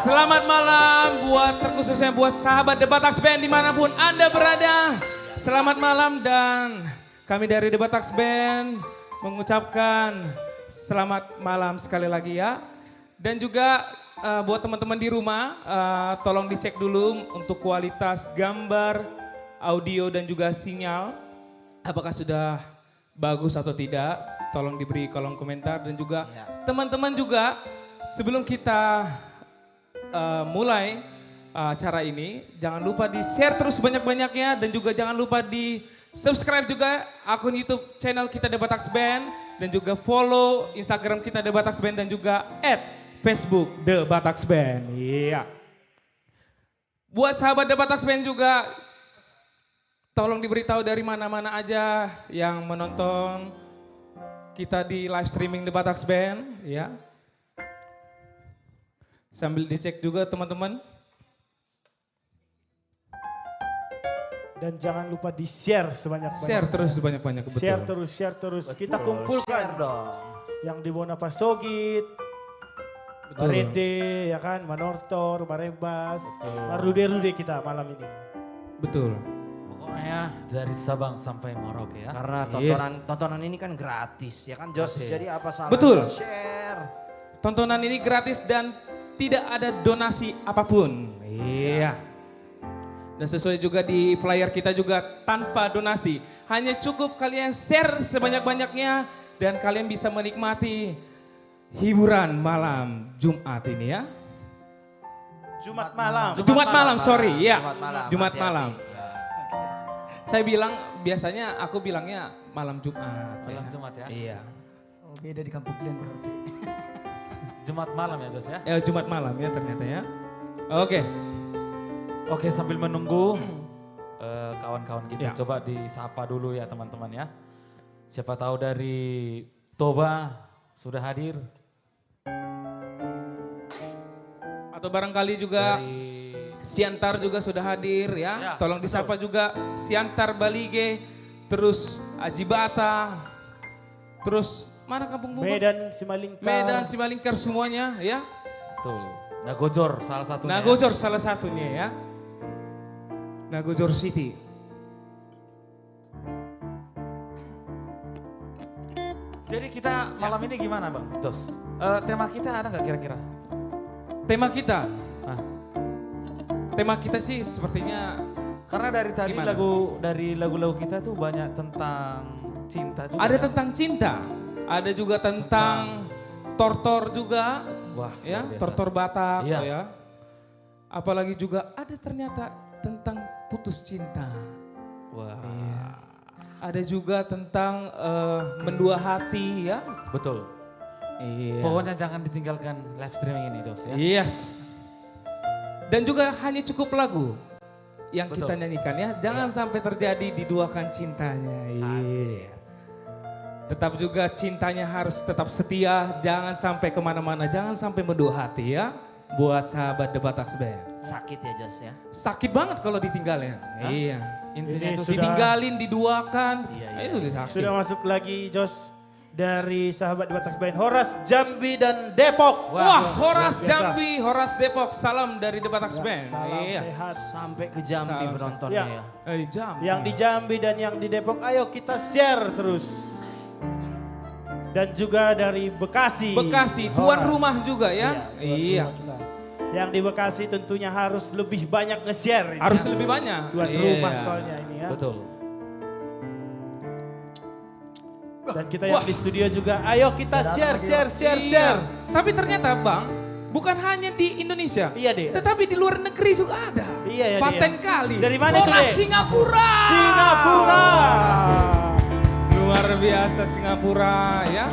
Selamat malam buat terkhususnya buat sahabat The Batax Band dimanapun Anda berada. Selamat malam dan kami dari The Batax Band mengucapkan selamat malam sekali lagi ya. Dan juga buat teman-teman di rumah tolong dicek dulu untuk kualitas gambar, audio dan juga sinyal. Apakah sudah bagus atau tidak? Tolong diberi kolom komentar dan juga teman-teman juga sebelum kita mulai acara ini, jangan lupa di-share terus banyak-banyaknya dan juga jangan lupa di-subscribe juga akun YouTube channel kita The Batax Band dan juga follow Instagram kita The Batax Band dan juga @Facebook The Batax Band. Iya. Buat sahabat The Batax Band juga tolong diberitahu dari mana-mana aja yang menonton kita di live streaming The Batax Band, ya. Sambil dicek juga teman-teman. Dan jangan lupa di-share sebanyak-banyaknya. Share terus sebanyak-banyak. Share terus. Betul. Kita kumpulkan share dong. yang di Bonapa Sogit, Marede, ya kan, Manortor, Marembas, Marude-rude kita malam ini. Betul. Pokoknya dari Sabang sampai Merauke ya. Karena tontonan ini kan gratis ya kan Jos. Gratis. Jadi apa salahnya Betul. share. Tontonan ini gratis dan tidak ada donasi apapun. Iya. Dan sesuai juga di flyer kita juga tanpa donasi. Hanya cukup kalian share sebanyak-banyaknya dan kalian bisa menikmati hiburan malam Jumat ini ya. Jumat malam. Jumat malam, sorry ya. Jumat Hati-hati. malam. Ya. Saya bilang biasanya aku bilangnya malam Jumat. Malam ya. Jumat ya. Iya. Oh, beda di kampung kalian berarti. Jumat malam ya Jos ya. Ya Jumat malam ya ternyata ya. Oke. Oke, sambil menunggu kawan-kawan kita Ya. coba disapa dulu ya teman-teman ya. Siapa tahu dari Toba sudah hadir. Atau barangkali juga Dari Siantar juga sudah hadir ya. Ya, Tolong disapa juga Siantar Balige, terus Ajibata, terus mana kampung Bubak? Medan, Simalingkar. Medan, Simalingkar semuanya ya. betul. Nagojor salah satunya. Nagojor salah satunya ya. Nagojor City. Jadi kita malam ini gimana Bang Jos? Tema kita ada nggak kira-kira? Tema kita, Nah, tema kita sih sepertinya karena dari tadi Gimana? lagu-lagu kita tuh banyak tentang cinta juga. ada ya. tentang cinta, ada juga tentang tortor juga. Wah, Ya, luar biasa. tortor Batak Iya. ya. Apalagi juga ada ternyata tentang putus cinta. Wah, Iya. Ada juga tentang mendua hati ya. betul. Iya. Pokoknya jangan ditinggalkan live streaming ini Jos ya. Yes. Dan juga hanya cukup lagu yang Betul. kita nyanyikan ya. Jangan sampai terjadi diduakan cintanya. Iya. Tetap juga cintanya harus tetap setia. Jangan sampai kemana-mana. Jangan sampai mendua hati ya. Buat sahabat The Batax Band. Sakit ya Jos ya. Sakit banget kalau ditinggalin. Iya. Intinya Ini itu sudah- Ditinggalin, diduakan. Iya, Itu udah sakit. Sudah masuk lagi Jos dari sahabat di Batax Band. Horas, Jambi dan Depok. Wah, Horas luar biasa. Jambi, Horas Depok. Salam dari The Batax Band. Salam Iya. sehat. Sampai ke Jambi Salam. penontonnya Ya. ya. Jambi. Yang di Jambi dan yang di Depok, ayo kita share terus. Dan juga dari Bekasi. Bekasi, tuan Horas. rumah juga ya. Tuan Iya. rumah kita. Yang di Bekasi tentunya harus lebih banyak nge-share. ini Harus ya. lebih banyak. Tuan Iya. rumah soalnya ini ya. betul. Dan kita yang Wah. di studio juga, ayo kita share. Iya. Tapi ternyata Bang, bukan hanya di Indonesia. Iya, Dek. Tetapi di luar negeri juga ada. Iya, ya, Paten Dek. kali. Dari mana itu, Horas Dek? Singapura. Singapura. Luar biasa Singapura ya.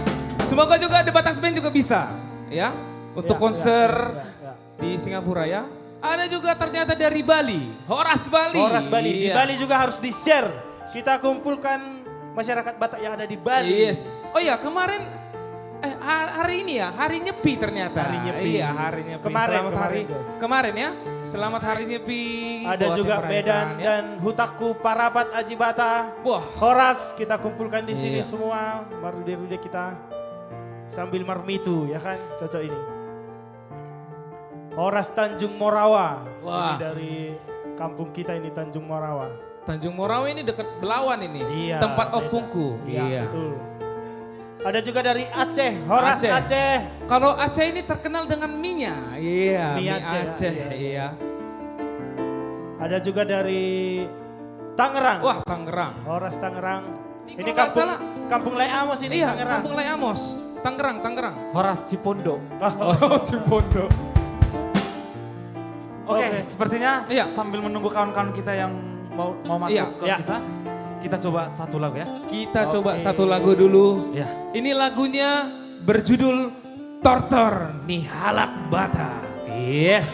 Semoga juga The Batax Band juga bisa ya. Untuk Ya, konser ya. di Singapura ya. Ada juga ternyata dari Bali. Horas Bali. Horas Bali. Di Iya. Bali juga harus di-share. Kita kumpulkan masyarakat Batak yang ada di Bali. Yes. Oh iya kemarin hari ini ya, hari Nyepi ternyata. Hari Nyepi. Iya, hari Nyepi. Kemarin, Selamat kemarin, hari guys. kemarin ya. Selamat hari Nyepi. Ada buat juga yang Medan merayakan, ya. dan Hutaku Parapat Ajibata. Wah, Horas kita kumpulkan di sini Iya. semua. Marude-rude kita sambil marmitu ya kan. Cocok ini. Horas Tanjung Morawa. Wah. Ini dari kampung kita ini Tanjung Morawa. Tanjung Morawa ini dekat Belawan ini. Iya. Tempat beda. opungku. Iya, betul. Ada juga dari Aceh, Horas Aceh. Aceh. Kalau Aceh ini terkenal dengan mie-nya. Iya, Mie mie Aceh, Aceh. iya. Iya. Ada juga dari Tangerang. Wah, Tangerang. Horas Tangerang. Ini Ini kalau nggak kampung salah- kampung Lai Amos ini Iya, Tangerang. Kampung Lai Amos. Tangerang, Tangerang. Horas Cipondo. Oh, Cipondo. Oke, Oke. sepertinya Iya. sambil menunggu kawan-kawan kita yang mau masuk Iya. ke Iya. kita coba satu lagu ya. Kita Oke. coba satu lagu dulu. Ya. Ini lagunya berjudul Tortor Nihalak Bata. Yes.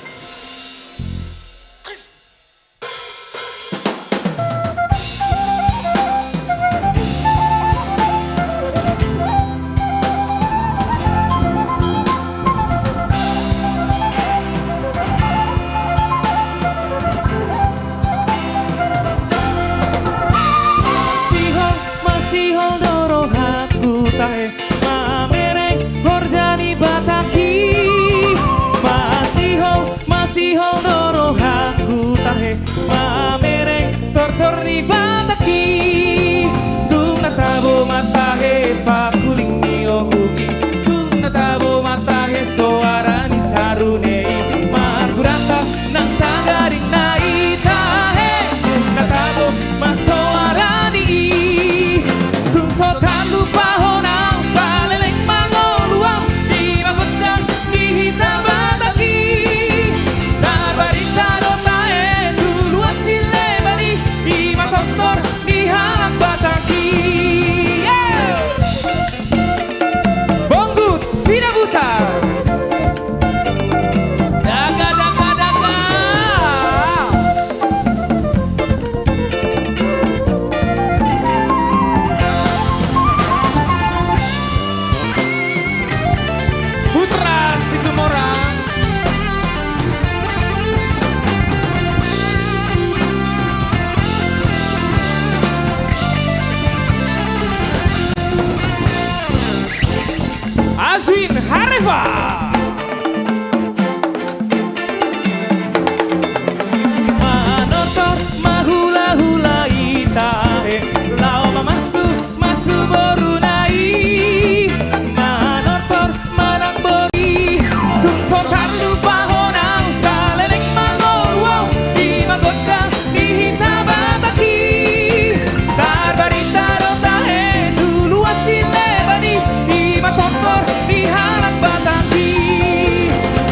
Masihol doro haku tahe mamereng horjani bataki. Masihol doro haku tahe mamereng tortor ni bataki. Tung natabo matahe pakuling ni ohuki. Tung natabo matahe suara ni sarunei. Margurata nang tagaring naitahe. Tung natabo masoara ni tung sotan lupa honang saleleng mangoluang di magundang di hitam bataki. Tarbarita dotae dulu asile bali di makotor di halang bataki. Bonggut sinabuta. Daga daga daga. Putra Situmorang. Azwin Harefa. Manotor mahula-hula itahe lao masu borunai. Manotor manang bori tung sotar lupa honang saleleng mangoluau di magoda di hitam bataki. Tarbarita dotahe dulu asile bani di makotor di halang bataki.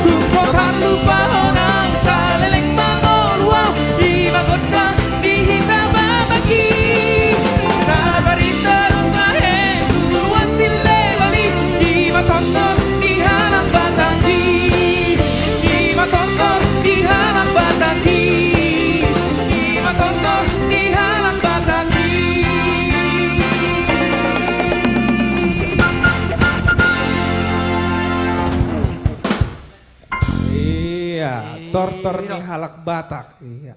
Tung sotar lupa honang saleleng mangoluau di magoda di hitam bataki. Tarbarita dotahe dulu asile bani di makotor di halang bataki. Di makotor di halang bataki. Di makotor di halang bataki. Iya, tortor nih halak Batak. Iya.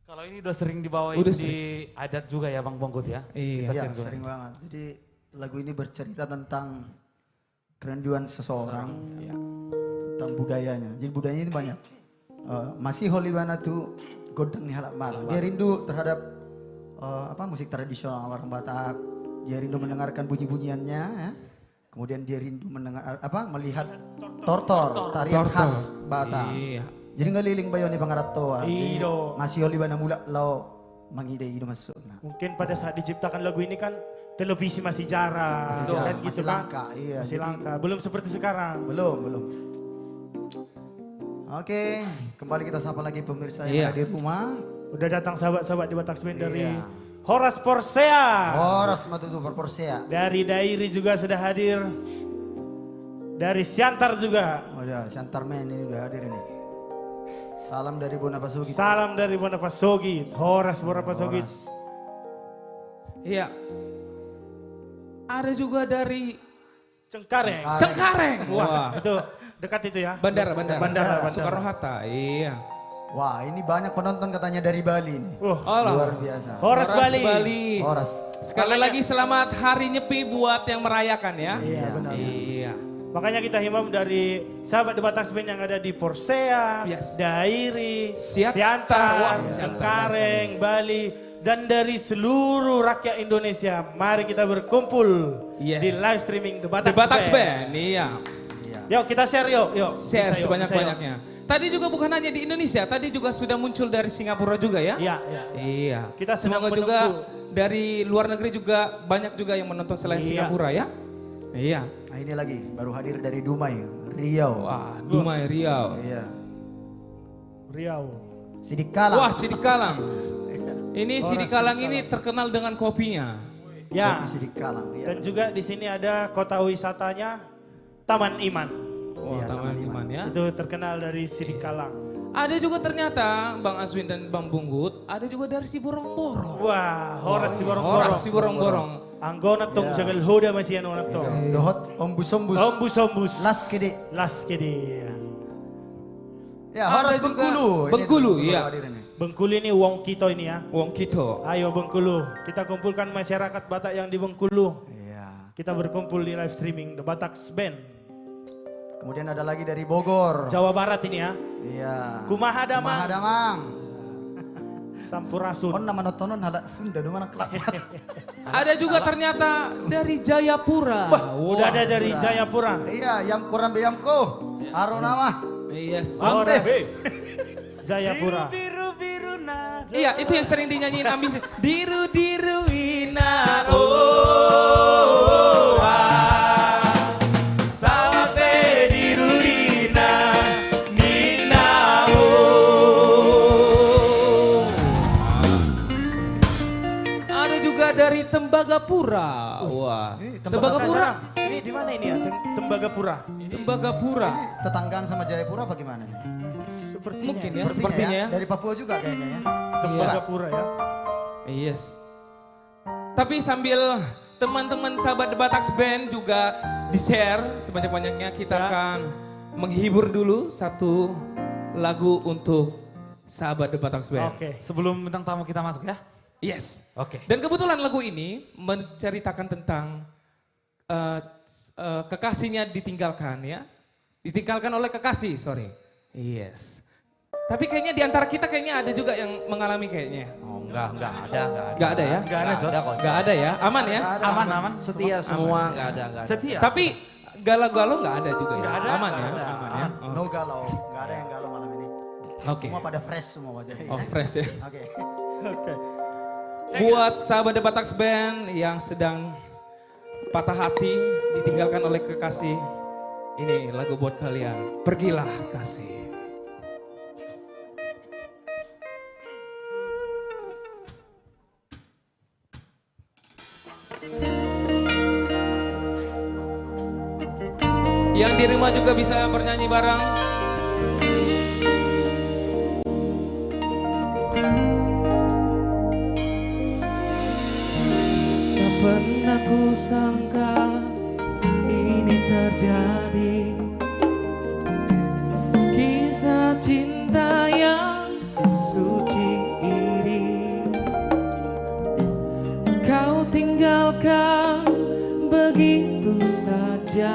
Kalau ini udah sering dibawain Udah di adat juga ya Bang Bonggut ya. Iya. Ya, sering banget. Jadi lagu ini bercerita tentang kerenduan seseorang, tentang budayanya. Jadi budayanya ini banyak. Masih Holiwana tuh godang nih halak Batak. Dia rindu terhadap musik tradisional orang Batak. Dia rindu mendengarkan bunyi-bunyiannya. Ya. Kemudian dia rindu melihat tortor, tarian Tortor. khas Batak. Iya. Jadi ngeliling bayo ni pangaratoa. Iyo. Masih Holiwana mula lau mangide itu masuk. Nah. Mungkin pada saat diciptakan lagu ini kan televisi masih jarang, Masih kan jarang, gitu masih kan? langka, iya. Masih Jadi- langka, belum seperti sekarang. Belum. Oke, kembali kita sapa lagi pemirsa yang Iya. ada di rumah. Udah datang sahabat-sahabat di Batak Band dari Iya. Horas Porsea. Horas matutu perporsea. Dari Dairi juga sudah hadir. Dari Siantar juga. Oh ya, Shantarman ini udah hadir ini. Salam dari Bonapasugi. Salam dari Bonapasogit. Horas Bonapasogit. Horas. Iya. Ada juga dari Cengkareng. Cengkareng. Wah, Wah. itu dekat itu ya. Bandara. Bandara. Soekarno Hatta. Iya. Wah, ini banyak penonton katanya dari Bali nih. Oh, Luar biasa. Horas Bali. Horas. Sekali lagi selamat hari Nyepi buat yang merayakan ya. Iya, benar. Iya. Makanya kita himbau dari sahabat The Batak Band yang ada di Porsea, Yes. Dairi, Siantar, Siantar, wah, Cengkareng, Bali, dan dari seluruh rakyat Indonesia. Mari kita berkumpul Yes. di live streaming The The Batak Batak Band. Band, iya. Yuk kita share yuk. Share Bisa, yuk, sebanyak-banyaknya. Tadi juga bukan hanya di Indonesia, tadi juga sudah muncul dari Singapura juga ya. Iya, iya. Iya. Kita sedang Semoga juga menunggu. dari luar negeri juga banyak juga yang menonton selain Iya. Singapura ya. Iya. Nah, ini lagi baru hadir dari Dumai, Riau. Wah, Dumai Riau. Iya. Riau. Sidik Kalang. Wah, Sidik Kalang. Ini Orang Sidik Kalang Sidik ini terkenal dengan kopinya. Ya. Kopi Sidik Kalang. Iya. Dan juga di sini ada kota wisatanya Taman Iman. Wah, Iya, Taman Taman Iman ya. Itu terkenal dari Sidik Kalang. Ada juga ternyata Bang Aswin dan Bang Bunggut, ada juga dari Siborong-borong. Wah, Horas si Horas borong-borong. Siborong-borong. Anggona tong Ya. jagal hoda masih anu nato. Dohot ombus-ombus. Ombus-ombus. Las kede. Las kedi. Ya, Ada Horas juga Bengkulu. Ini Bengkulu, baru iya. hadir ini. Bengkulu ini wong kita ini ya. Wong Kito. Ayo Bengkulu, kita kumpulkan masyarakat Batak yang di Bengkulu. Iya. Kita berkumpul di live streaming The Batak Band. Kemudian ada lagi dari Bogor. Jawa Barat ini ya. Iya. Kumaha Damang. Kumaha Damang. Sampurasun. Oh nama notonon halak Sunda di mana kelak. Ada juga ternyata dari Jayapura. Udah ada dari Jayapura. Iya, yang kurang beyamko. Aro nama. Yes. Horas. Jayapura. Iya, itu yang sering dinyanyiin ambisi. Diru diru ina oh. Sawate diru dina nina oh. Ada juga dari Tembagapura. Wah. Ini Tembagapura. Ini di mana ini ya? Tembagapura. Tembagapura. Tetanggaan sama Jayapura bagaimana nih? Sepertinya. Mungkin ya, Sepertinya sepertinya ya. Dari Papua juga kayaknya ya. Tembagapura ya. Yes. Tapi sambil teman-teman sahabat The Batak Band juga di-share sebanyak-banyaknya, kita Ya. akan menghibur dulu satu lagu untuk sahabat The Batak Band. Oke. Sebelum bintang tamu kita masuk ya. Yes. Oke. Dan kebetulan lagu ini menceritakan tentang kekasihnya ditinggalkan ya. Ditinggalkan oleh kekasih, sorry. Yes. Tapi kayaknya di antara kita kayaknya ada juga yang mengalami kayaknya. Oh, enggak ada. Gak ada ya? Enggak ada, Jos. Gak ada ya? Aman ya? Aman. Setia semua, enggak ada. Setia. Tapi galau-galau nggak ada juga ya? Nggak ada, Aman ya? nggak ada. Aman ya? Oh, No galau, nggak ada yang galau malam ini. Oke. Semua pada fresh semua wajahnya. Oh fresh ya. Oke. Buat sahabat The Batak Band yang sedang patah hati ditinggalkan oleh kekasih, ini lagu buat kalian. Pergilah kasih. Yang di rumah juga bisa bernyanyi bareng. Tak pernah ku sangka ini terjadi. Kisah cinta yang suci ini kau tinggalkan begitu saja.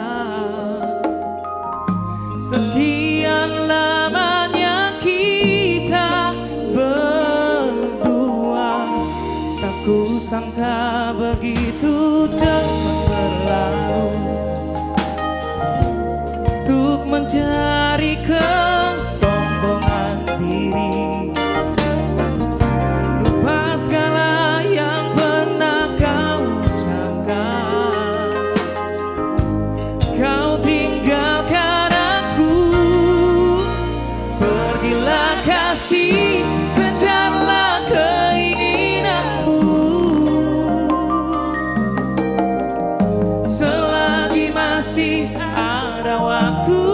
Sekian lamanya kita berdua, tak kusangka begitu cepat berlalu. Untuk mencari kesombongan diri, lupa segala yang pernah kau ucapkan. Kau tinggalkan aku, pergilah kasih, kejarlah keinginanmu. Selagi masih ada waktu,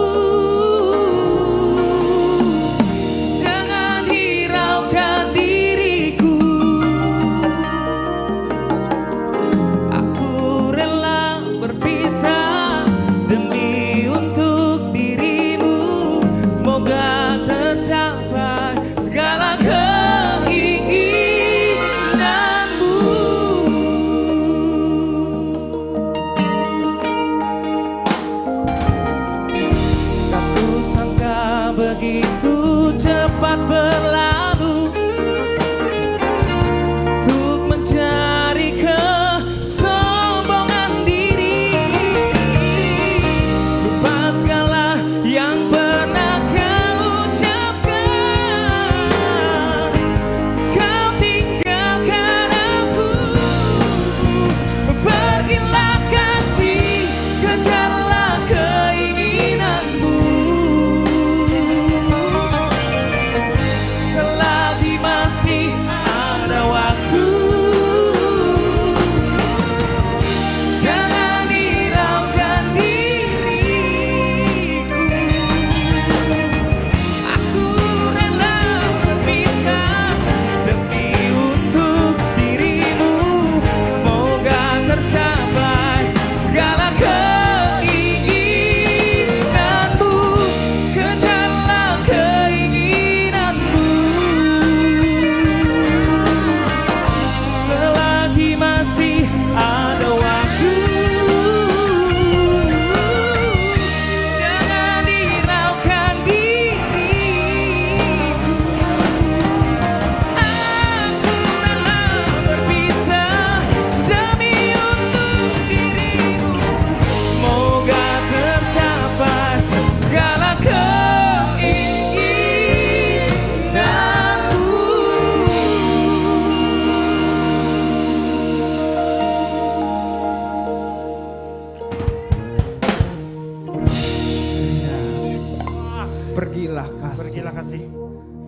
kasih.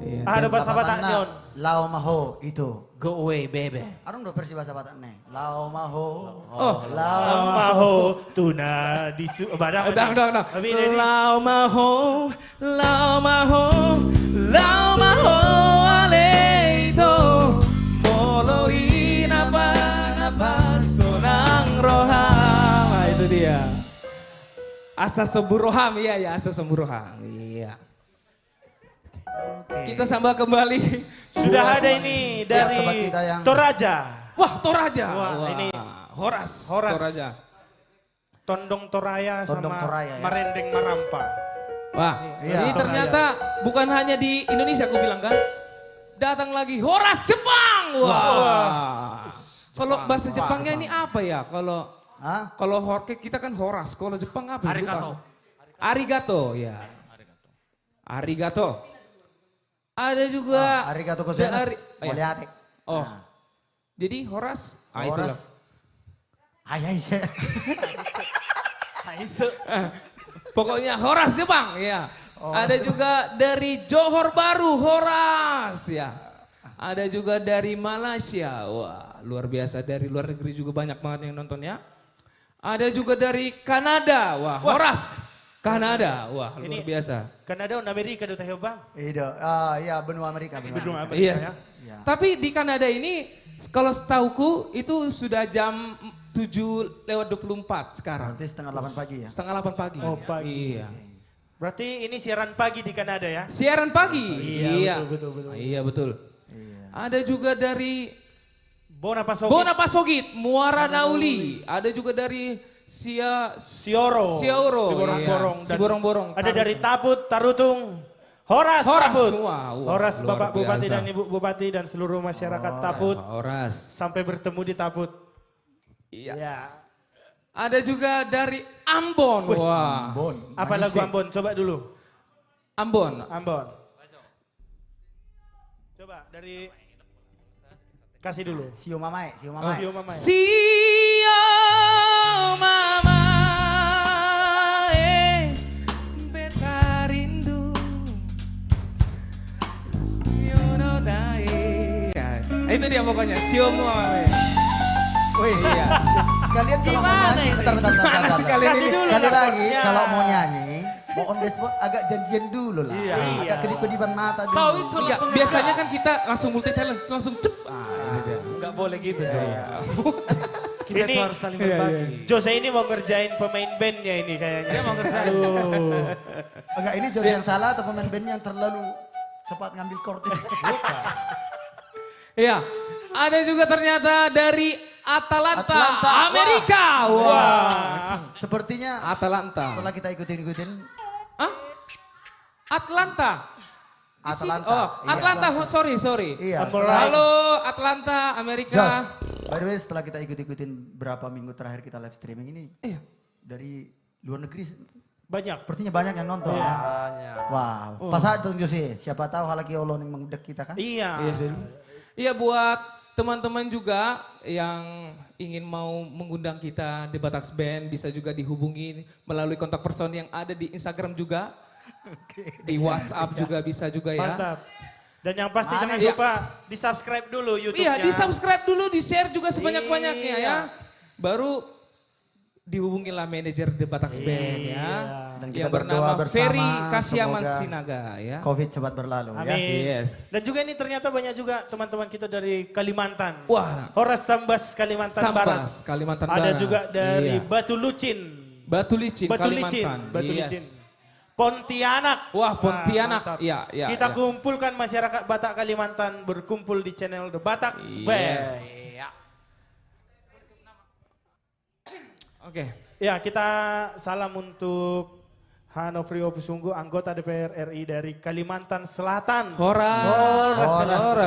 Iya. Ada bahasa Batak John. Lao maho itu. Go away, baby. Arung do versi bahasa Batak nih. Lao maho. Oh, Lao Maho tuna di badang. dang. Tapi ini Lau maho, lau maho aleito. Moloin apa sonang roham. Nah, itu dia. Asa Soburoham, iya Asa Soburoham, iya. Oke. Kita sambah kembali. sudah ada ini Sobat dari kita yang- Toraja. Wah, Toraja. Wah, ini Horas. Horas. Toraja. Tondong Toraya Tondong sama Toraya, ya. Marendeng Marampa. Wah, Iya. ini ternyata bukan hanya di Indonesia aku bilang kan. Datang lagi Horas Jepang. Wah. Kalau bahasa Jepangnya ini apa ya? Hah? Kalau kita kan Horas, kalau Jepang apa? Arigato. Arigato, ya. Arigato. Ada juga Arigato gozaimasu. dari- ya. Moliate. Oh. Nah, Jadi Horas, itulah. Horas. Ayai saya. Pokoknya Horas Jepang, ya. Oh. Ada juga dari Johor Baru, Horas, ya. Ada juga dari Malaysia, wah luar biasa. Dari luar negeri juga banyak banget yang nonton ya. Ada juga dari Kanada, wah Horas, Kanada, wah luar Ini- biasa. Kanada on Amerika do tayo bang. Iya benua Amerika. Benua Amerika Iya. ya. Iya. Tapi di Kanada ini, kalau setauku itu sudah jam 7:24 sekarang. Berarti setengah 8 pagi ya. Setengah 8 pagi. Oh, pagi. Iya. Berarti ini siaran pagi di Kanada ya. Siaran pagi. Iya, betul. Iya betul. Iya. Ada juga dari Bona Pasogit. Bona Pasogit, Muara Nauli. Ada juga dari Sioro. Sioro. Siborong-borong. Iya. Dan Siborong-borong. Ada dari Taput, Tarutung. Horas Taput. Wah, Horas luar Bapak Bupati biasa. dan Ibu Bupati dan seluruh masyarakat Taput. Horas. Sampai bertemu di Taput. Iya. Ya. Ada juga dari Ambon. Wah. Ambon. Apa lagu Manise. Ambon? Coba dulu. Ambon. Ambon. Coba dari kasih dulu. Sio mamae, sio mamae. Sio Mama. Sio mama beta rindu Sio no dae. Itu dia pokoknya Sio mama. Wih, Iya. kalian kalau mau Gimana nyanyi, ini? bentar. Gimana sih kalian Kasih ini? dulu Sekali lah lagi, chordnya. kalau mau nyanyi, mau on the spot agak janjian dulu lah. Iya. Agak kedip-kedipan mata dulu. Kau itu Iya, biasanya kan kita langsung multi talent, langsung cep. Ini dia. Enggak boleh gitu, Joy. Kita Ini- tuh harus saling berbagi. Jose ini mau ngerjain pemain bandnya ini kayaknya. Dia mau ngerjain. Aduh. Enggak, ini Jody yang salah atau pemain bandnya yang terlalu cepat ngambil chord ini? Iya. Ada juga ternyata dari Atalanta, Atlanta, Amerika. Wah. Sepertinya Atalanta. setelah kita ikutin Hah? Atlanta. Atalanta. Oh, Iya. Atlanta. Sorry. Iya. Halo Atlanta, Amerika. Jos, by the way setelah kita ikutin berapa minggu terakhir kita live streaming ini, Iya. dari luar negeri Banyak. sepertinya banyak yang nonton. Iya. Ya. Wow, pas saat tunggu sih, siapa tahu halaki Allah yang mengudek kita kan? Iya. Iya buat teman-teman juga yang ingin mau mengundang kita di Batax Band bisa juga dihubungi melalui kontak person yang ada di Instagram juga. Di WhatsApp juga bisa juga ya. Mantap. Dan yang pasti Manis. jangan Iya. lupa di-subscribe dulu YouTube-nya. Iya, di-subscribe dulu, di-share juga sebanyak-banyaknya Iya. ya. Baru dihubungilah manajer The Batax Band ya. Iya. Dan kita Yang berdoa bernama bersama, Ferry Kasiaman semoga Sinaga ya. Covid cepat berlalu ya. Amin. Yes. Dan juga ini ternyata banyak juga teman-teman kita dari Kalimantan. Wah. Horas Sambas Kalimantan Barat. Sampas, Kalimantan Ada Barat. juga dari Iya. Batu Lucin. Batu Licin, Batu Licin. Kalimantan. Batu Yes. Licin. Pontianak. Wah, Pontianak. mantap. Iya, iya. Kita iya. kumpulkan masyarakat Batak Kalimantan berkumpul di channel The Batak Yes. Band. Oke. Ya, kita salam untuk Hanofrio Pusunggu, anggota DPR RI dari Kalimantan Selatan. Horas.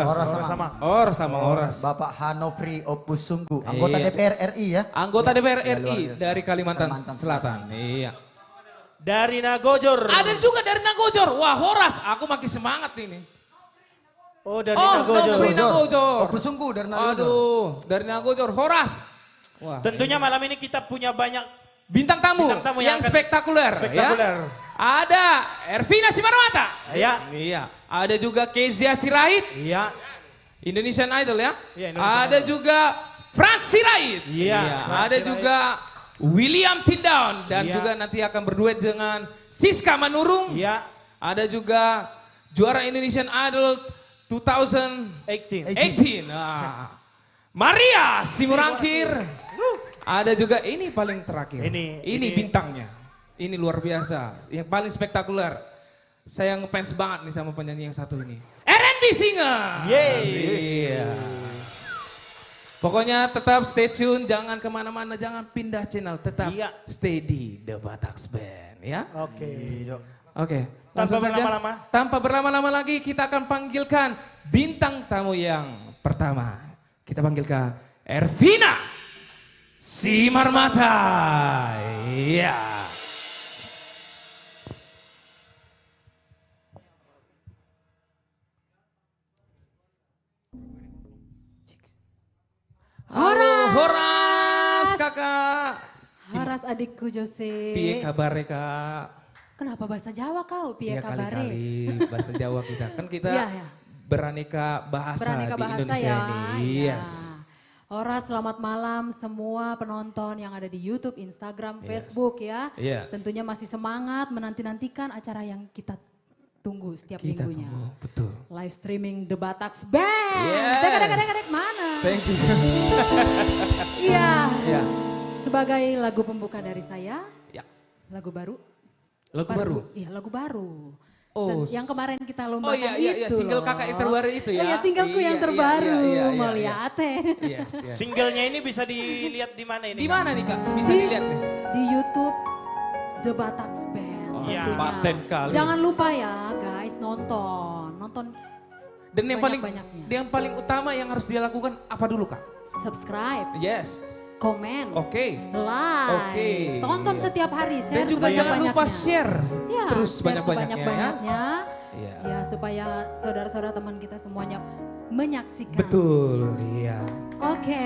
Horas sama. Horas. Bapak Hanofri Opusunggu, anggota Iya. DPR RI ya. Anggota DPR Ya, luar RI biasa. dari Kalimantan, Kalimantan Selatan. Iya. Dari Nagojor. Ada juga dari Nagojor. Wah, Horas. Aku makin semangat ini. Oh, dari Oh, Nagojor. dari Nagojor. Opusunggu dari Nagojor. Aduh, dari Nagojor. Horas. Wah. Tentunya malam ini kita punya banyak bintang tamu, Bintang tamu yang yang akan spektakuler. spektakuler. Ya. Ada Ervina Simarmata. Iya. Iya. Ada juga Kezia Sirait, Iya. Indonesian Idol ya. Iya, Indonesian Ada Idol. juga Frans Sirait. Iya, Frans Ada Sirait. juga William Tindaun dan Iya. juga nanti akan berduet dengan Siska Manurung. Iya. Ada juga juara Indonesian Idol 2018. 18. Nah, Maria Simurangkir. Ada juga ini paling terakhir. Ini bintangnya. Ini luar biasa. Yang paling spektakuler. Saya ngefans banget nih sama penyanyi yang satu ini. R&B singer. Yeay. Iya. Pokoknya tetap stay tune, jangan kemana-mana, jangan pindah channel, tetap Iya. stay di The Bataks Band ya. Oke. Oke, Tanpa langsung saja. berlama-lama. Tanpa berlama-lama lagi kita akan panggilkan bintang tamu yang pertama. Kita panggilkan Ervina Simarmata. Iya. Halo Horas kakak. Haras adikku Jose. Piye kabare kak? Kenapa bahasa Jawa kau? Piye Iya kabare? kali-kali bahasa Jawa kita. Kan kita Iya, ya. beraneka bahasa Beraneka di bahasa Indonesia ya. ini. Iya. Yes. Horas selamat malam semua penonton yang ada di YouTube, Instagram, Yes. Facebook ya. Yes. Tentunya masih semangat menanti-nantikan acara yang kita tunggu setiap Kita minggunya. tunggu, betul. Live streaming The Bataks Band. Yes. Dek, mana? Thank you. Iya. Ya. Sebagai lagu pembuka dari saya, Ya. lagu baru. Lagu baru. Iya, lagu baru. Oh, Dan yang kemarin kita lombakan oh iya, iya, itu single loh. kakak yang terbaru itu ya. Oh iya, singleku Iya, yang iya, terbaru. iya, iya, Mau iya. lihat teh. Yes, yes. Singlenya ini bisa dilihat di mana ini? Di Kak? mana nih kak? Bisa Di- dilihat nih. Di YouTube The Bataks Band. Oh, iya. tentunya. paten kali. Jangan lupa ya guys nonton Dan yang paling banyak-banyaknya. yang paling utama yang harus dia lakukan apa dulu kak? subscribe, Yes. komen, Oke. like, Oke. tonton setiap hari, share Dan juga jangan lupa sebanyak-banyaknya. share. Ya, Terus share banyak-banyaknya ya. sebanyak-banyaknya. Iya. Ya supaya saudara-saudara teman kita semuanya menyaksikan. Betul, iya. Oke.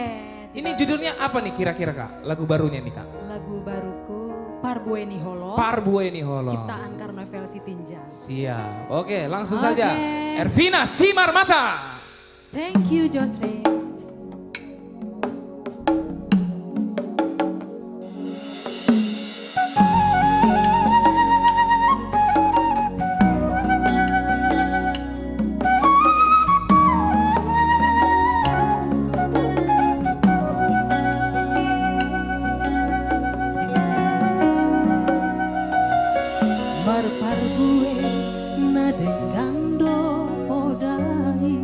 Ini judulnya apa nih kira-kira kak? Lagu barunya nih kak? Lagu baruku Parbueni Holo. Parbueni Holo. Ciptaan Karnovel Sitinjang. Siap. Oke, langsung Oke. saja. Ervina Simarmata. Thank you Jose. Marparbue nadeng gando podai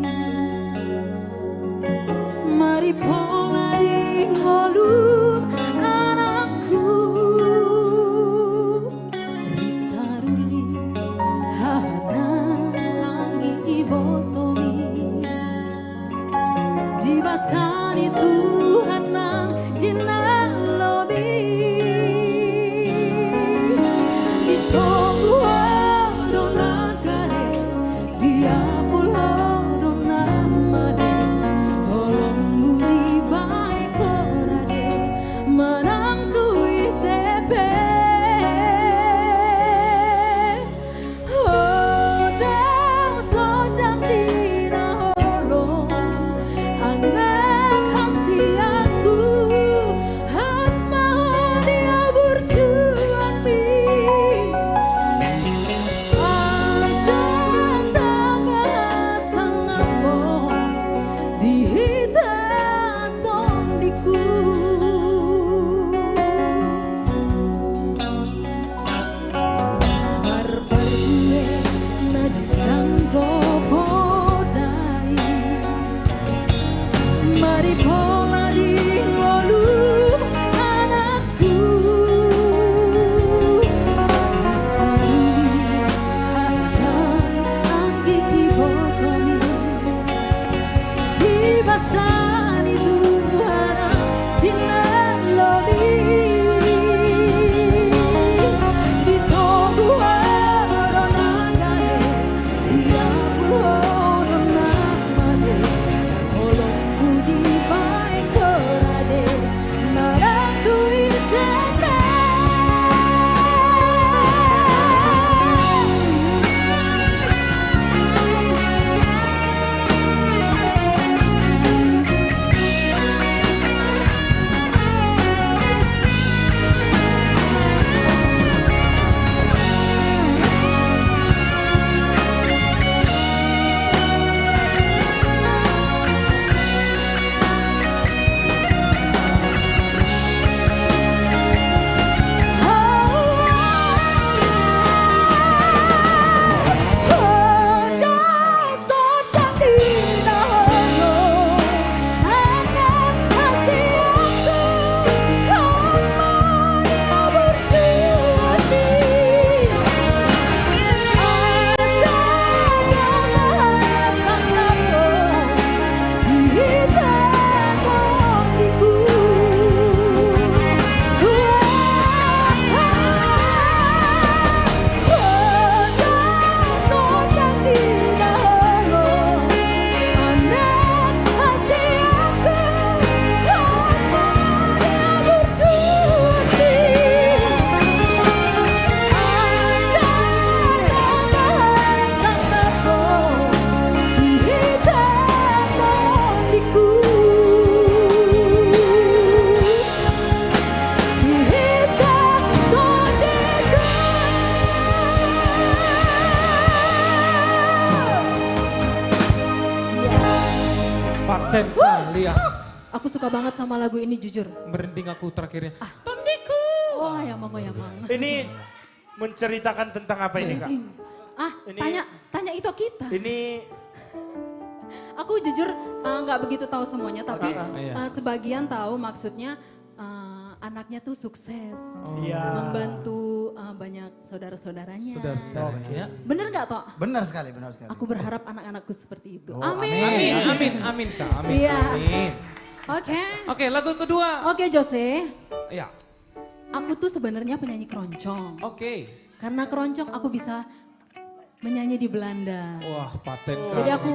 suka banget sama lagu ini jujur. Merinding aku terakhirnya. Oh ya mangga ya mang. Ini menceritakan tentang apa ini Kak? Tanya itu kita. Ini Aku jujur nggak begitu tahu semuanya, tapi Iya. sebagian tahu maksudnya anaknya tuh sukses, ya. membantu banyak saudara-saudaranya. Saudara-saudara. Ya. Bener nggak toh? Benar sekali, benar sekali. Aku berharap anak-anakku seperti itu. Oh, Amin. Amin Kak, amin. Iya. Amin. Oke. Oke, lagu kedua. Oke Jose, Ya, aku tuh sebenarnya penyanyi keroncong. oke. Karena keroncong aku bisa menyanyi di Belanda. Wah, paten Kak. Jadi aku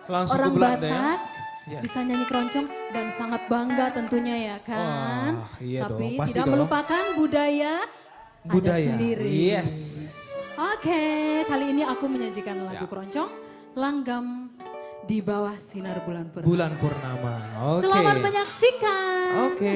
Langsung orang ke Belanda ya? Batak, Yes. bisa nyanyi keroncong dan sangat bangga tentunya ya kan. Wah, iya Tapi dong, pasti tidak dong. melupakan budaya adat sendiri. Yes. Oke, kali ini aku menyajikan lagu Ya. keroncong Langgam di bawah sinar bulan purnama. Bulan purnama. Oke. Selamat menyaksikan. Oke.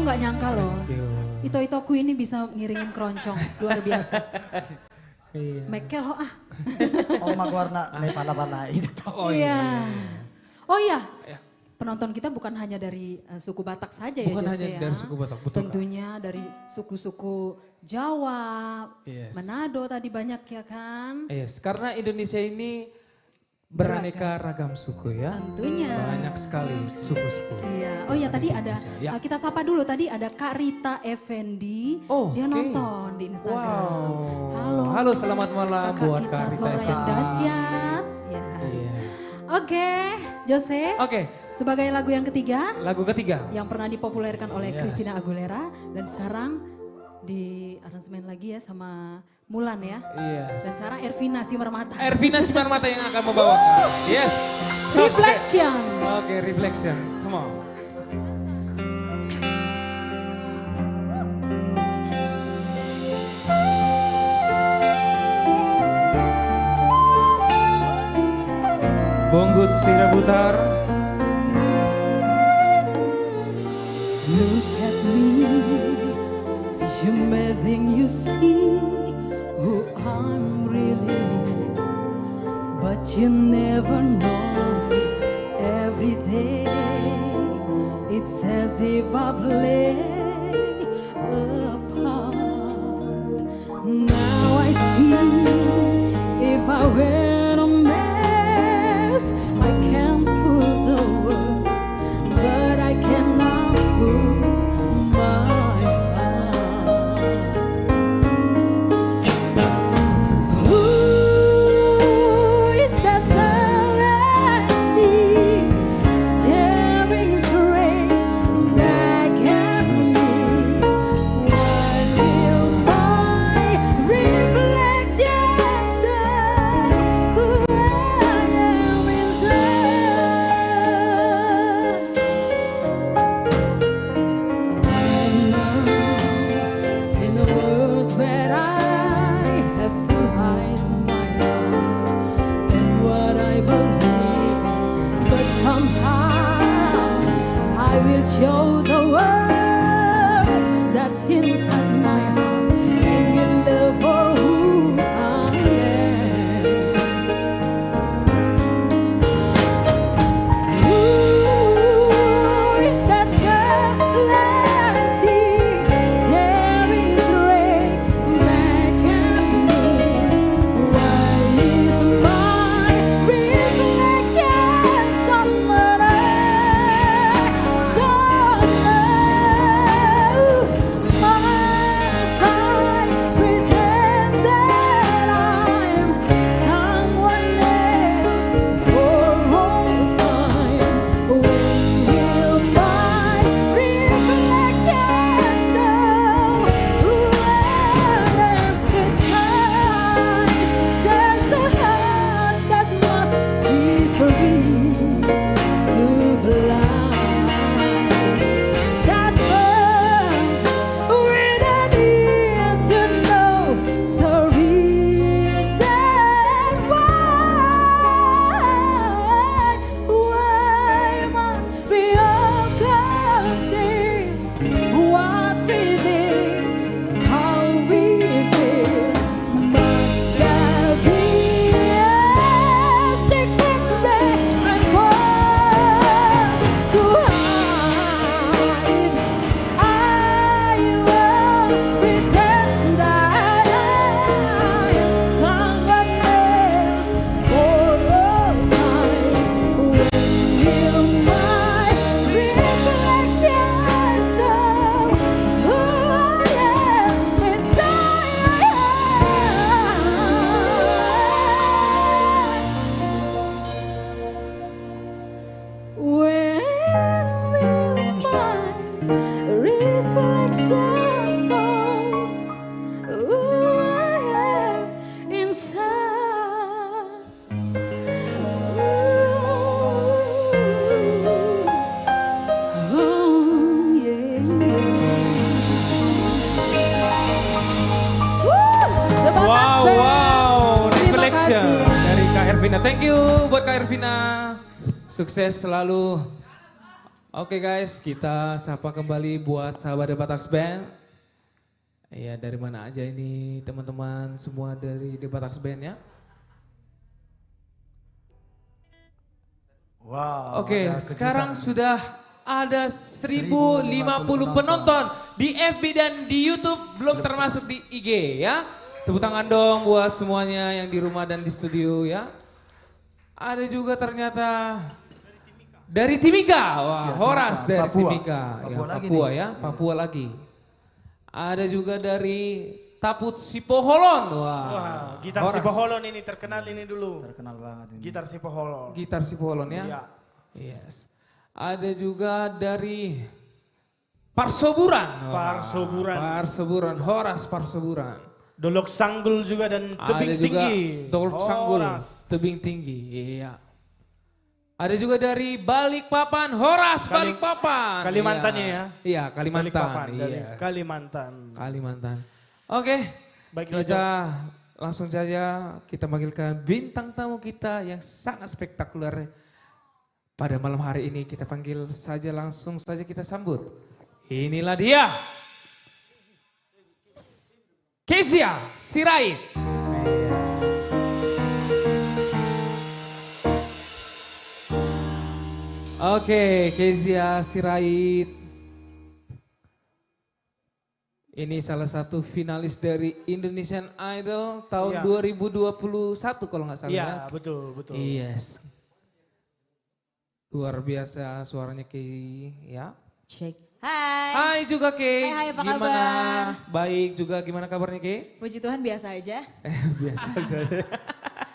nggak nyangka loh. Thank you. Ito-itoku ini bisa ngiringin keroncong, luar biasa. Iya. Mekel ho ah. Omak warna pala-pala itu. Oh iya. Oh iya, Iya. penonton kita bukan hanya dari suku Batak saja ya Bukan Jose hanya ya. dari suku Batak, betul, Kak. Tentunya dari suku-suku Jawa, Yes. Manado tadi banyak ya kan. Yes, karena Indonesia ini beraneka ragam suku ya. Tentunya. Banyak sekali suku-suku. Iya, oh iya tadi ada, Indonesia, ya. kita sapa dulu tadi ada Kak Rita Effendi, Oh, dia oke. nonton di Instagram. Wow. Halo. Halo, selamat malam Kakak buat kita Kak Rita suara yang Effendi. dahsyat. Ya. Iya. Oke, Jose, Oke, sebagai lagu yang ketiga lagu ketiga. yang pernah dipopulerkan oleh Yes. Christina Aguilera dan sekarang di aransemen lagi ya sama Mulan ya. Yes. Dan sekarang Ervina Simarmata. Ervina Simarmata yang akan membawakan. Yes. Reflection. Oke, reflection. Come on. Bonggut Sira Putar. Look at me, you may think you see who I'm really, but you never know. Every day, it's as if I play a part. Now I see, if I were a mess, I can fool the world, but I cannot fool my heart. Who is that girl I see staring straight back at me? Why will my reflection say who I am inside? And now, in a world where I have to hide my heart and what I believe in, but somehow I will show the world that's inside my heart and will love for who I am. Who is that girl I see staring straight back at me? Why is my reflection someone I don't know? My side pretends that I'm someone else for all time. When will my reflection show who I am inside? There's a heart that must be free to fly, that burns with a need to know the reason why must we all concede what we did, how we feel? Must there be a secret that I'm forced to hide? I will pretend that I'm someone else for all time. When will my reflection show who I am inside? When will my reflection show who I am inside? Oh, yeah. The Batak Wow, Band. wow, Terima reflection kasih. dari Kak Ervina. Thank you buat Kak Ervina. Sukses selalu. Oke guys, kita sapa kembali buat sahabat The Bataks Band. Ya dari mana aja ini teman-teman semua dari The Bataks Band ya. Wow. Oke, ada sekarang kejutan. sudah ada 1050 penonton di FB dan di YouTube, belum termasuk di IG ya. Tepuk tangan dong buat semuanya yang di rumah dan di studio ya. Ada juga ternyata dari Timika, wah Ya, Horas Timika, dari Papua. Timika, Papua ya, lagi Papua nih. ya, Papua lagi. Ada juga dari Taput Sipoholon, Wah, gitar Horas. Sipoholon ini terkenal ini dulu. Terkenal banget ini. Gitar Sipoholon. Gitar Sipoholon ya. Iya. Yes. Ada juga dari Parsoburan. Wah, Parsoburan. Parsoburan, Horas Parsoburan. Dolok Sanggul juga dan Tebing Ada juga Tinggi. Dolok Sanggul, Horas. Tebing Tinggi. Iya. Ada juga dari Balikpapan, Horas Balikpapan. Kalimantannya Iya. ya. Iya, Kalimantan. Balikpapan, dari Iya. Kalimantan. Kalimantan. Oke. Baiklah, Kita langsung saja kita panggilkan bintang tamu kita yang sangat spektakuler. Pada malam hari ini kita panggil saja langsung saja kita sambut. Inilah dia. Kezia Sirait. Oke, Kezia Sirait. Ini salah satu finalis dari Indonesian Idol tahun Iya. 2021 kalau nggak salah ya. Iya, betul, betul. Yes. Luar biasa suaranya Kei ya. Cek. Hai. Hai juga Kei. Hai, apa Gimana? kabar? Baik juga, gimana kabarnya Kei? Puji Tuhan biasa aja. Biasa aja.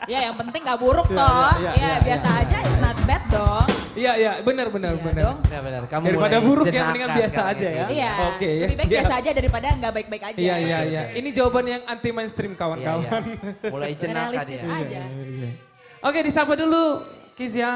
Ya yang penting gak buruk Iya, toh. iya, Ya iya, biasa iya. aja, it's not bad dong. Iya, iya, benar benar Iya benar. dong. Benar-benar. Kamu Daripada mulai buruk ya jenaka mendingan biasa sekarang aja ya. Iya. Oke, ya, Lebih baik siap. biasa aja daripada nggak baik-baik aja. Iya, iya, Oke, iya. oke. Ini jawaban yang anti mainstream Iya, kawan-kawan. iya. Mulai jenaka Realistis dia. aja. Iya. Oke, disapa dulu Kezia.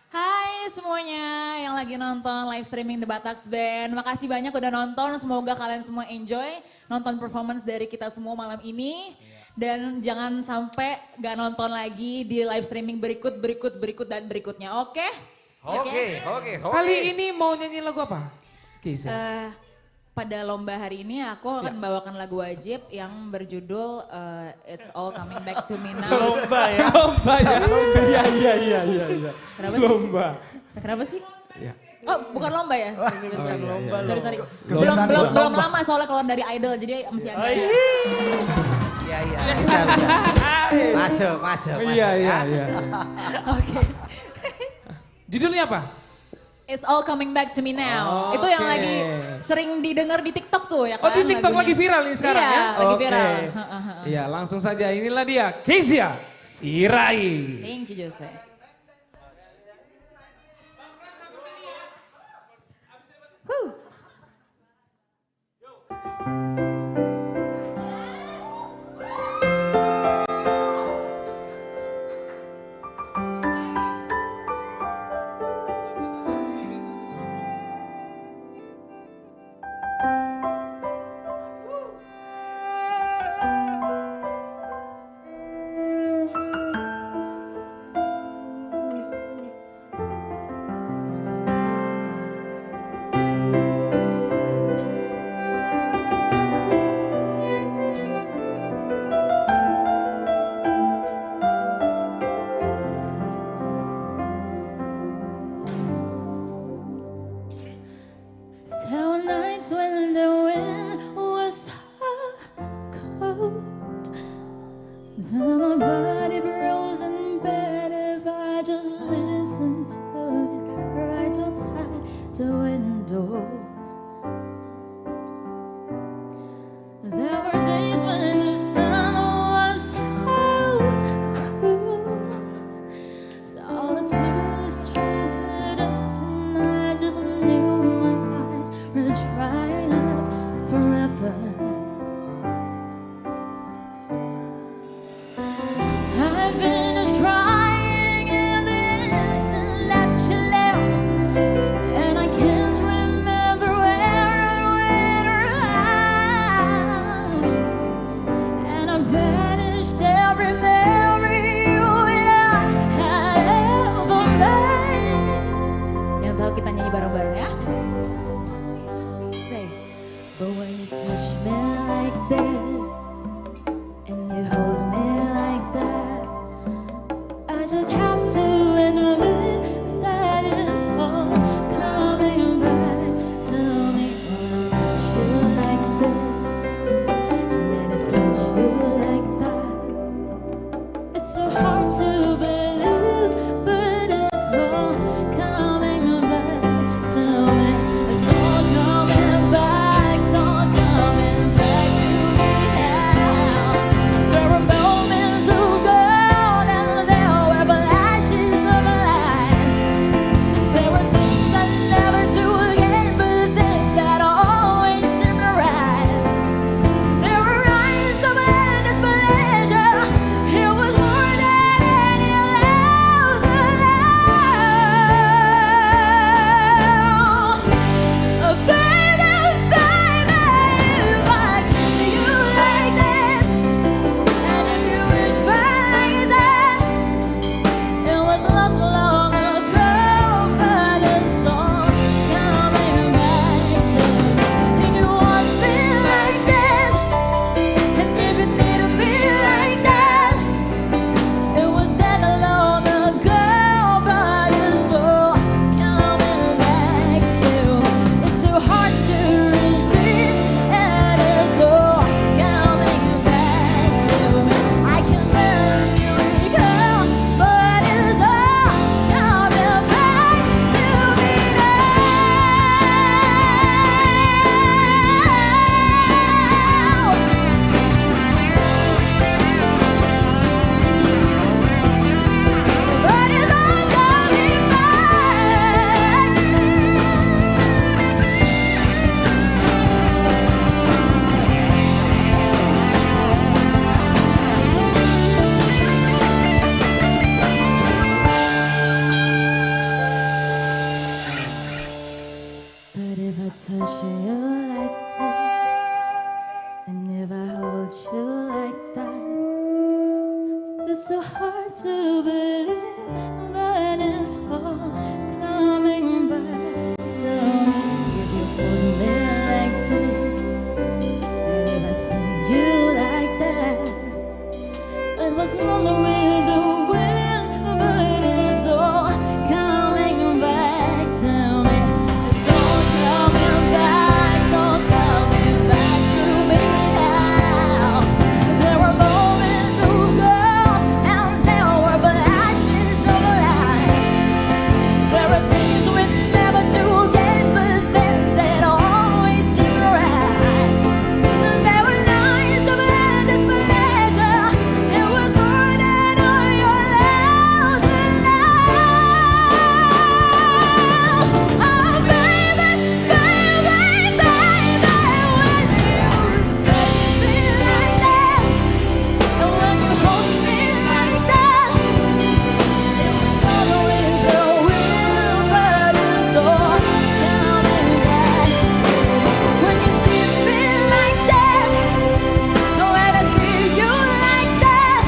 Hai semuanya yang lagi nonton live streaming The Bataks Band. Makasih banyak udah nonton. Semoga kalian semua enjoy nonton performance dari kita semua malam ini. Dan jangan sampai gak nonton lagi di live streaming berikut dan berikutnya. Oke? Oke. Kali ini mau nyanyi lagu apa? Kezia. Pada lomba hari ini aku akan membawakan lagu wajib yang berjudul It's All Coming Back to Me Now. Lomba ya. Lomba ya. Iya. Kenapa sih? Lomba. Kenapa sih? Iya. Oh bukan lomba ya? Bukan lomba. Sorry. Kebiasaan Belum lomba. lama soalnya keluar dari Idol jadi masih Oh, agak. iya. Iya, iya. Bisa. Masuk. Iya. ya. Oke. Judulnya apa? It's All Coming Back to Me Now. Oke. Itu yang lagi sering didengar di TikTok tuh ya Oh kan? di TikTok lagunya. lagi viral nih sekarang Iya, ya? lagi Oke. viral. Iya langsung saja inilah dia Kezia Sirait. Thank you Jose. There were nights when the wind was so cold. Then my body froze in bed if I just listened to it right outside the window. There were days when the sun was so cruel. All the tears turned to dust and I just knew my eyes were drying up forever. I finished crying in the instant that you left, and I can't remember if I touch you like this, and if I hold you like that, it's so hard to believe, but it's all coming back to me. If you hold me like this, and if I see you like that, it was not the way the wind, but it's all coming back to me. Don't coming back to me now. There were moments of gold, and there were flashes of light. There were things we never do again, but then they'd always seem right. There were nights of endless pleasure. It was more than all your loves and love. Oh baby, baby, baby, when you touch me like that, and when you hold me like that, all the way the wind, but it's all coming back to me. When you see me like that, when I see you like that,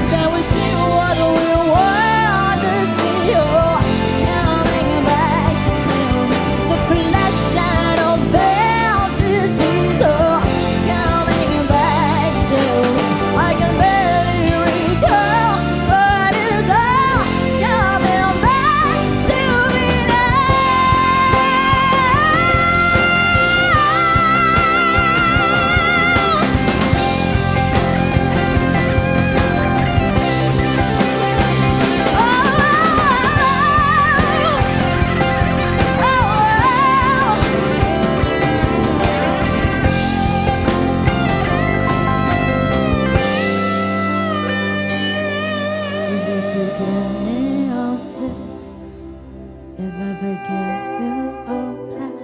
then we see what we want to see. Oh, coming back to me. The collection of fantasies. Oh, coming back to me. I can barely recall, but it's all coming back to me now. If you forgive me all this, if I forgive you all that,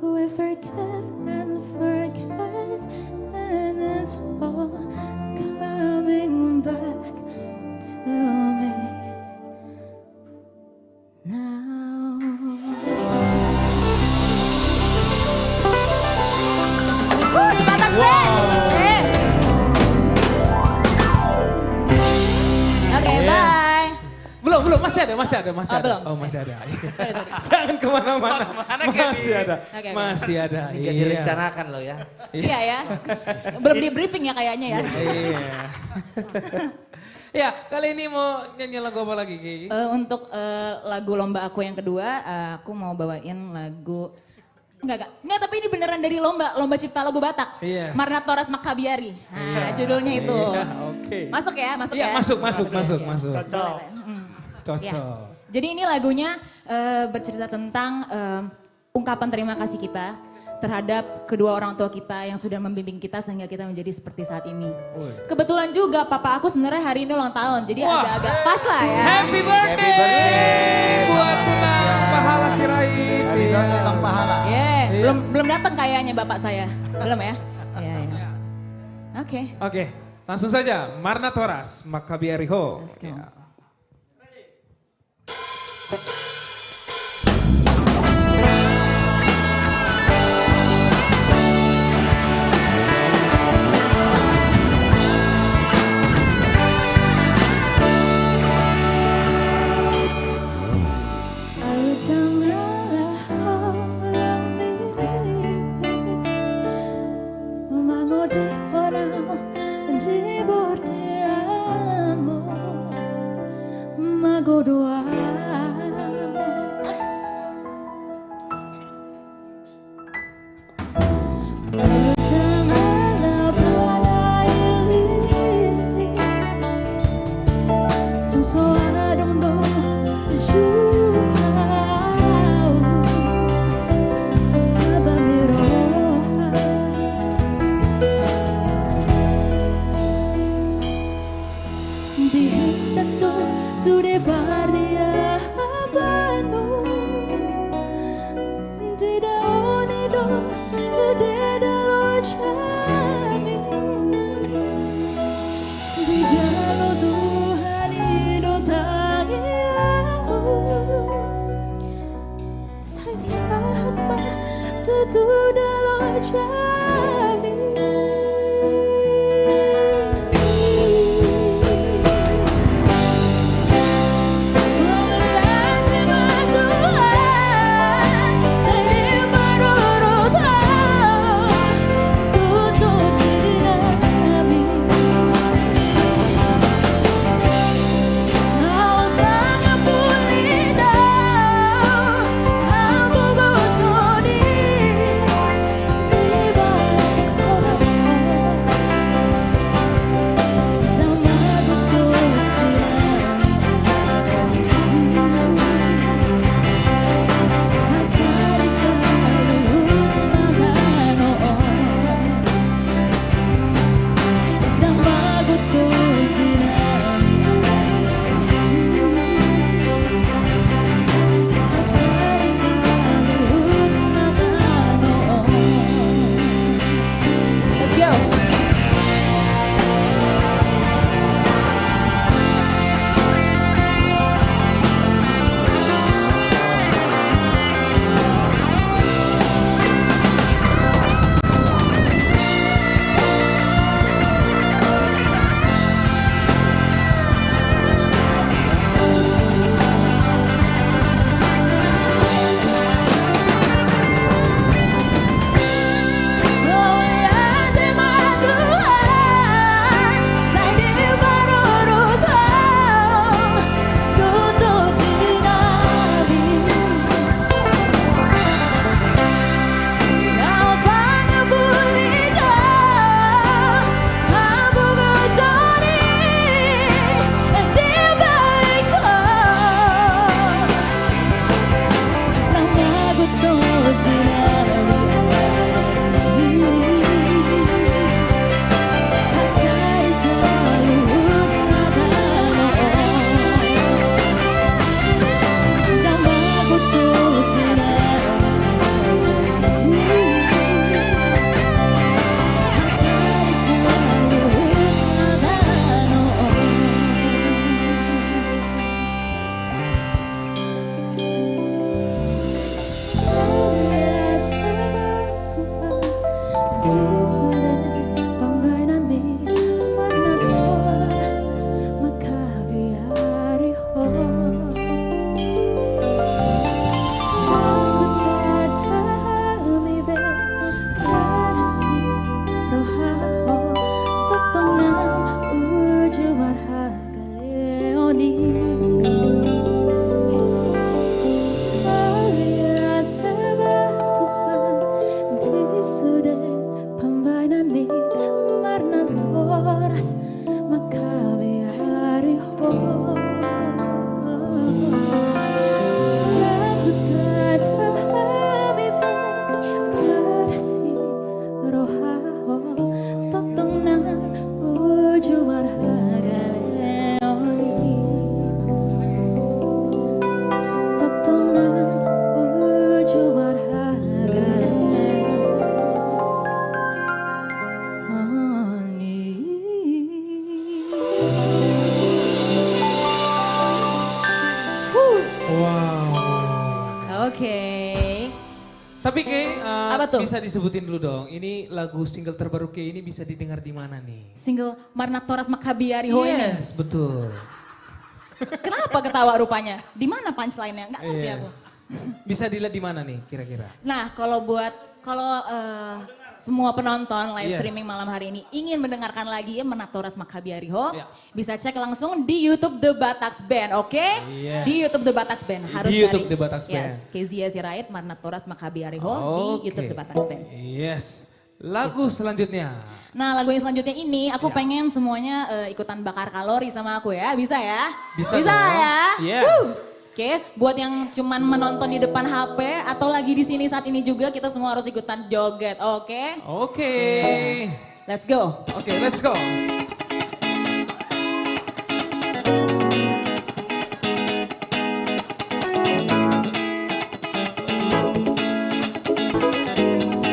we forgive and forget, and it's all coming back to me now. Oke, Yes. bye. Belum, masih ada. Oh, belum. Oh, masih ada. Sorry. Jangan kemana-mana. Masih ada, Oke. masih ada. Ini gak direncanakan loh ya. Iya ya. Belum di briefing ya kayaknya ya. Iya. Ya, kali ini mau nyanyi lagu apa lagi, Ki? Untuk lagu lomba aku yang kedua, aku mau bawain lagu Enggak, tapi ini beneran dari lomba cipta lagu Batak. Yes. Marna Toras Makabiari. Nah, judulnya itu. Iya, oke. Masuk ya, Iya, masuk. Cocok. Cocok. Ya. Jadi ini lagunya bercerita tentang ungkapan terima kasih kita terhadap kedua orang tua kita yang sudah membimbing kita sehingga kita menjadi seperti saat ini. Kebetulan juga papa aku sebenarnya hari ini ulang tahun, jadi Wah. agak-agak pas lah ya. Happy birthday buat Tunang Pahala Sirait. Happy birthday Bang Pahala. Yeah, belum datang kayaknya bapak saya. Belum ya? Iya. Oke. Oke, langsung saja Marna Toras Makabiari Ho. Let's go. Ya. Magodoa saat matutu dalam jami. Tapi Kay, Apa tuh? bisa disebutin dulu dong. Ini lagu single terbaru Kay ini bisa didengar di mana nih? Single Marnatoras Makabiariho ini. Yes, betul. Kenapa ketawa rupanya? Di mana punchline-nya? Nggak ngerti Yes. aku. Bisa dilihat di mana nih kira-kira? Nah, kalau semua penonton live Yes. streaming malam hari ini ingin mendengarkan lagi Marnatoras Makabiariho, Ya. bisa cek langsung di YouTube The Bataks Band, oke? Yes. Di YouTube The Bataks Band harus Di YouTube cari. The Bataks Band. Yes, Kezia Sirait Marnatoras Makabiariho di Oke. YouTube The Bataks Band. Yes. Lagu selanjutnya. Nah, lagu yang selanjutnya ini aku Ya. pengen semuanya ikutan bakar kalori sama aku ya, bisa ya? Bisa Bisa dong. ya? Yes. Oke, buat yang cuman menonton di depan HP atau lagi di sini saat ini juga kita semua harus ikutan joget, oke? Oke. Let's go. Oke, let's go.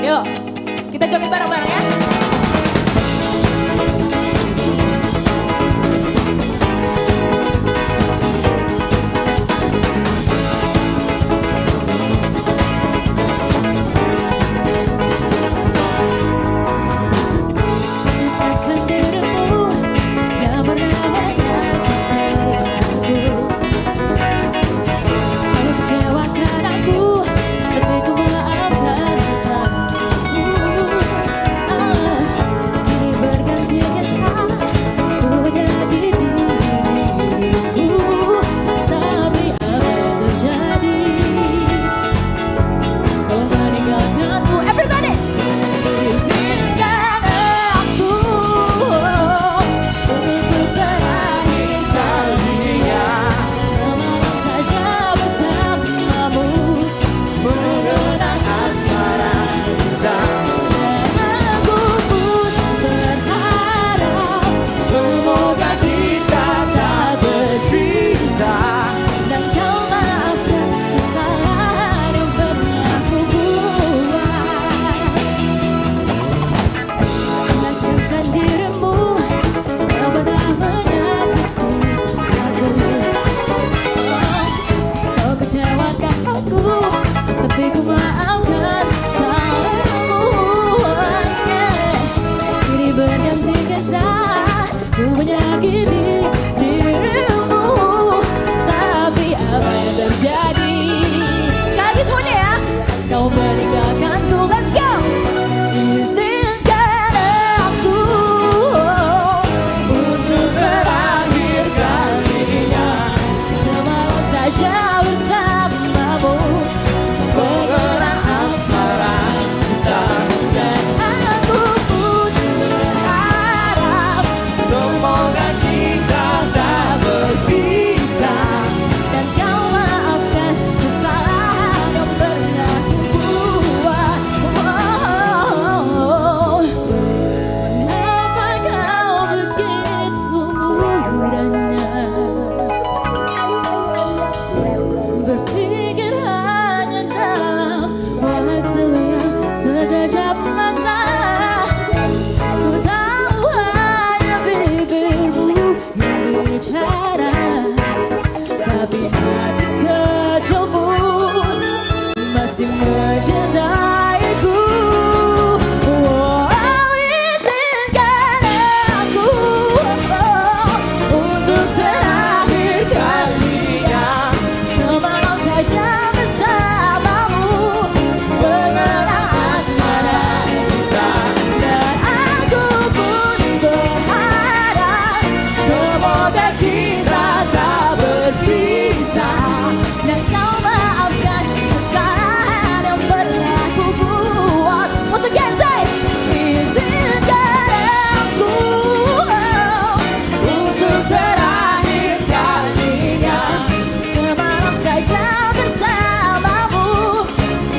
Yuk, kita joget bareng-bareng ya. kau meninggalkanku. Let's go. Izinkan aku untuk terakhir kalinya semalam saja bersamamu, mengenang asmara kita. Dan aku pun berharap semoga kita tak berpisah, dan kau maafkan kesalahan yang pernah kubuat. Mengapa kau begitu mudahnya berpikir hanya dalam waktu yang sekejap mata? Ku tahu hanya bibirmu yang bicara, tapi hati kecilmu masih mencintaiku. Oh, izinkan aku untuk terakhir kalinya semalam saja bersamamu, mengenang asmara kita. Dan aku pun berharap semoga kita tak berpisah, dan kau maafkan kesalahan yang pernah kubuat. Once again say, izinkan aku untuk terakhir kalinya semalam saja bersamamu,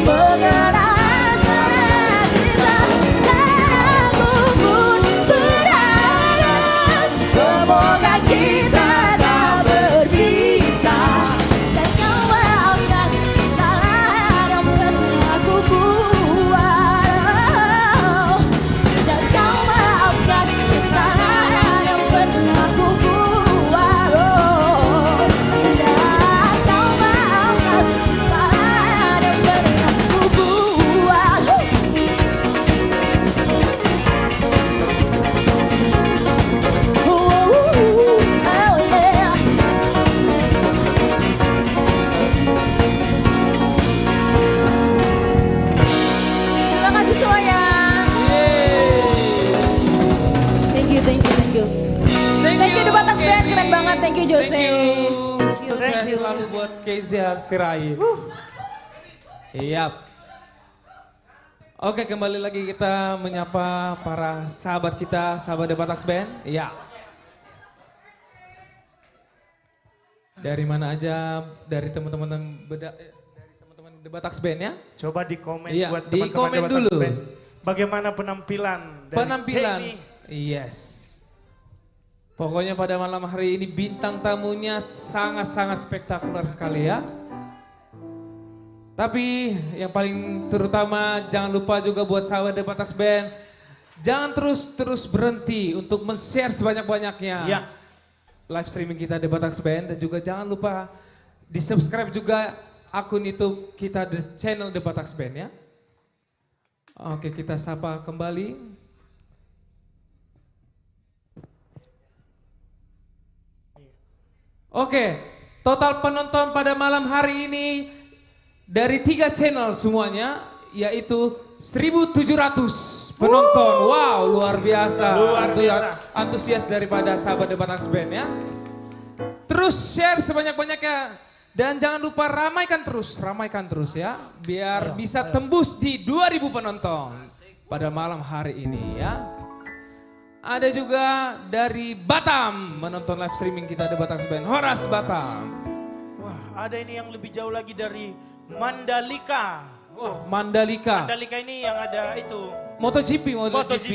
mengenang asmara kita. Dan aku pun berharap semoga kita tak berpisah, dan kau maafkan kesalahan yang pernah kubuat. Dan kau maafkan kesalahan yang pernah kubuat. Dan kau maafkan kesalahan yang pernah kubuat. Oh yeah. Terima kasih semuanya. Thank you, thank you, thank you. Thank you The Batak Band, keren banget. Thank you Jose. Thank you. Sukses selalu buat Kezia Sirait. Yap. Oke, kembali lagi kita menyapa para sahabat kita, sahabat The Batak Band. Iya. Dari mana aja, dari teman-teman The Batak Band ya. Coba di komen Iya, buat di teman-teman komen The Batak dulu. Band. Bagaimana penampilan dari Penampilan. Henny? Yes. Pokoknya pada malam hari ini bintang tamunya sangat-sangat spektakuler sekali ya. Tapi yang paling terutama jangan lupa juga buat sahabat The Batak Band, jangan terus berhenti untuk men-share sebanyak-banyaknya Ya. live streaming kita The Batak Band, dan juga jangan lupa di-subscribe juga akun YouTube kita, the channel The Batak Band ya. Oke, kita sapa kembali. Oke, total penonton pada malam hari ini dari 3 channel semuanya, yaitu 1.700 penonton. Wow, luar biasa. Luar biasa. Antusias daripada sahabat The Batak Band ya. Terus share sebanyak-banyaknya. Dan jangan lupa ramaikan terus ya. Biar bisa tembus di 2.000 penonton pada malam hari ini ya. Ada juga dari Batam menonton live streaming kita The Batak Band, Horas Batam. Wah, ada ini yang lebih jauh lagi dari Mandalika. Wah, Mandalika. Mandalika ini yang ada itu. MotoGP. MotoGP.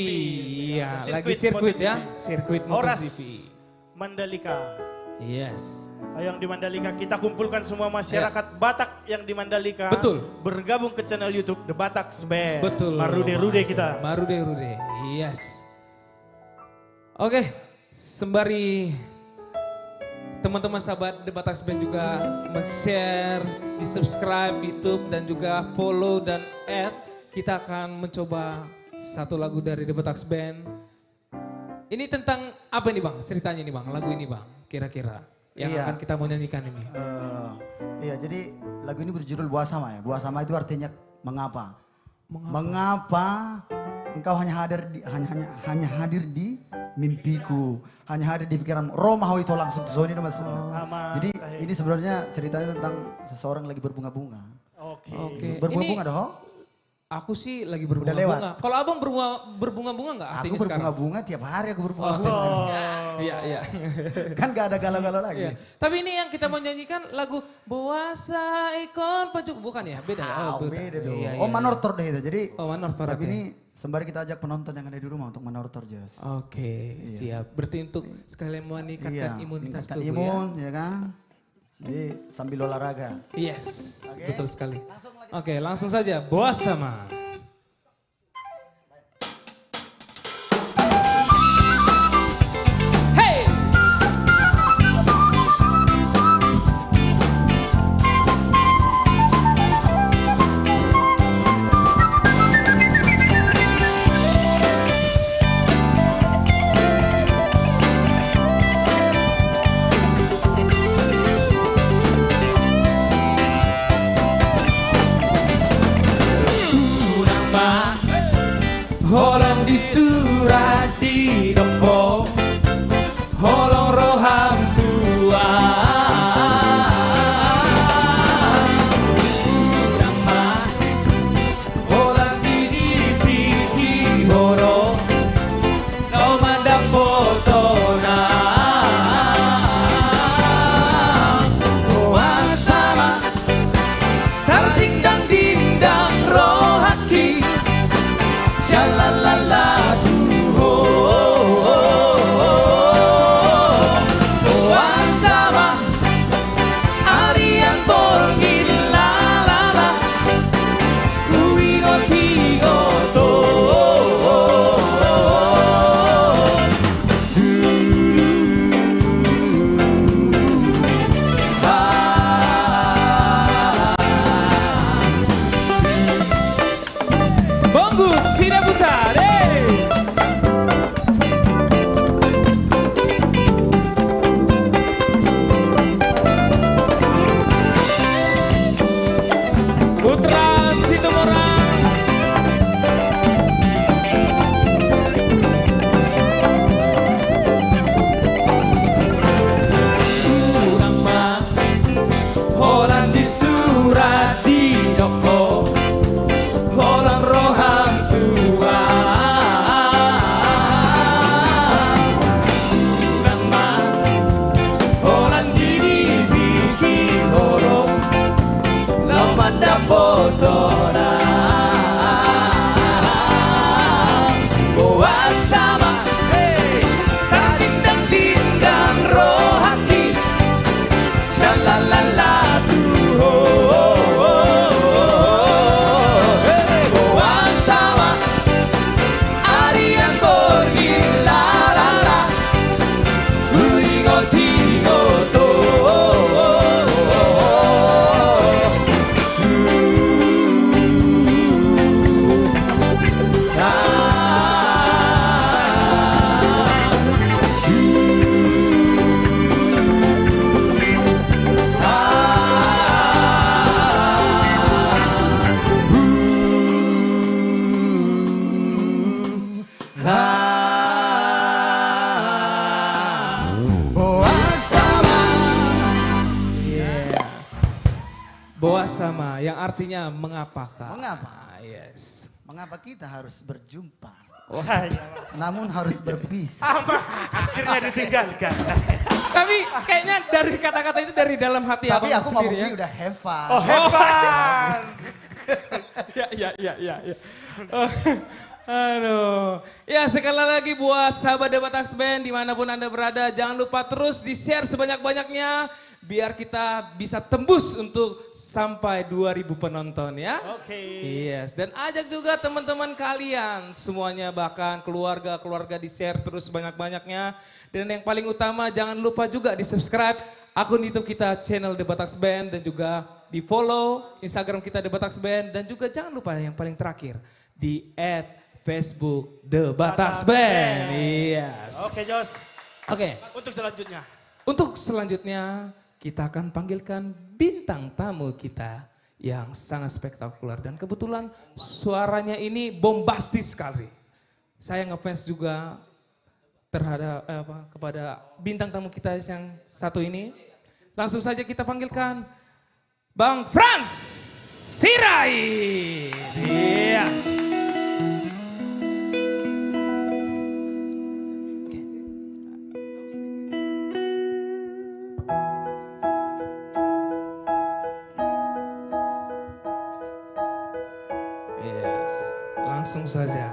Iya, Sirkuit lagi sirkuit MotoGP. ya. Sirkuit Horas MotoGP. Mandalika. Yes. Ayo yang di Mandalika, kita kumpulkan semua masyarakat Batak yang di Mandalika. Betul. Bergabung ke channel YouTube The Batak Band. Betul. Marude-rude kita. Marude-rude. Yes. Oke, sembari teman-teman sahabat The Batak Band juga men-share, di-subscribe YouTube dan juga follow dan add, kita akan mencoba satu lagu dari The Batak Band. Ini tentang apa ini Bang? Ceritanya ini Bang, lagu ini Bang, kira-kira yang Iya. akan kita mau nyanyikan ini. Iya, jadi lagu ini berjudul Buah Sama ya. Buah Sama itu artinya Mengapa? Mengapa engkau hanya hadir di mimpiku, hanya hadir di pikiranmu. Roma itu langsung tuh ini mas. Jadi ini sebenarnya ceritanya tentang seseorang lagi berbunga-bunga. Oke. Berbunga-bunga Ini- dong. Aku sih lagi lewat. berbunga-bunga. Kalau abang berbunga-bunga nggak Aku artinya sekarang? berbunga-bunga tiap hari aku berbunga-bunga. Iya, iya. Kan gak ada galau-galau lagi. Iya. Tapi ini yang kita mau nyanyikan lagu Boasa Ikon Pajuk. Bukan ya? Beda ya? Oh, bukan. beda dong. Iya, Oh iya. manortor deh itu. Jadi Oh, manortor, tapi oke. ini sembari kita ajak penonton yang ada di rumah untuk manortor Jos. Oke, siap. Berarti untuk sekalian meningkatkan imunitas meningkatkan tubuh imun, ya kan. Jadi sambil olahraga. ya. Yes, betul sekali. Oke, langsung saja. Boasa Ma. Hey! Holong di surat di dompo, holong roham tua. Nama holong di piki horo, no mandang foto na. Oang sama, terdindang dindang rohaki. Shalalala duho, oang sama arian borgil la la la, uigo higo to. Bonggut sida putar, Putra Situmorang. Urang mah holan di surat di doko, holang roham tua. Urang mah holan di bikin horo, lamanda fotona. Boa sama, hey, tadindang dindang rohaki, shalalala duho. Hey, boa sama, arian borgi la la la, urigo tigo to. Boa sama yang artinya mengapakah? Mengapa? Yes. Mengapa kita harus berjumpa? Wah, iya. Namun harus berpisah. Akhirnya ditinggalkan. Tapi kayaknya dari kata-kata itu dari dalam hati Tapi abang aku sendiri ngomongnya ya. udah have fun. Oh, hebat. Ya. Oh, aduh. Ya sekali lagi buat sahabat The Batax Band dimanapun Anda berada. Jangan lupa terus di-share sebanyak-banyaknya. Biar kita bisa tembus untuk sampai 2000 penonton ya. Oke. Yes, dan ajak juga teman-teman kalian semuanya bahkan keluarga-keluarga di-share terus sebanyak-banyaknya. Dan yang paling utama jangan lupa juga di-subscribe akun YouTube kita channel The Batax Band dan juga di-follow Instagram kita The Batax Band dan juga jangan lupa yang paling terakhir di @Facebook The Batax Band. Yes. Oke, Jos. Oke. Untuk selanjutnya. Untuk selanjutnya kita akan panggilkan bintang tamu kita yang sangat spektakuler. Dan kebetulan suaranya ini bombastis sekali. Saya ngefans juga terhadap kepada bintang tamu kita yang satu ini. Langsung saja kita panggilkan Bang Franz Sirait. Iya. Yes, langsung saja.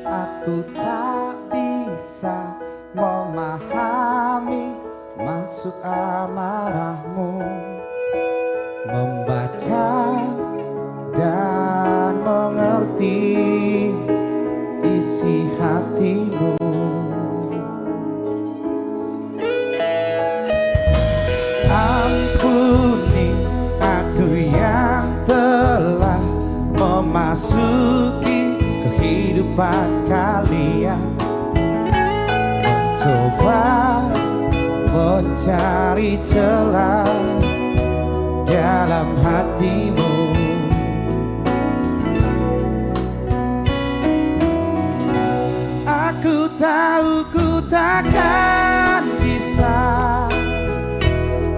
Aku tak bisa memahami maksud amarahmu, membaca dan mengerti isi hatimu. Ampuni aku yang telah memasuki kehidupan kalian, mencoba mencari celah dalam hatimu. Aku tahu ku takkan bisa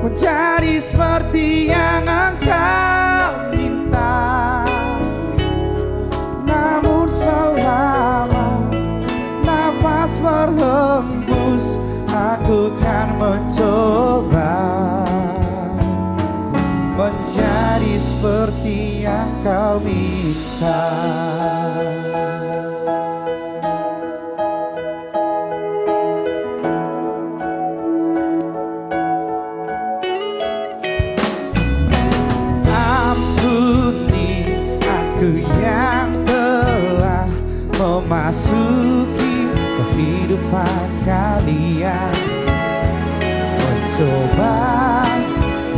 menjadi seperti yang engkau minta, namun selama nafas berhembus aku kan mencoba menjadi seperti yang kau minta. Yang telah memasuki kehidupan kalian, mencoba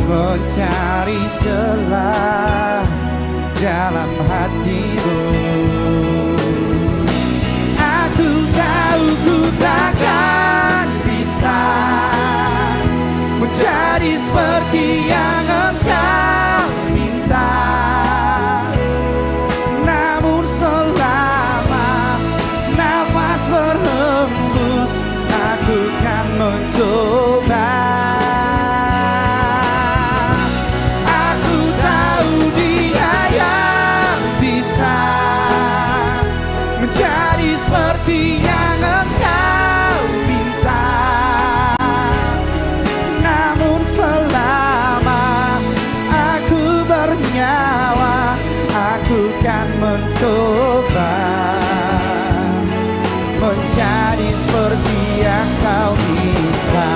mencari celah dalam hatimu. Aku tahu ku takkan bisa menjadi seperti yang engkau minta, aku kan mencoba. Aku tahu dia yang bisa menjadi seperti yang engkau minta, namun selama aku bernyawa aku kan mencoba menjadi seperti yang kau minta.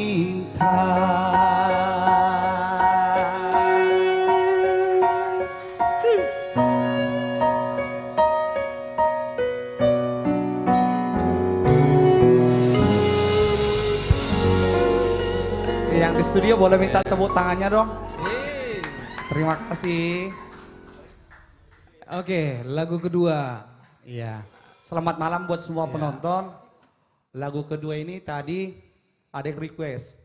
minta. Yang di studio boleh minta tepuk tangannya dong. Terima kasih. Oke, lagu kedua. Iya. Selamat malam buat semua penonton. Lagu kedua ini tadi ada yang request.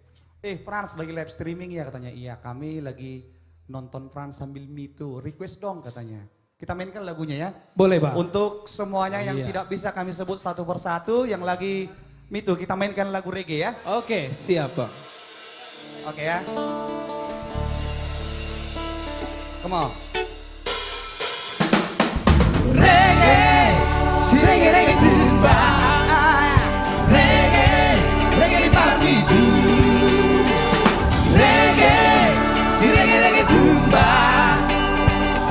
Frans lagi live streaming ya katanya. Iya, kami lagi nonton Frans sambil Me Too. Request dong katanya. Kita mainkan lagunya ya. Boleh, Bang. Untuk semuanya yang tidak bisa kami sebut satu persatu yang lagi Me Too, kita mainkan lagu reggae ya. Oke, siap, Bang. Oke ya. Come on. Reggae, si reggae reggae tumba. Reggae, reggae di parmi tu. Reggae, si reggae reggae tumba.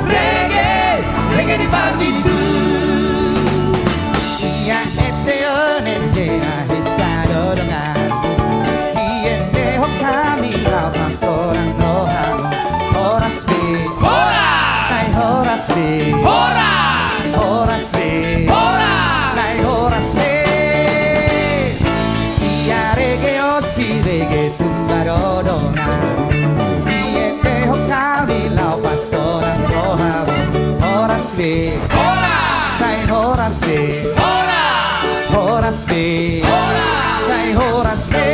Reggae, reggae di parmi tu. Ya eteo nende ahechado dengan. Iende hokami la pasoran rohano. Horas be, horas, ay horas be, horas, horas be, horas, ay horas be. Iya reggae o si reggae tumbaro dona. Iende hokami la pasoran rohano. Horas be, horas, ay horas be, horas, horas be, horas, ay horas be.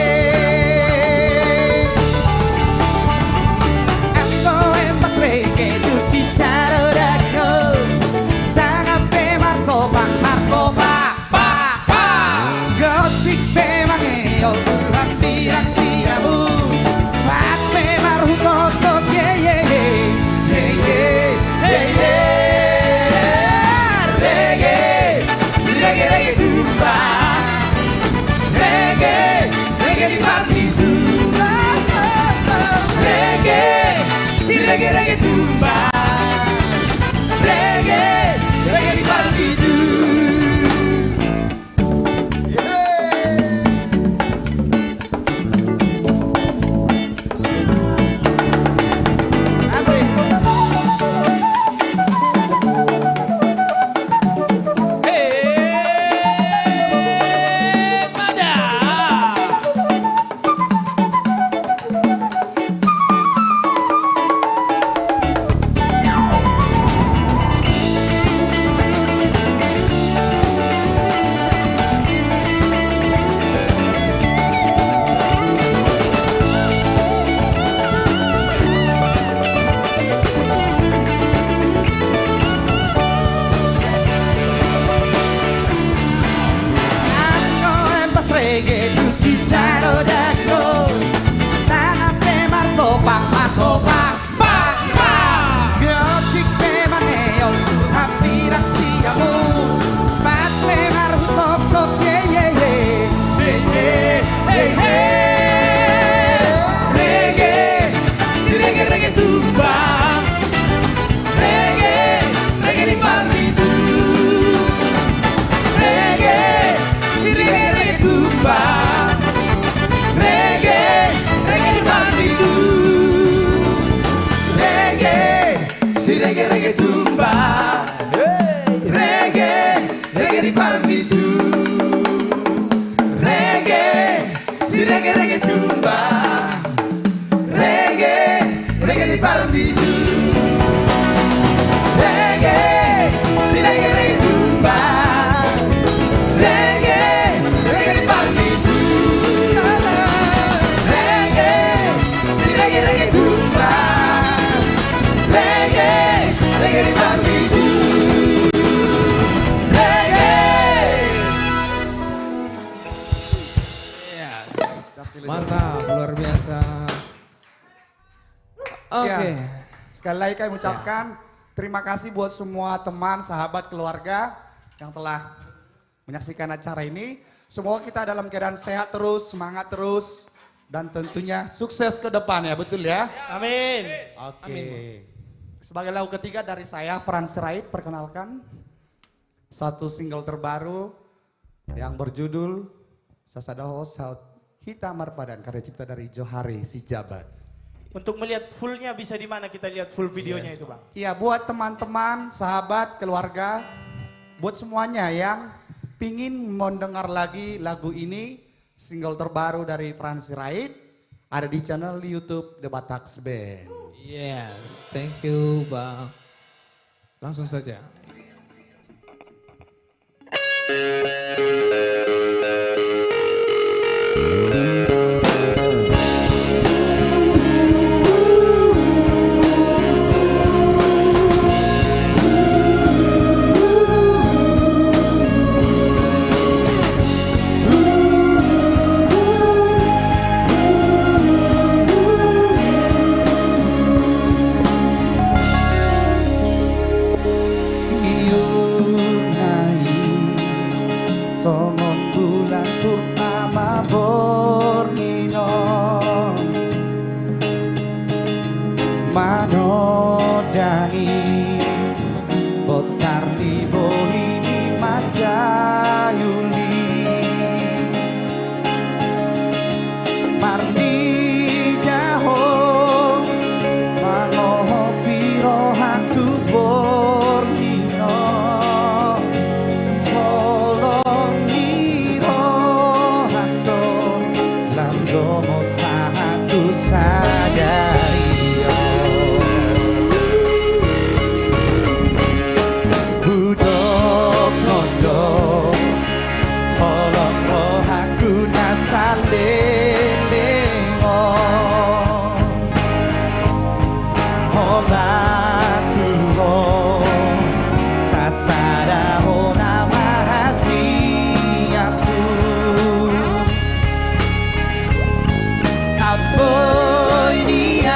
Reggae, reggae tumba. Reggae, reggae di partitu. Asik. Reggae tutti caro dago. Tangan temar topak topak pak pak. Gotik temangeo hampiran siamu. Pat temar top top ye ye ye ye ye ye. Reggae, si reggae reggae tumba. Reggae, reggae di partitu. Reggae, si reggae reggae tumba. Reggae, reggae di partitu. Reggae, si reggae reggae tumba. Reggae, reggae di partitu. Reggae, si reggae reggae tumba. Reggae, reggae di partitu. Reggae, si reggae reggae tumba. Reggae, reggae di partitu. Reggae, si reggae reggae tumba. Reggae, reggae di partitu. Mantap, luar biasa. Oke. Ya, sekali lagi kami ucapkan terima kasih buat semua teman, sahabat, keluarga yang telah menyaksikan acara ini. Semoga kita dalam keadaan sehat terus, semangat terus, dan tentunya sukses ke depan ya, betul ya? Amin. Oke. Sebagai lagu ketiga dari saya, Frans Sirait, perkenalkan satu single terbaru yang berjudul Sasada House Hitam Marpadan karya cipta dari Johari Sijabat. Untuk melihat fullnya bisa di mana kita lihat full videonya itu Bang? Iya, buat teman-teman, sahabat, keluarga, buat semuanya yang pingin mendengar lagi lagu ini, single terbaru dari Franz Sirait, ada di channel YouTube The Bataks Band. Yes, thank you Bang. Langsung saja. Songon bulan purnama bornino manodai botar di bohimi majayuli marni daho mangoho piro hantu bornino Gomo satu sadario Budok nondo Holong rohaku nasalengo Hola tuho Sasada hona mahasiaku Boy dia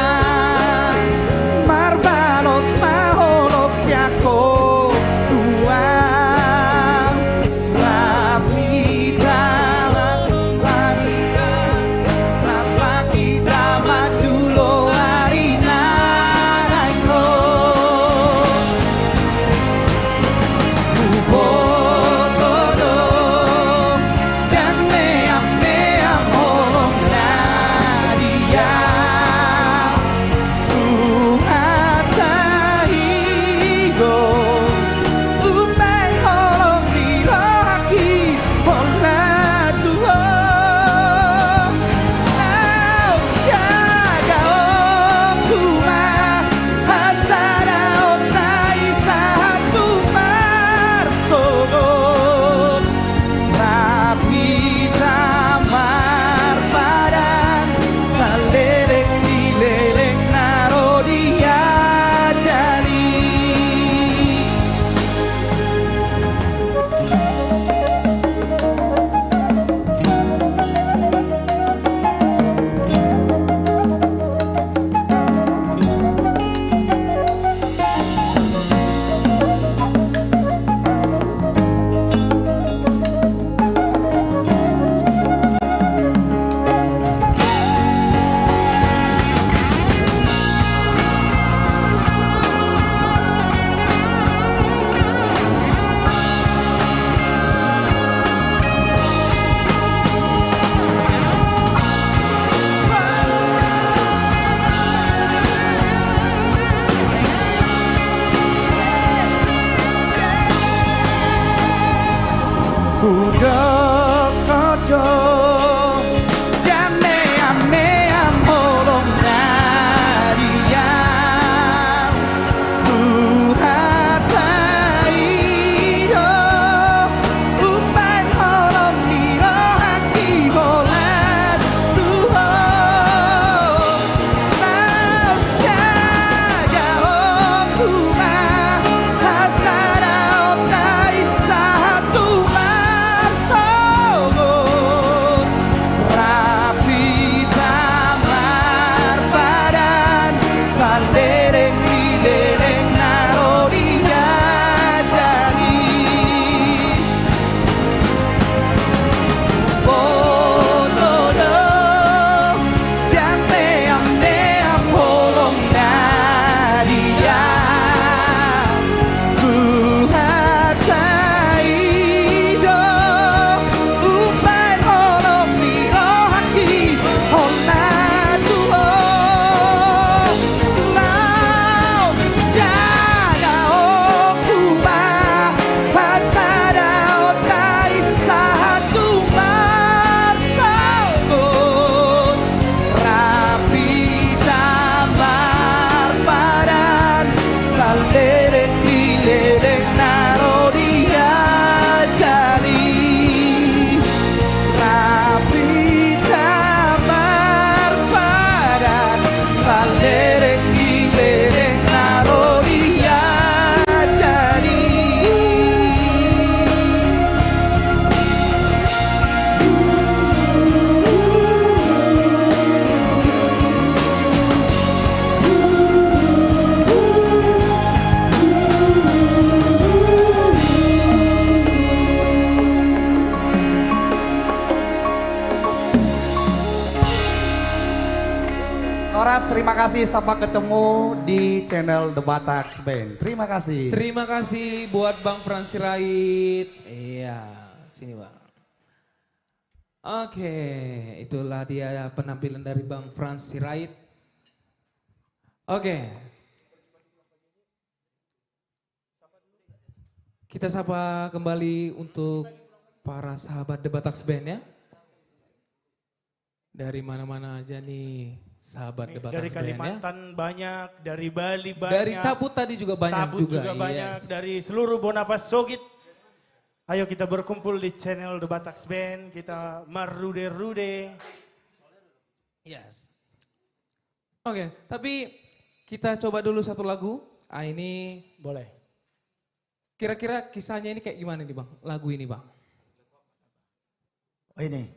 Toras terima kasih, sampai ketemu di channel The Batax Band. Terima kasih. Terima kasih buat Bang Frans Sirait. Iya, sini Bang. Oke, itulah dia penampilan dari Bang Frans Sirait. Oke. Kita sapa kembali untuk para sahabat The Batax Band ya. Dari mana-mana aja nih sahabat The Batax Dari Band ya. Kalimantan banyak, dari Bali banyak. Dari Tabut tadi juga banyak Tabut juga. banyak, Yes. dari seluruh Bonapas Sogit. Ayo kita berkumpul di channel The Batax Band, kita marude-rude. Yes. Oke, tapi kita coba dulu satu lagu. Ini Boleh. kira-kira kisahnya ini kayak gimana nih Bang? Lagu ini Bang. Oh ini,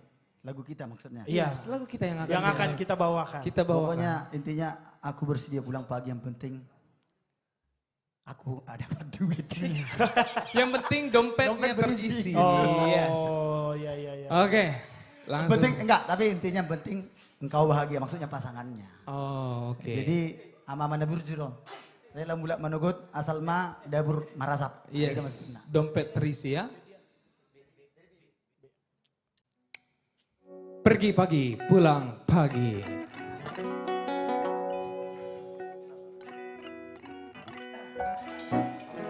lagu kita maksudnya. Iya, Lagu kita yang akan, yang akan kita bawakan. kita bawakan. Pokoknya intinya aku bersedia pulang pagi, yang penting aku ada duit. Yang penting dompetnya Dompet berisi. terisi. Oh, Yes. iya, iya, iya. Oke, Yang langsung. penting enggak, tapi intinya yang penting engkau bahagia, maksudnya pasangannya. Oh, oke. Jadi ama mana burjuro. Lela mulak manogot asal ma dapur marasap. Itu Yes, maksudnya. dompet terisi ya. Pergi pagi, pulang pagi.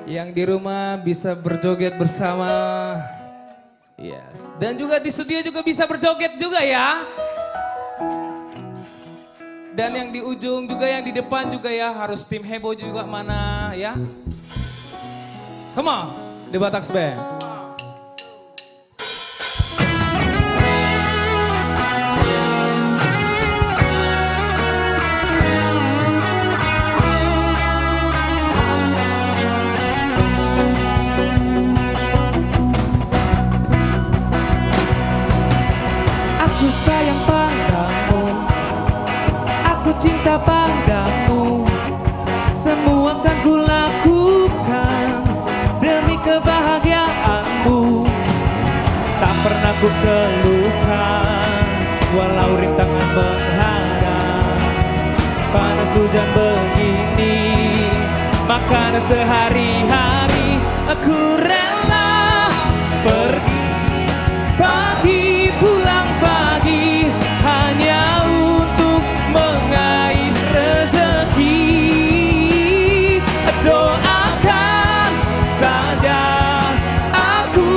Yang di rumah bisa berjoget bersama. Yes, dan juga di studio juga bisa berjoget juga ya. Dan yang di ujung juga, yang di depan juga ya, harus tim heboh juga mana ya. Come on, The Batax Band. Aku sayang padamu, aku cinta padamu. Semua akan kulakukan demi kebahagiaanmu. Tak pernah ku keluhkan, walau rintangan menghadang. Panas hujan begini, makanan sehari-hari. Aku rela pergi pagi, pulang pagi, hanya untuk mengais rezeki. Doakan saja aku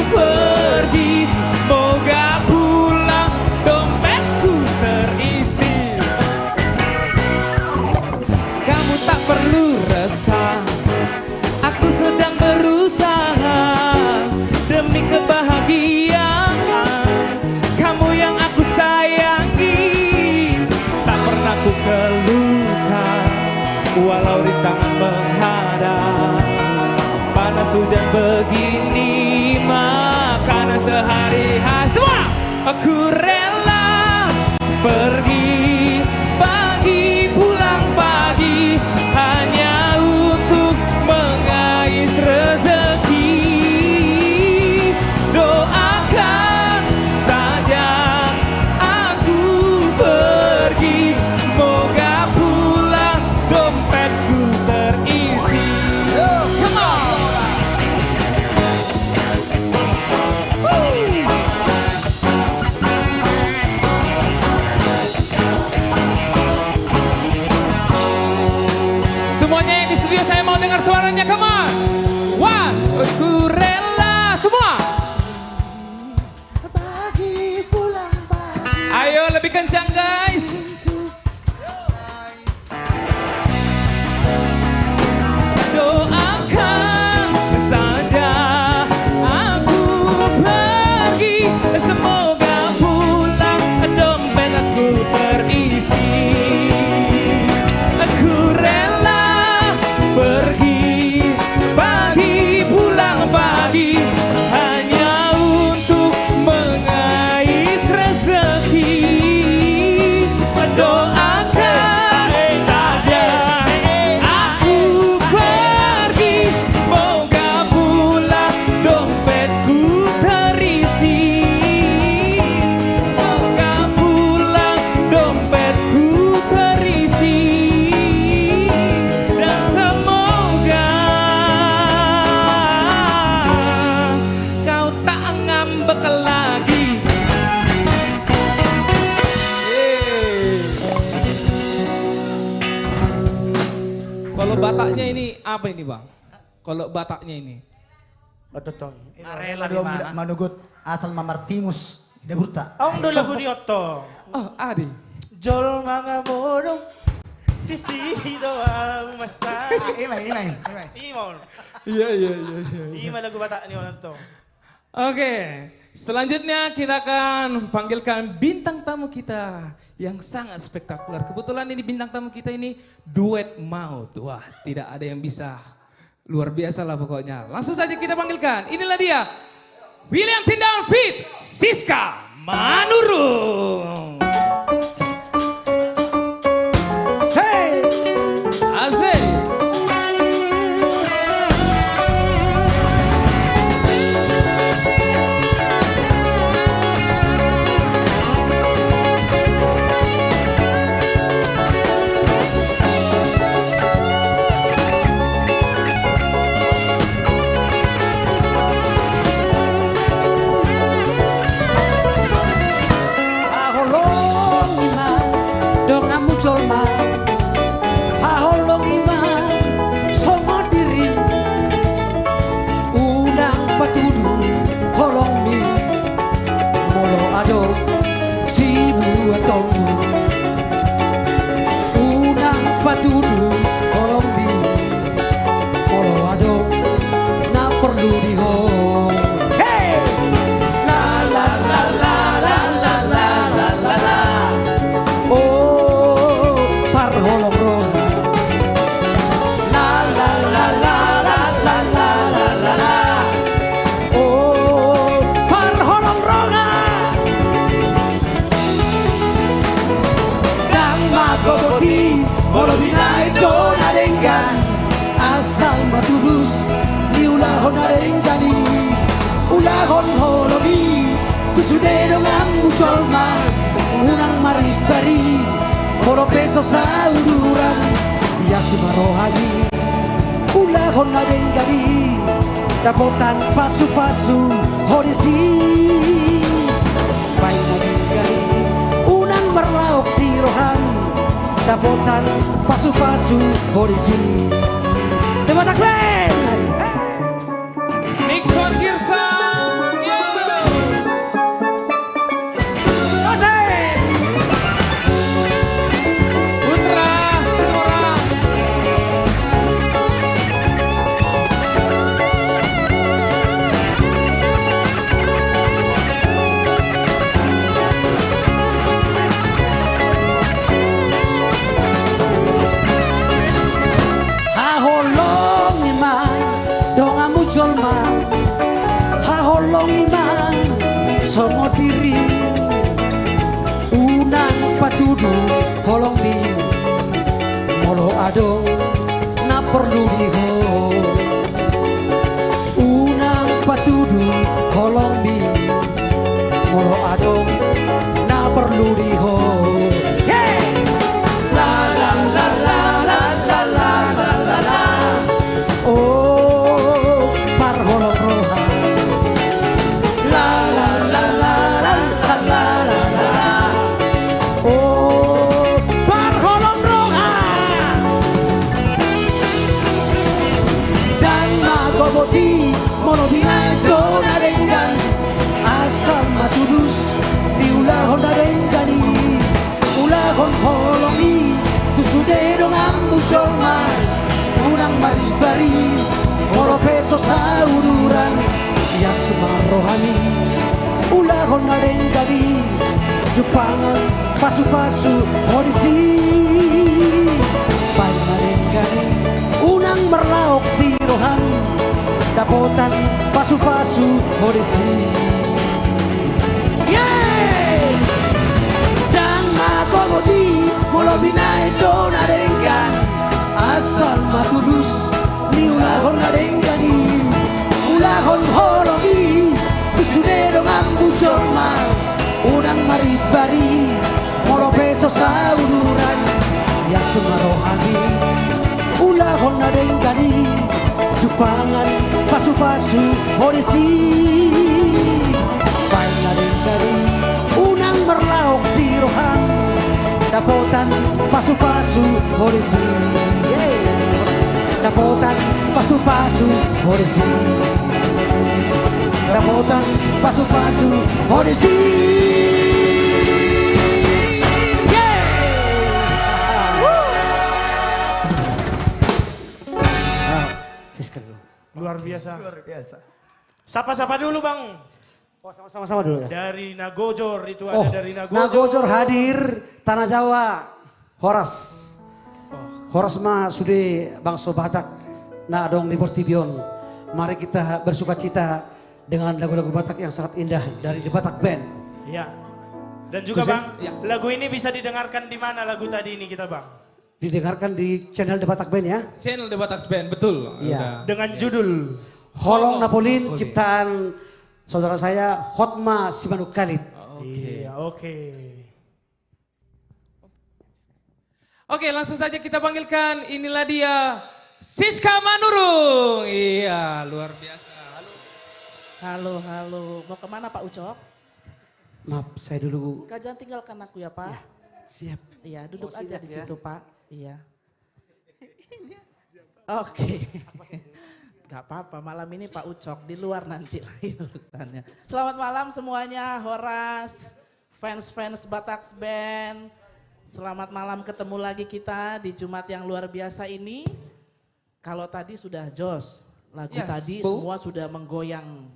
pergi, moga pulang dompetku terisi. Kamu tak perlu resah, aku sedang berusaha demi kebahagiaan kamu yang aku sayangi. Tak pernah ku keluhkan, walau rintangan menghadang. Panas hujan begini, makanan sehari-hari. Semua aku rela pergi pagi, pulang pagi, hanya untuk mengais rezeki. Doakan saja aku pergi, semoga pulang dompetku terisi. Come on! Woo! Kalau Bataknya ini apa ini bang? Kalau Bataknya ini? Ada tong. Marela do manugut asal Mamartimus de Burta. Ang do lagu ni Otto. Oh Adi. Jol mga bodong di sino ang masay. Imay. Imon. Iya. Ima lagu Batak ni Otto. Oke, selanjutnya kita akan panggilkan bintang tamu kita yang sangat spektakuler. Kebetulan ini bintang tamu kita ini duet maut. Wah, tidak ada yang bisa. Luar biasa lah pokoknya. Langsung saja kita panggilkan. Inilah dia. William Tindal Fit Siska Manurung. Hey! Asik. Asal matulus di ulahon arengkani ulahon holobi kusudero ngang mucolma unang maribari poro peso sauduran ya sumarohani ulahon arengkani dapotan pasu-pasu hodisi baik arengkani unang berlauk di rohan dapotan pasu-pasu hodisi Batak Band. Nixon Girsang. Putra Sitorang. Songo diri unang patudu holong di molo adong na perlu diho unang patudu holong di molo adong na perlu diho la la la la la la la la la la oh par holong roha mono binay ko narengan asal matulus di ulahon narengani ulahon holongi kusudero ng mucolma unang maribari moro peso sa ururan ya sumarohani ulahon narengani jupangan pasu-pasu hodisi pai narengani unang merlaok di rohan dapotan pasu-pasu hodisi yeay dan makobodi molo binay do narenggan asal matulus ni ulahon narengani ulahon hologi kusudero ngambucolma unang maribari molo peso sa ururan ya sumarohani ulahon narengani jupangan pasu-pasu hodisi pai narengani unang merlaok di rohan dapotan pasu-pasu hodisi yeay Dapotan pasu-pasu Odesi Dapotan pasu-pasu Odesi Luar biasa. Luar biasa. Sapa-sapa dulu Bang. Oh, sama-sama dulu ya. Dari Nagojor itu Oh, ada dari Nagojor. Nagojor hadir Tanah Jawa Horas. Horas mah sudah bangsa Batak. Nah dong di Portibion. Mari kita bersuka cita dengan lagu-lagu Batak yang sangat indah dari The Batak Band. Iya. Dan juga Terus ya? Bang, lagu ini bisa didengarkan di mana lagu tadi ini kita Bang? Didengarkan di channel The Batak Band ya. Channel The Batak Band, betul. Iya. Udah. Dengan judul Holong Napolin ciptaan saudara saya Hotma Simanuk Khalid. Iya, oke. Oke, langsung saja kita panggilkan. Inilah dia Siska Manurung. Iya, luar biasa. Halo, halo. Mau kemana Pak Ucok? Maaf, saya dulu. Kak jangan tinggalkan aku ya Pak. Siap. Iya, duduk aja di ya. situ Pak. Iya. Oke. Gak apa-apa, malam ini Pak Ucok, di luar nanti lagi urutannya. Selamat malam semuanya, Horas, fans-fans Batak Band. Selamat malam, ketemu lagi kita di Jumat yang luar biasa ini. Kalau tadi sudah jos, lagu Yes, tadi Bu. semua sudah menggoyang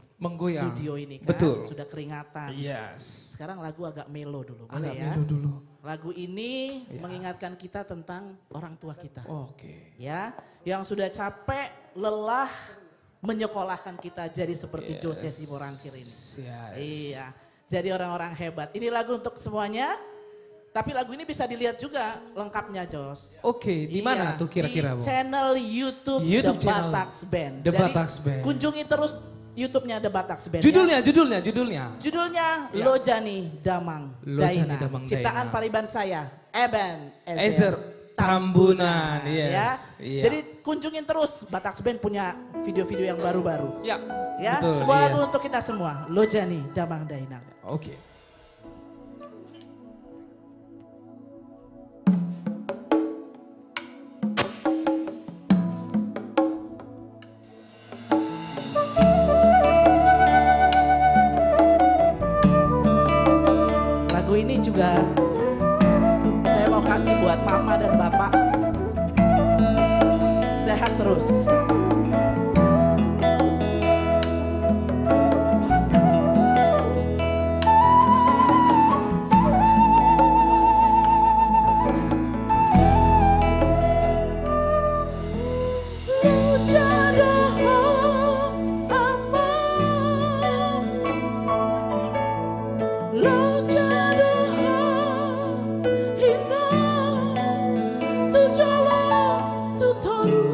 studio ini kan. Betul. Sudah keringatan. Yes. Sekarang lagu agak melo dulu, boleh Agak ya? melo dulu. Lagu ini Ya. mengingatkan kita tentang orang tua kita. Oke. Ya, yang sudah capek, lelah menyekolahkan kita jadi seperti Jose Simorangkir ini. Yes. Iya, jadi orang-orang hebat. Ini lagu untuk semuanya. Tapi lagu ini bisa dilihat juga lengkapnya, Jos. Oke, di mana Iya, tuh kira-kira, di Bu? channel YouTube YouTube The channel Bataks Band. The Jadi Bataks Band. kunjungi terus YouTube-nya The Bataks Band. Judulnya, ya. judulnya. Judulnya Ya. Lojani Damang Lojani Daina. Damang Ciptaan Daina. pariban saya, Eben Ezer Tambunan. Yes. Ya. Iya. Jadi kunjungin terus Bataks Band punya video-video yang baru-baru. Ya. Ya, Betul, sebuah yes. lagu untuk kita semua. Lojani Damang Daina. Oke. Lagu ini juga saya mau kasih buat mama dan bapak. Sehat terus. Tu toru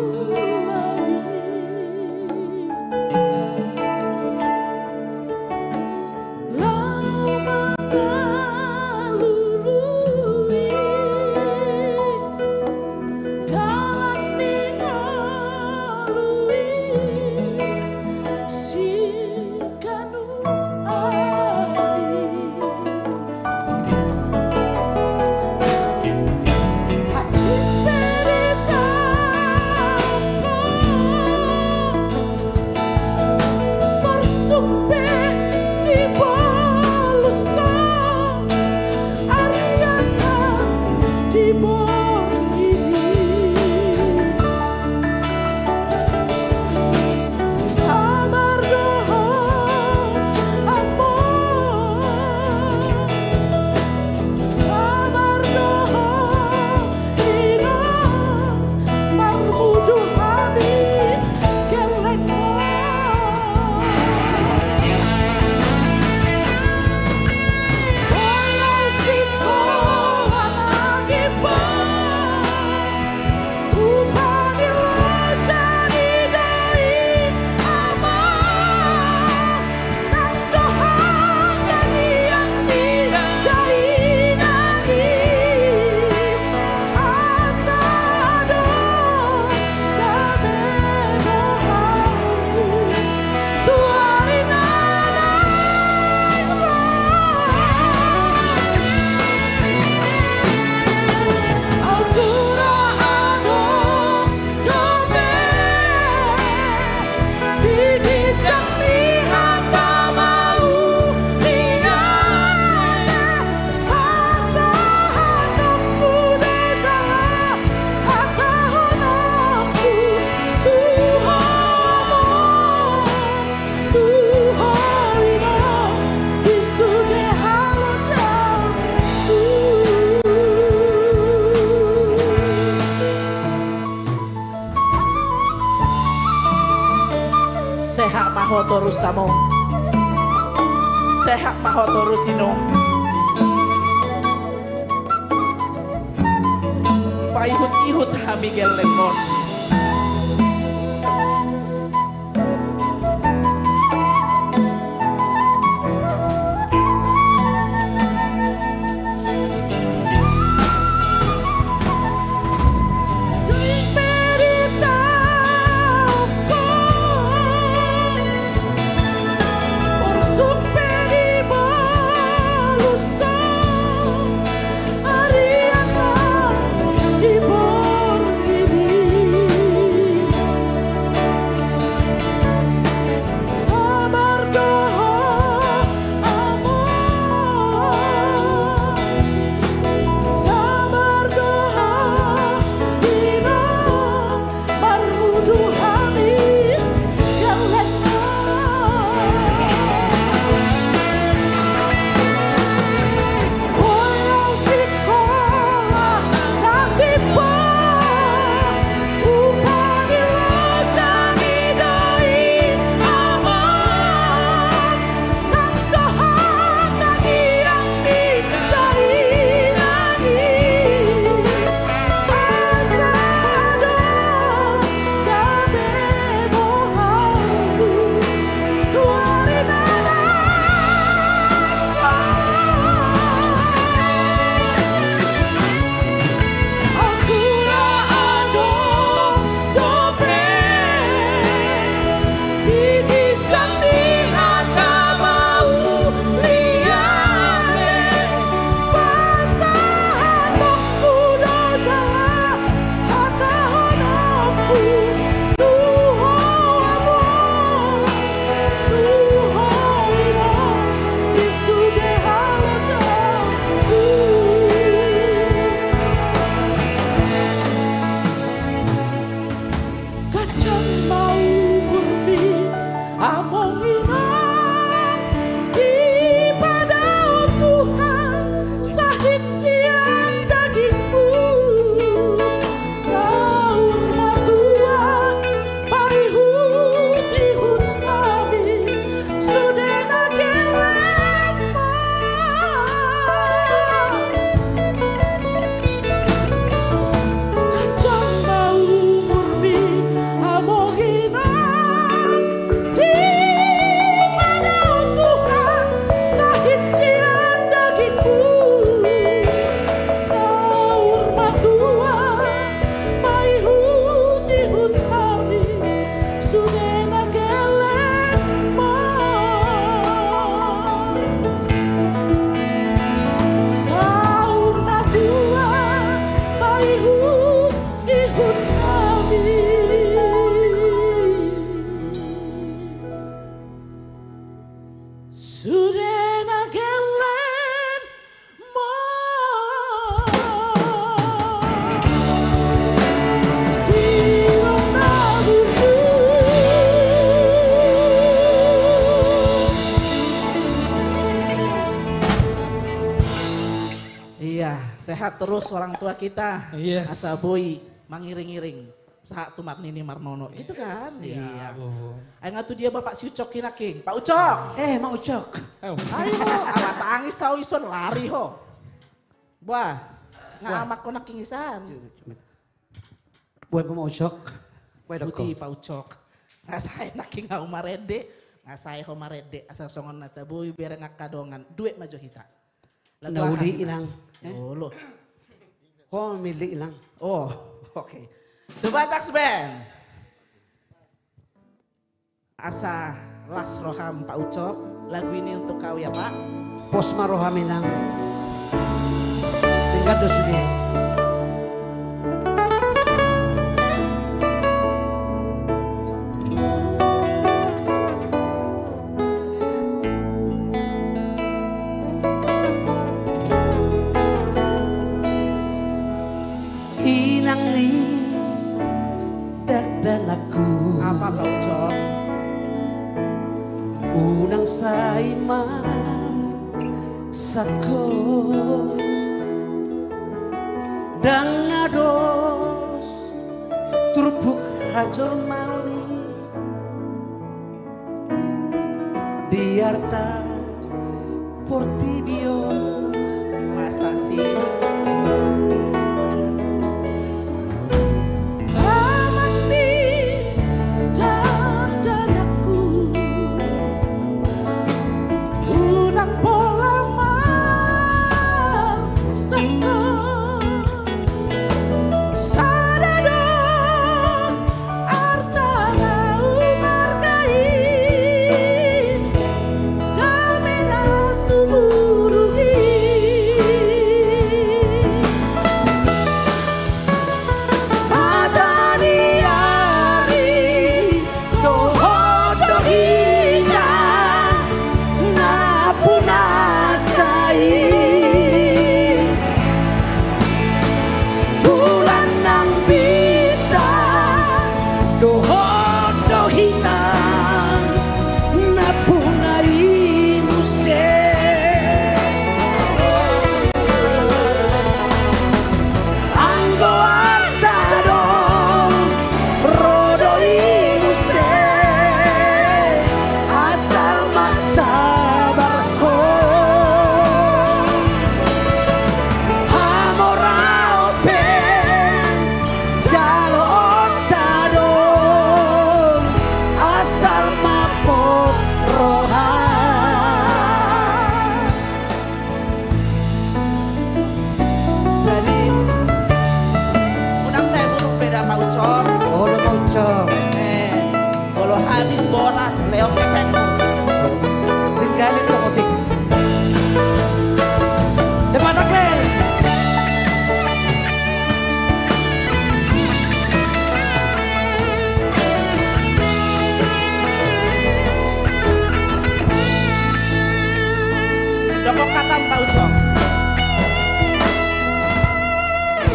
terus samo. Sehat maho terus ino. Paihut-ihut hamigel lemon. Sehat terus orang tua kita. Yes. Asa boy mangiring-iring. Saat tumat nini Marnono gitu kan. Iya. Ayo ngatu dia Bapak si Ucok kira king. Pak Ucok. Mak Ucok. Ayo alat tangis sau ison lari ho. Wah. Ngamak ko nakingisan. Buat Mak Ucok. Buti Pak Ucok. Ngasay naking ngau marede. Ngasay ho marede. Asal songon nata boy biar ngakadongan. Duit maju hita. Naudi ilang. Oh lo. Oh milik ilang. Oh oke. Okay. The Batax Band. Asa Las Roham Pak Ucok. Lagu ini untuk kau ya Pak. Posma Roham ilang. Tinggal dosudi. Apa Pak Ucok? Unang saiman sako dangados turbuk hajol mani Biarta Portibio. Masa sih?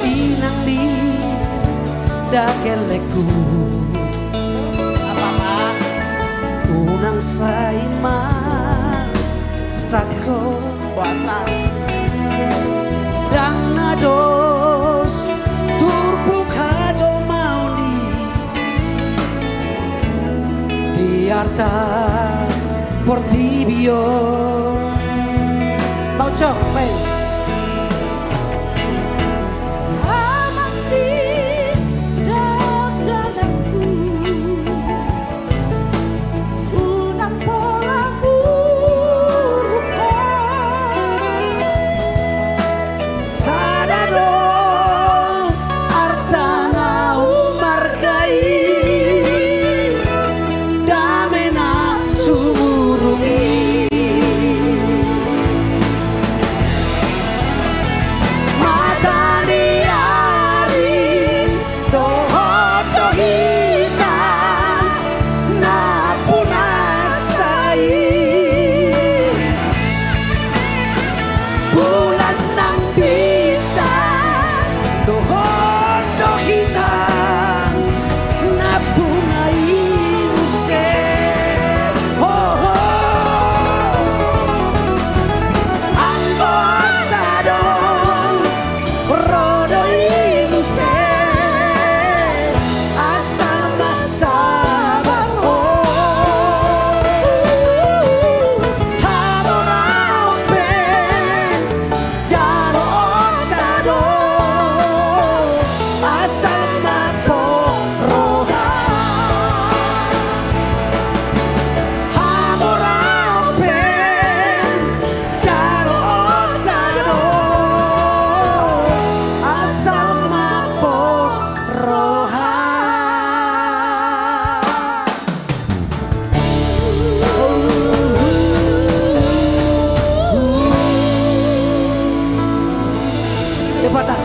Inang di dakeleku Apa-apa? unang saima sako Puasa. dang nados turbuka jo mauni Biarta Portibio. Mau cok, Mei.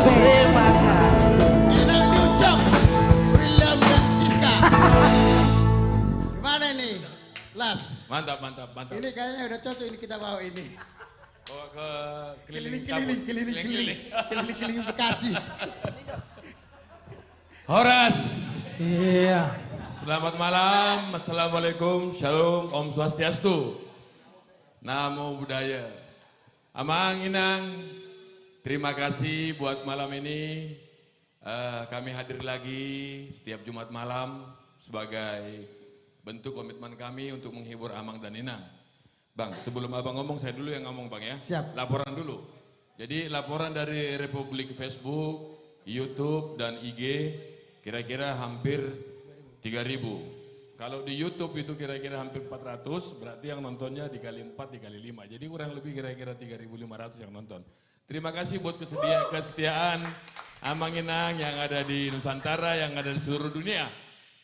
Terima kasih. Inang Ucok, William dan Siska. Gimana nih? Las. Mantap, mantap, mantap. Ini kayaknya udah cocok ini kita bawa ini. Bawa ke Keliling Bekasi. Horas. Iya. Selamat malam, assalamualaikum, shalom, om swastiastu, namo buddhaya. Amang Inang, terima kasih buat malam ini. Kami hadir lagi setiap Jumat malam sebagai bentuk komitmen kami untuk menghibur Amang dan Inang. Bang, sebelum abang ngomong, saya dulu yang ngomong bang ya. Siap. Laporan dulu. Jadi laporan dari Republik Facebook, YouTube, dan IG kira-kira hampir 3.000. Kalau di YouTube itu kira-kira hampir 400, berarti yang nontonnya dikali 4, dikali 5. Jadi kurang lebih kira-kira 3.500 yang nonton. Terima kasih buat kesetiaan Amang Inang yang ada di Nusantara, yang ada di seluruh dunia.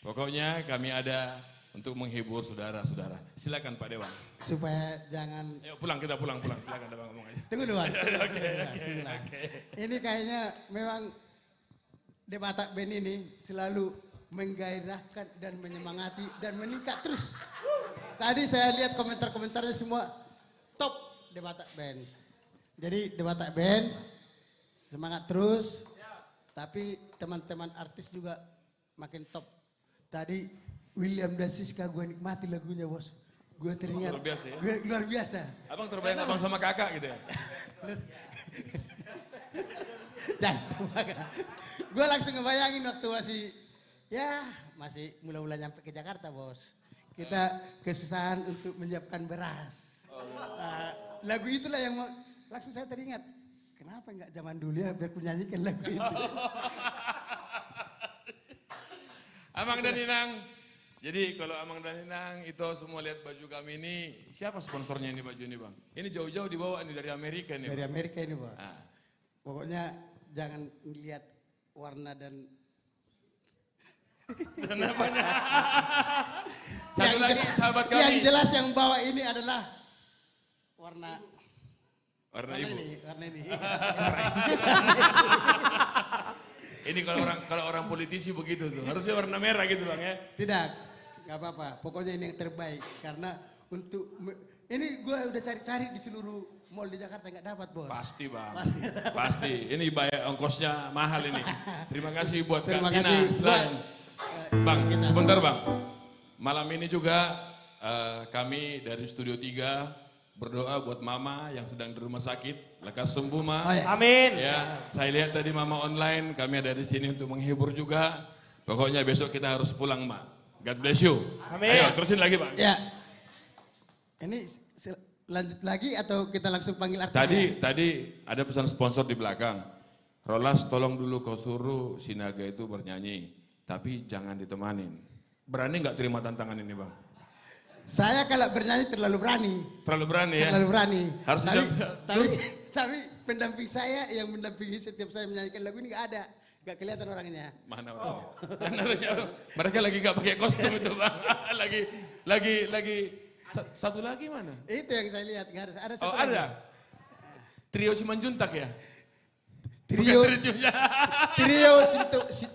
Pokoknya kami ada untuk menghibur saudara-saudara. Silakan Pak Dewan. Supaya jangan... Ayo pulang, kita pulang. Silakan Abang ngomong aja. Tunggu dulu, Bang. Oke. Ini kayaknya memang Debatak Band ini selalu menggairahkan dan menyemangati dan meningkat terus. Tadi saya lihat komentar-komentarnya semua top Debatak Band. Jadi Debatak Band semangat terus, tapi teman-teman artis juga makin top. Tadi William dan Siska gue nikmati lagunya bos. Gue teringat. Luar biasa ya? Luar biasa. Abang terbayang abang sama kakak gitu ya? Jangan. Gue langsung ngebayangin waktu masih mula-mula nyampe ke Jakarta bos. Kita kesusahan untuk menyiapkan beras. Lagu itulah yang langsung saya teringat. Kenapa nggak zaman dulu ya biar ku nyanyikan lagu itu. Amang dan Inang. Jadi kalau Amang dan Inang itu semua lihat baju kami ini, siapa sponsornya ini baju ini bang? Ini jauh-jauh dibawa nih dari Amerika ini. Dari bang. Amerika ini bang. Nah. Pokoknya jangan lihat warna dan apanya? Satu lagi sahabat kami. Yang jelas yang bawa ini adalah warna ibu. Warna ini. Ini kalau orang politisi begitu tuh, harusnya warna merah gitu bang ya? Tidak, nggak apa-apa. Pokoknya ini yang terbaik karena ini gue udah cari-cari di seluruh mall di Jakarta nggak dapat bos. Pasti bang, pasti. Ini bayar ongkosnya mahal ini. Terima kasih buat Kak Terima Tina. kasih. Selain bang, sebentar bang. Malam ini juga kami dari Studio 3 berdoa buat mama yang sedang di rumah sakit, lekas sembuh ma. Amin. Ya, saya lihat tadi mama online, kami ada di sini untuk menghibur juga. Pokoknya besok kita harus pulang ma. God bless you. Amin. Ayo terusin lagi bang. Ya. Ini lanjut lagi atau kita langsung panggil artisnya? Tadi ada pesan sponsor di belakang. Rolas tolong dulu kau suruh Sinaga itu bernyanyi, tapi jangan ditemanin. Berani nggak terima tantangan ini bang? Saya kalau bernyanyi terlalu berani. Terlalu berani ya? Terlalu berani. Harus tapi pendamping saya yang mendampingi setiap saya menyanyikan lagu ini nggak ada. Nggak kelihatan orangnya. Mana orangnya? Mereka lagi nggak pakai kostum itu bang. lagi satu lagi mana? Itu yang saya lihat. Nggak ada. Ada satu ada? lagi. Trio Simanjuntak ya?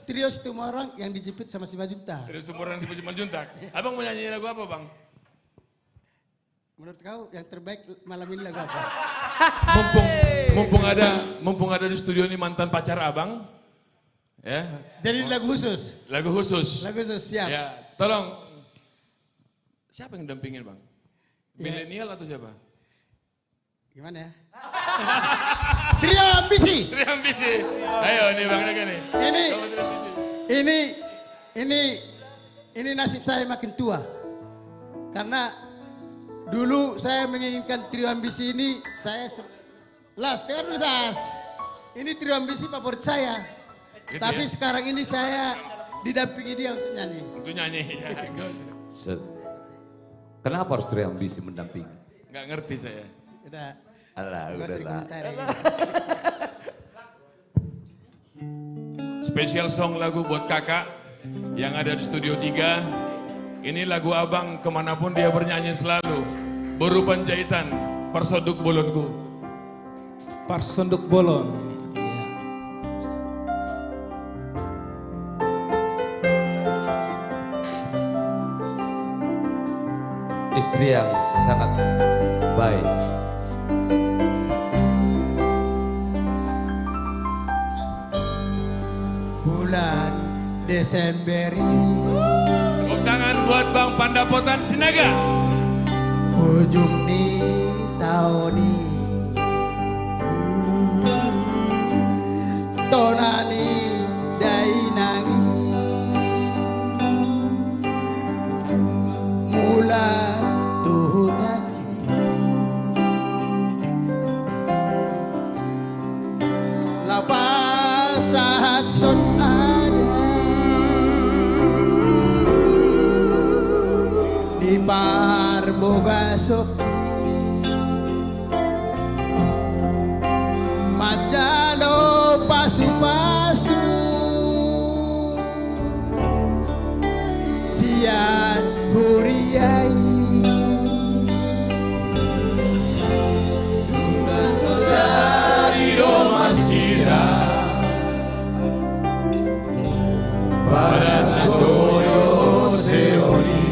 Trio Situmorang yang dijepit sama Simanjuntak. Trio Situmorang yang dijepit Simanjuntak. Abang mau nyanyi lagu apa bang? Menurut kau yang terbaik malam ini lagu apa? mumpung ada di studio ini mantan pacar abang, ya. Jadi lagu khusus. Lagu khusus. Lagu khusus siap. Ya, tolong. Siapa yang dampingin bang? Milenial atau siapa? Gimana ya? Trio Ambisi. Trio Ambisi. Ayo nih bang Naga nih. Ini nasib saya makin tua. Karena dulu saya menginginkan Trio Ambisi ini, dengar dulu Sas. Ini Trio Ambisi favorit saya. Gitu tapi ya? Sekarang ini saya didampingi dia untuk nyanyi. Untuk nyanyi, ya. Kenapa harus Trio Ambisi mendampingi? Nggak ngerti saya. Udah. Alah, udahlah. Spesial song lagu buat kakak yang ada di Studio 3. Ini lagu abang kemanapun dia bernyanyi selalu. Buru Panjaitan, Persoduk Bolonku. Persoduk Bolon. Istri yang sangat baik. Bulan Desember ini. Tepuk tangan buat Bang Pandapotan Sinaga. Ujung ni tahun ni tonani dainangi mula tuhutani Ramadan ada di Parboga Soki Majalo pasu-pasu Sian huriai Dari Roma Sira Barat Soyo Seori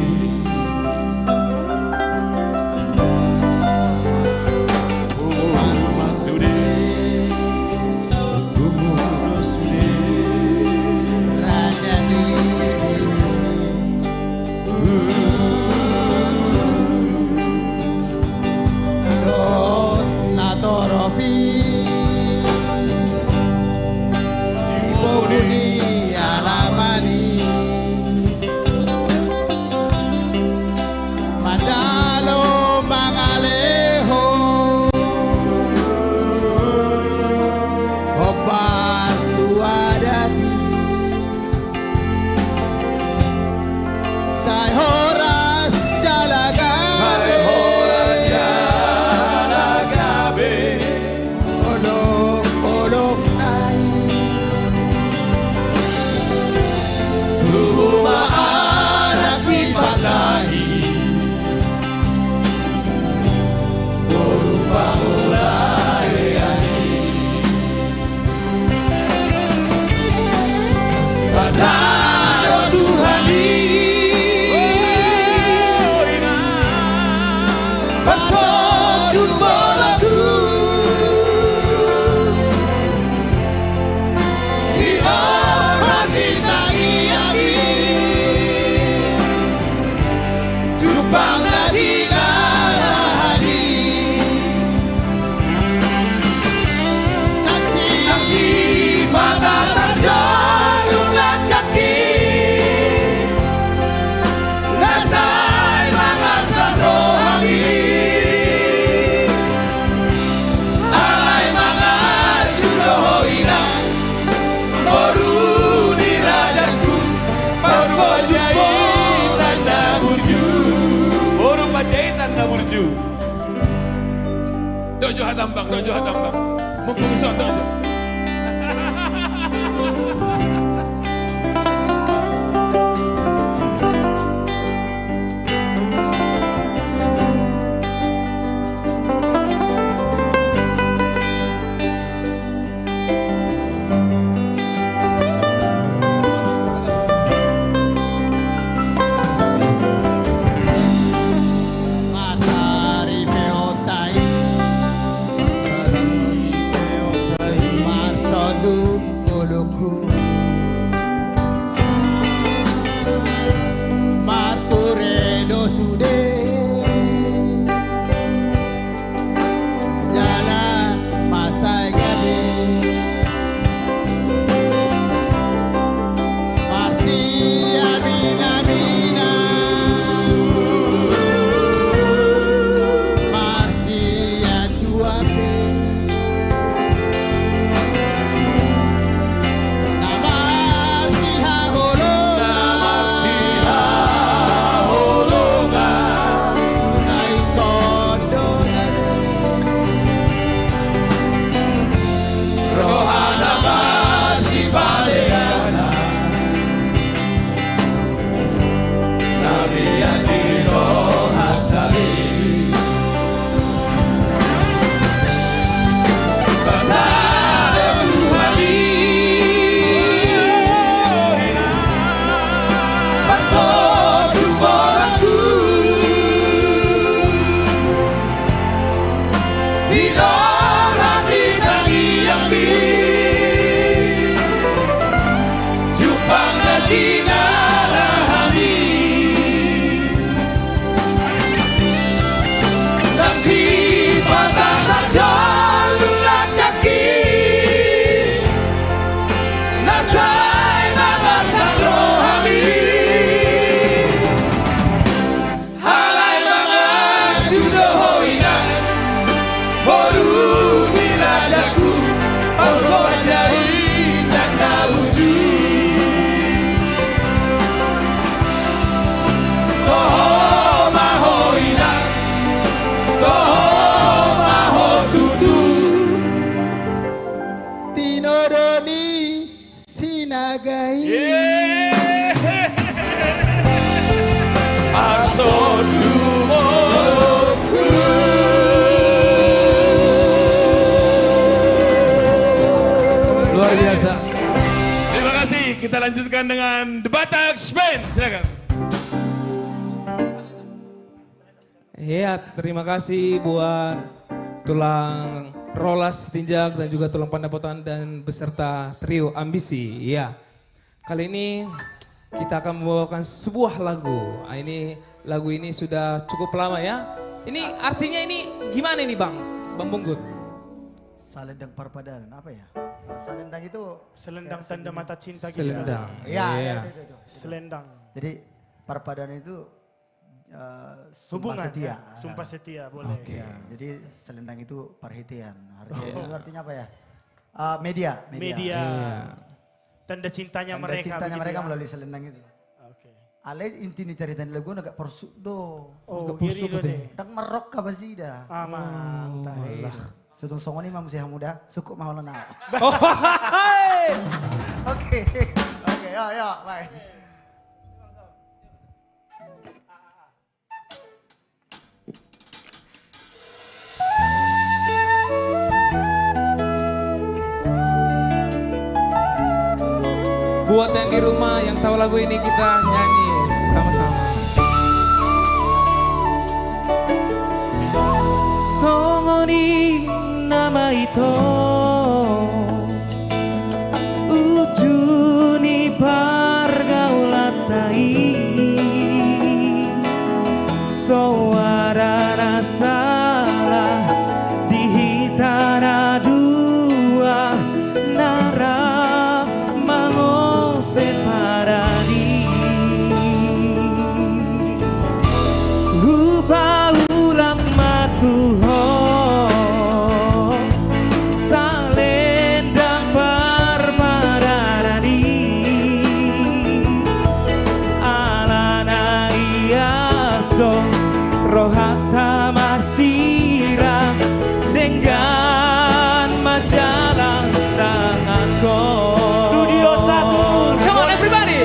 Dojo Hatambang, Dojo Hatambang. Mengungson Dojo. jagai. Luar biasa. Terima kasih. Kita lanjutkan dengan The Bataks Band. Silakan. Iya, terima kasih buat tulang Rolas Tinjak dan juga tulang Pandapotan dan beserta trio Ambisi. Iya. Kali ini kita akan membawakan sebuah lagu. Nah, ini lagu ini sudah cukup lama ya. Ini artinya ini gimana ini Bang? Bang Bungkut. Salendang Parpadan, apa ya? Salendang itu Selendang tanda mata cinta gitu. Selendang. Iya, Iya. itu. Selendang. Jadi Parpadan itu Hubungan. sumpah setia. Ya? Sumpah setia boleh. Ya, jadi selendang itu perhatian. Itu artinya apa ya? Media. Media. Iya. Tanda cintanya Tanda mereka. cintanya begitu mereka ya? melalui selendang itu. Oke. Ale inti ni caritan lagu agak persuk do. Oh, iri do deh. Tak merok ka basi dah. Mantap. Sutung songo ni mamusia muda, suku maholan na. Oh, Oke, yo, bye. buat yang di rumah yang tahu lagu ini kita nyanyi sama-sama. Songoni nama itu ujuni pargaulatai suara rasalah dihitara dua nara mango separadi lupa ulang matuho salendang parpararani alana iasdo rohata masira dengan majalah tanganku. Studio 1. Come on everybody.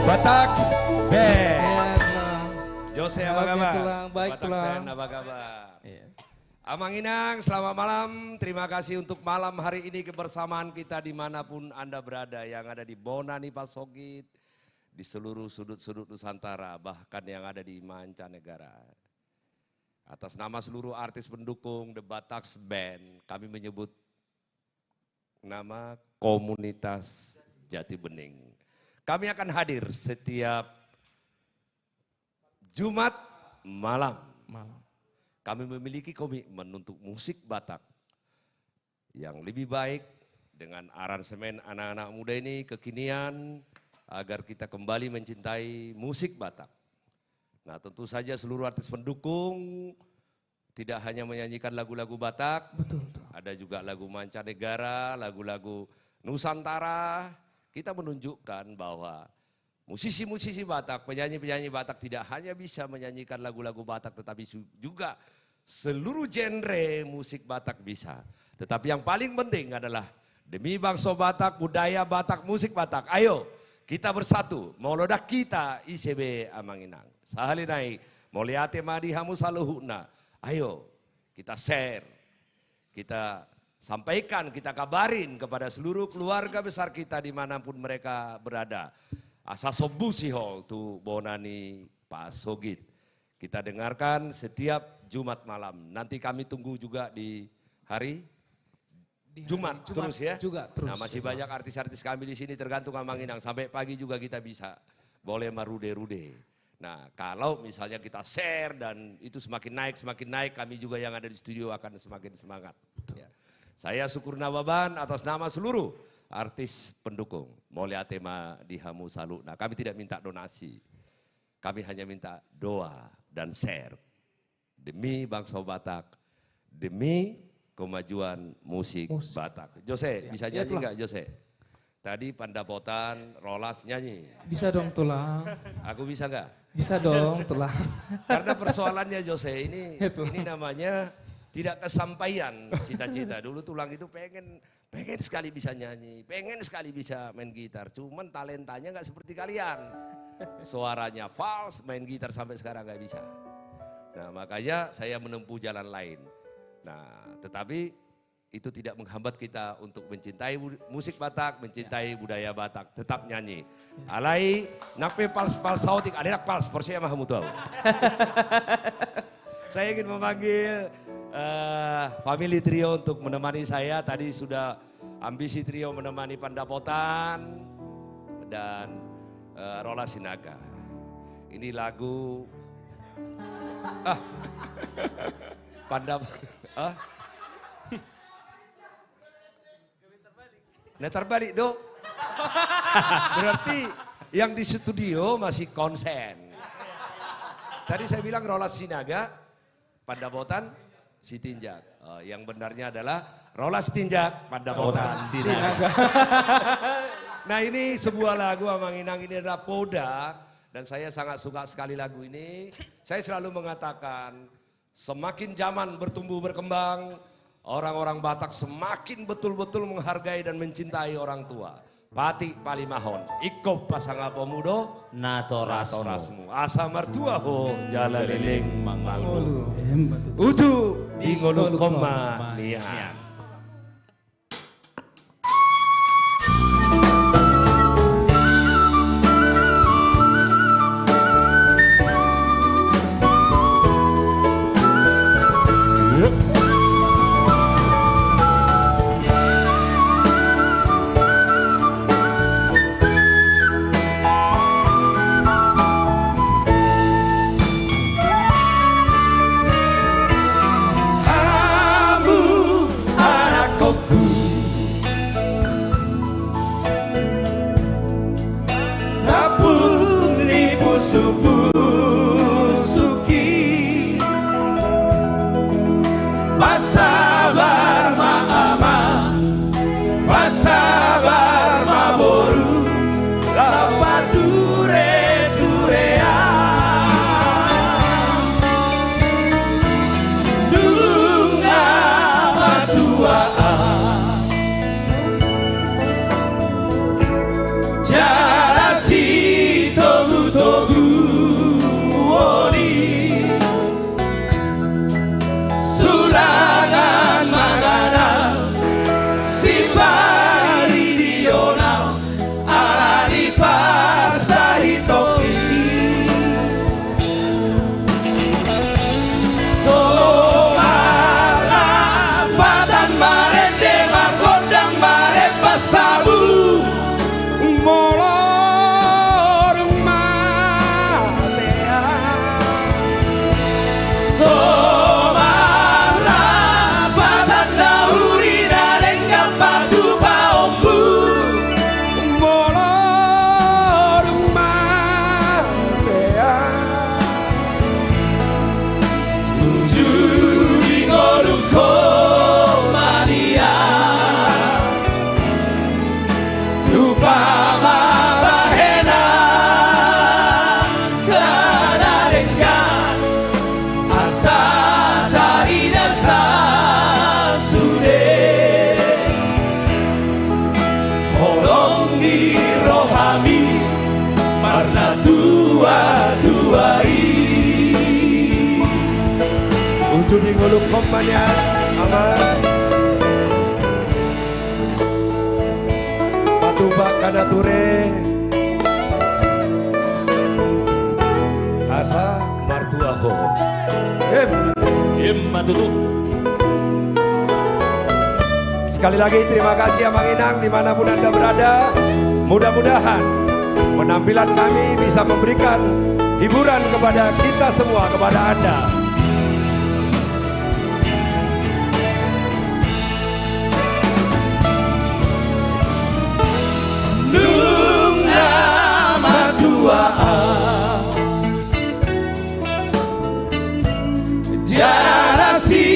Batax Band. Ya, tulang. Jose Ya, apa oke, kabar? tulang. Baik, Batax tulang. Band apa kabar? Iya. Amang Inang, selamat malam. Terima kasih untuk malam hari ini kebersamaan kita dimanapun Anda berada. Yang ada di Bonani Pasogit, di seluruh sudut-sudut Nusantara, bahkan yang ada di mancanegara. Atas nama seluruh artis pendukung The Batax Band, kami menyebut nama komunitas Jati Bening. Kami akan hadir setiap Jumat malam. Kami memiliki komitmen untuk musik Batak yang lebih baik dengan aransemen anak-anak muda ini kekinian agar kita kembali mencintai musik Batak. Nah, tentu saja seluruh artis pendukung tidak hanya menyanyikan lagu-lagu Batak, ada juga lagu mancanegara, lagu-lagu Nusantara. Kita menunjukkan bahwa musisi-musisi Batak, penyanyi-penyanyi Batak tidak hanya bisa menyanyikan lagu-lagu Batak, tetapi juga seluruh genre musik Batak bisa. Tetapi yang paling penting adalah demi bangsa Batak, budaya Batak, musik Batak. Ayo kita bersatu, maulodak kita ICB Amang Inang. Sahalinai, moliate madi hamu saluhuna. Ayo kita share, kita sampaikan, kita kabarin kepada seluruh keluarga besar kita dimanapun mereka berada. Asa sobusiho tu Bonani Pasogit. Kita dengarkan setiap Jumat malam. Nanti kami tunggu juga di hari Jumat terus ya. Juga terus. Nah, masih banyak artis-artis kami di sini tergantung Amang Inang. Sampai pagi juga kita bisa. Boleh marude-rude. Nah, kalau misalnya kita share dan itu semakin naik, kami juga yang ada di studio akan semakin semangat. Ya. Saya syukur nawaban atas nama seluruh artis pendukung. Moliatema di Hamu Salu. Nah, kami tidak minta donasi. Kami hanya minta doa dan share. Demi bangsa Batak, demi kemajuan musik Batak. Jose, bisa nyanyi enggak Jose? Tadi Pandapotan, Rolas nyanyi. Bisa dong tulang. Aku bisa enggak? Bisa dong tulang. Karena persoalannya Jose ini namanya tidak kesampaian cita-cita. Dulu tulang itu pengen sekali bisa nyanyi, pengen sekali bisa main gitar. Cuman talentanya enggak seperti kalian. Suaranya fals, main gitar sampai sekarang enggak bisa. Nah, makanya saya menempuh jalan lain. Nah, tetapi itu tidak menghambat kita untuk mencintai musik Batak, mencintai budaya Batak, tetap nyanyi. Alai nakpe pals sautik, ada nak pals, porsinya mah tahu. Saya ingin memanggil family trio untuk menemani saya. Tadi sudah ambisi trio menemani Pandapotan dan Rola Sinaga. Ini lagu terbalik do. Berarti yang di studio masih konsen. Tadi saya bilang Rola Sinaga, Pandapotan, Sitinjak. Yang benarnya adalah Rola Sitinjak, Pandapotan, Sinaga. Nah, ini sebuah lagu Amang Inang, ini adalah Poda. Dan saya sangat suka sekali lagu ini. Saya selalu mengatakan semakin zaman bertumbuh berkembang, orang-orang Batak semakin betul-betul menghargai dan mencintai orang tua. Pati palimahon, ikop pasang apa mudo, natorasmu. Asa mertua ho, jala leleng mangulu. Uju di ngolu koma niat. Marna tua-tuai. Ujung di nguluk komanya aman. Patuba kanature asa martuaho. Matutu. Sekali lagi terima kasih Amang Inang dimanapun Anda berada. Mudah-mudahan penampilan kami bisa memberikan hiburan kepada kita semua, kepada Anda. Nunga matua jarasi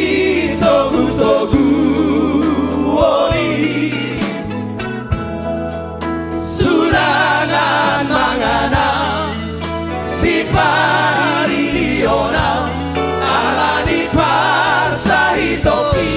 togu-togu woni sunanan mangana si pariliona ala di pasahi topi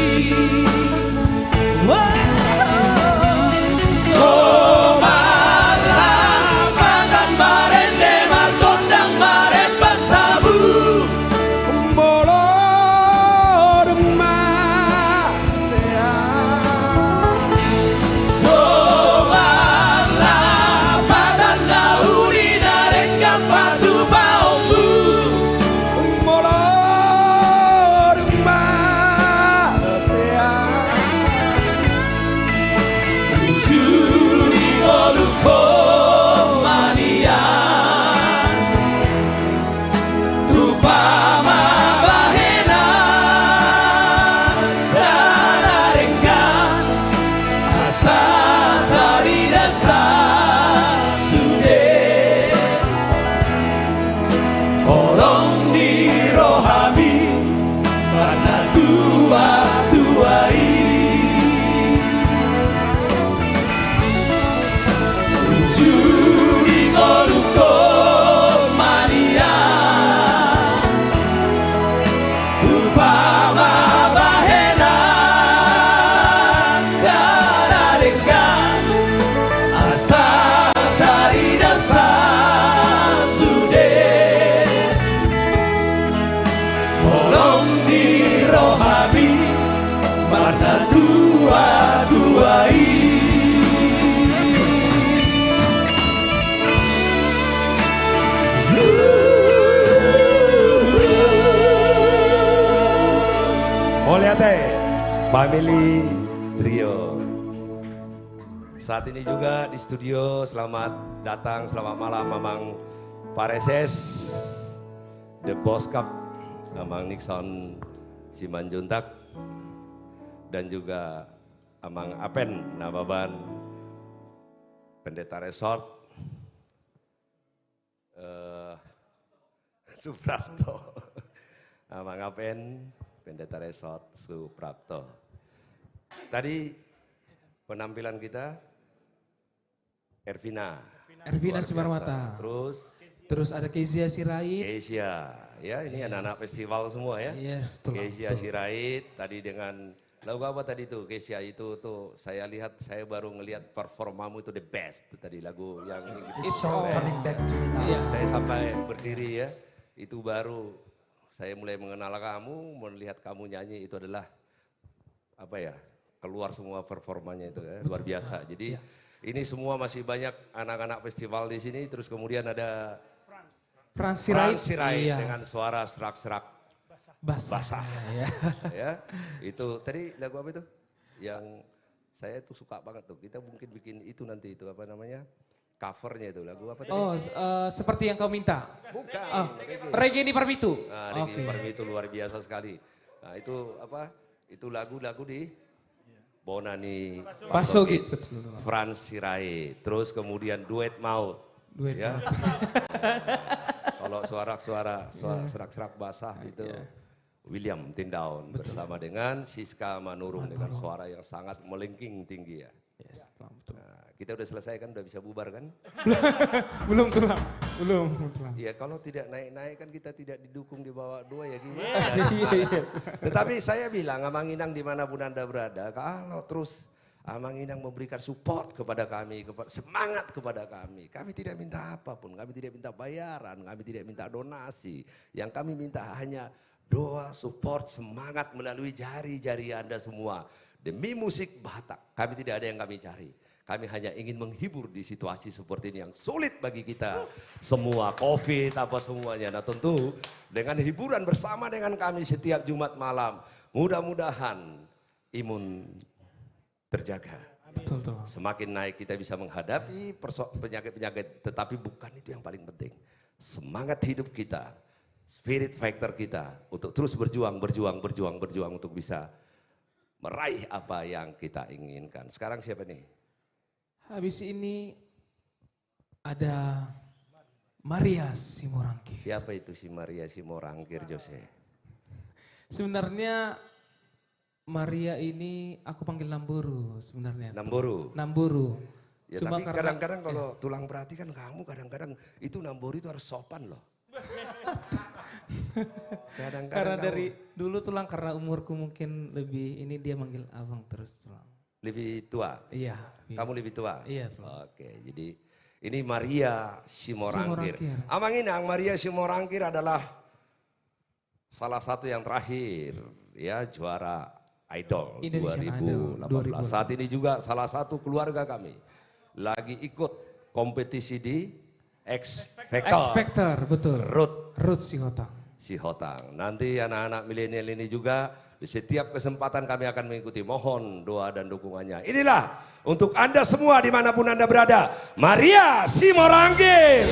Family Trio. Saat ini juga di studio, selamat datang, selamat malam Mamang Pareses, The Boss Cup, Amang Nixon Simanjuntak, dan juga Amang Apen Nababan, Pendeta Resort, Suprapto, Amang Apen, Pendeta Resort, Suprapto. Tadi penampilan kita Ervina Sibarmata. Terus ada Kezia Sirait. Kezia, ya ini anak-anak festival semua ya. Yes, Kezia Sirait tadi dengan lagu apa tadi tuh Kezia itu tuh saya lihat, saya baru ngelihat performamu itu the best tadi lagu yang It's all coming back to me now. Saya sampai berdiri ya, itu baru saya mulai mengenal kamu, melihat kamu nyanyi itu adalah apa ya, keluar semua performanya itu ya, luar biasa. Jadi ini semua masih banyak anak-anak festival di sini, terus kemudian ada Frans Sirait iya. dengan suara serak-serak basah. Ya, itu tadi lagu apa itu? Yang saya tuh suka banget tuh. Kita mungkin bikin itu nanti itu apa namanya? Covernya itu lagu apa tadi? Oh, seperti yang kau minta. Bukan. Reggae di Parmitu. Nah, Reggae di Parmitu luar biasa sekali. Nah, itu apa? Itu lagu-lagu di Bonani Pasogit, Frans Sirait, terus kemudian Duet Maut. Ya. Kalau suara-suara serak-serak basah itu William Tindaun bersama dengan Siska Manurung dengan suara yang sangat melengking tinggi ya. Yes, nah, kita udah selesai kan, udah bisa bubar kan? belum. Iya, kalau tidak naik-naik kan kita tidak didukung di bawah dua ya gimana? Iya. Tetapi saya bilang, Amang Inang dimanapun Anda berada, kalau terus Amang Inang memberikan support kepada kami, semangat kepada kami. Kami tidak minta apapun, kami tidak minta bayaran, kami tidak minta donasi. Yang kami minta hanya doa, support, semangat melalui jari-jari Anda semua. Demi musik Batak, kami tidak ada yang kami cari. Kami hanya ingin menghibur di situasi seperti ini yang sulit bagi kita semua, COVID apa semuanya. Nah tentu dengan hiburan bersama dengan kami setiap Jumat malam, mudah-mudahan imun terjaga. Betul. Semakin naik kita bisa menghadapi penyakit-penyakit, tetapi bukan itu yang paling penting. Semangat hidup kita, spirit factor kita untuk terus berjuang untuk bisa meraih apa yang kita inginkan. Sekarang siapa nih? Habis ini ada Maria Simorangkir. Siapa itu si Maria Simorangkir, Jose? Sebenarnya Maria ini aku panggil Namburu sebenarnya. Namburu? Ya Cuma tapi kadang-kadang kalau tulang berarti kan kamu kadang-kadang itu Namburu itu harus sopan loh. Karena dari dulu tulang karena umurku mungkin lebih ini dia manggil abang terus tulang. Lebih tua? Iya. Kamu lebih tua? Iya. Tulang. Oke, jadi ini Maria Simorangkir. Amang Inang, Maria Simorangkir adalah salah satu yang terakhir ya juara Idol 2018. Saat ini juga salah satu keluarga kami lagi ikut kompetisi di X Factor. Betul. Ruth Sihotang. Nanti anak-anak milenial ini juga di setiap kesempatan kami akan mengikuti. Mohon doa dan dukungannya. Inilah untuk Anda semua dimanapun Anda berada. Maria Simorangkir.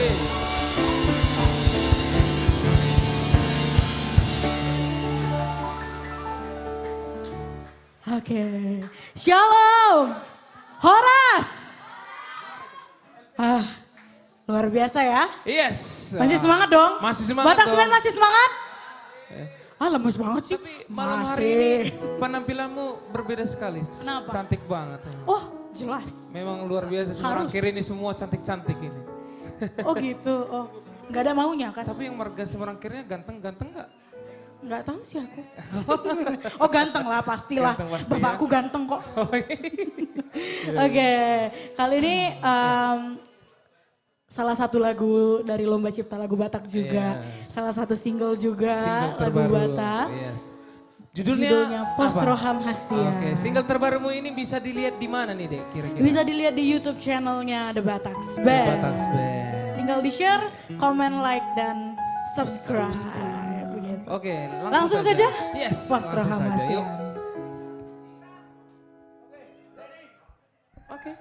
Oke, Shalom, Horas. Luar biasa ya. Yes. Masih semangat dong? Masih semangat Batak dong. Semen masih semangat? Lemes banget sih. Tapi malam hari ini penampilanmu berbeda sekali. Kenapa? Cantik banget. Oh jelas. Memang luar biasa Simorangkir ini semua cantik-cantik ini. Oh gitu, oh nggak ada maunya kan? Tapi yang marga Simorangkirnya ganteng-ganteng nggak? Nggak tahu sih aku. Oh ganteng lah pastilah. Ganteng pasti, Bapakku ya? ganteng kok. Oke, kali ini salah satu lagu dari Lomba Cipta Lagu Batak juga. Salah satu single juga lagu Batak. Judulnya Pos apa? Roham Hasia. Oke, single terbarumu ini bisa dilihat di mana nih Dek kira-kira? Bisa dilihat di YouTube channelnya The Bataks Band. Tinggal di share, comment, like, dan subscribe. Oke, Langsung saja? Yes, Pos langsung Roham saja, Hasia. yuk. Oke.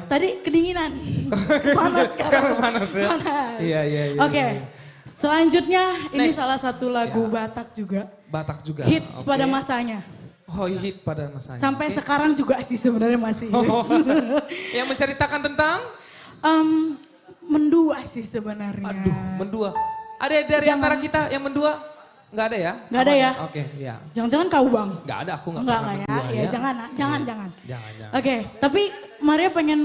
Tadi kedinginan. Panas Sekarang panas ya. Panas. Iya. Oke. Selanjutnya ini Next. salah satu lagu Batak juga. Batak juga. Hits Oke. pada masanya. Oh, hit pada masanya. Sampai Oke. sekarang juga sih sebenarnya masih Oh, hits. yang menceritakan tentang? Mendua sih sebenarnya. Aduh, mendua. Ada dari antara kita yang mendua? Nggak ada ya? Nggak ada ya? Oke, ya. Jangan-jangan kau Bang? Nggak ada, aku nggak Enggak pernah ya. mendua Ya, jangan. Jangan. Oke, tapi Maria pengen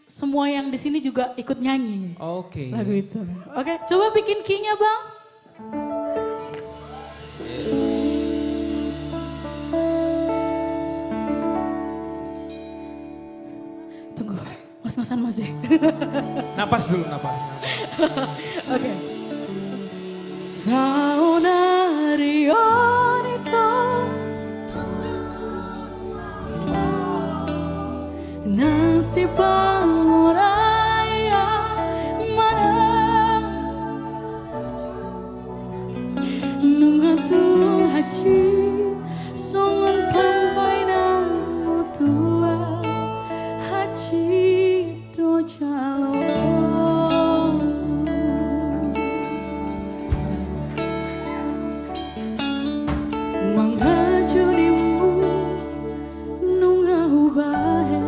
semua yang di sini juga ikut nyanyi. Oke. Lagu itu. Oke, coba bikin key-nya Bang. Tunggu, ngos-ngosan Mas ya. Napas dulu, napas. Oke. Saunarionito nasi panguraya mana nungatul haji songon kampai na mutua haji dojalo menghajurimu nungahu bahe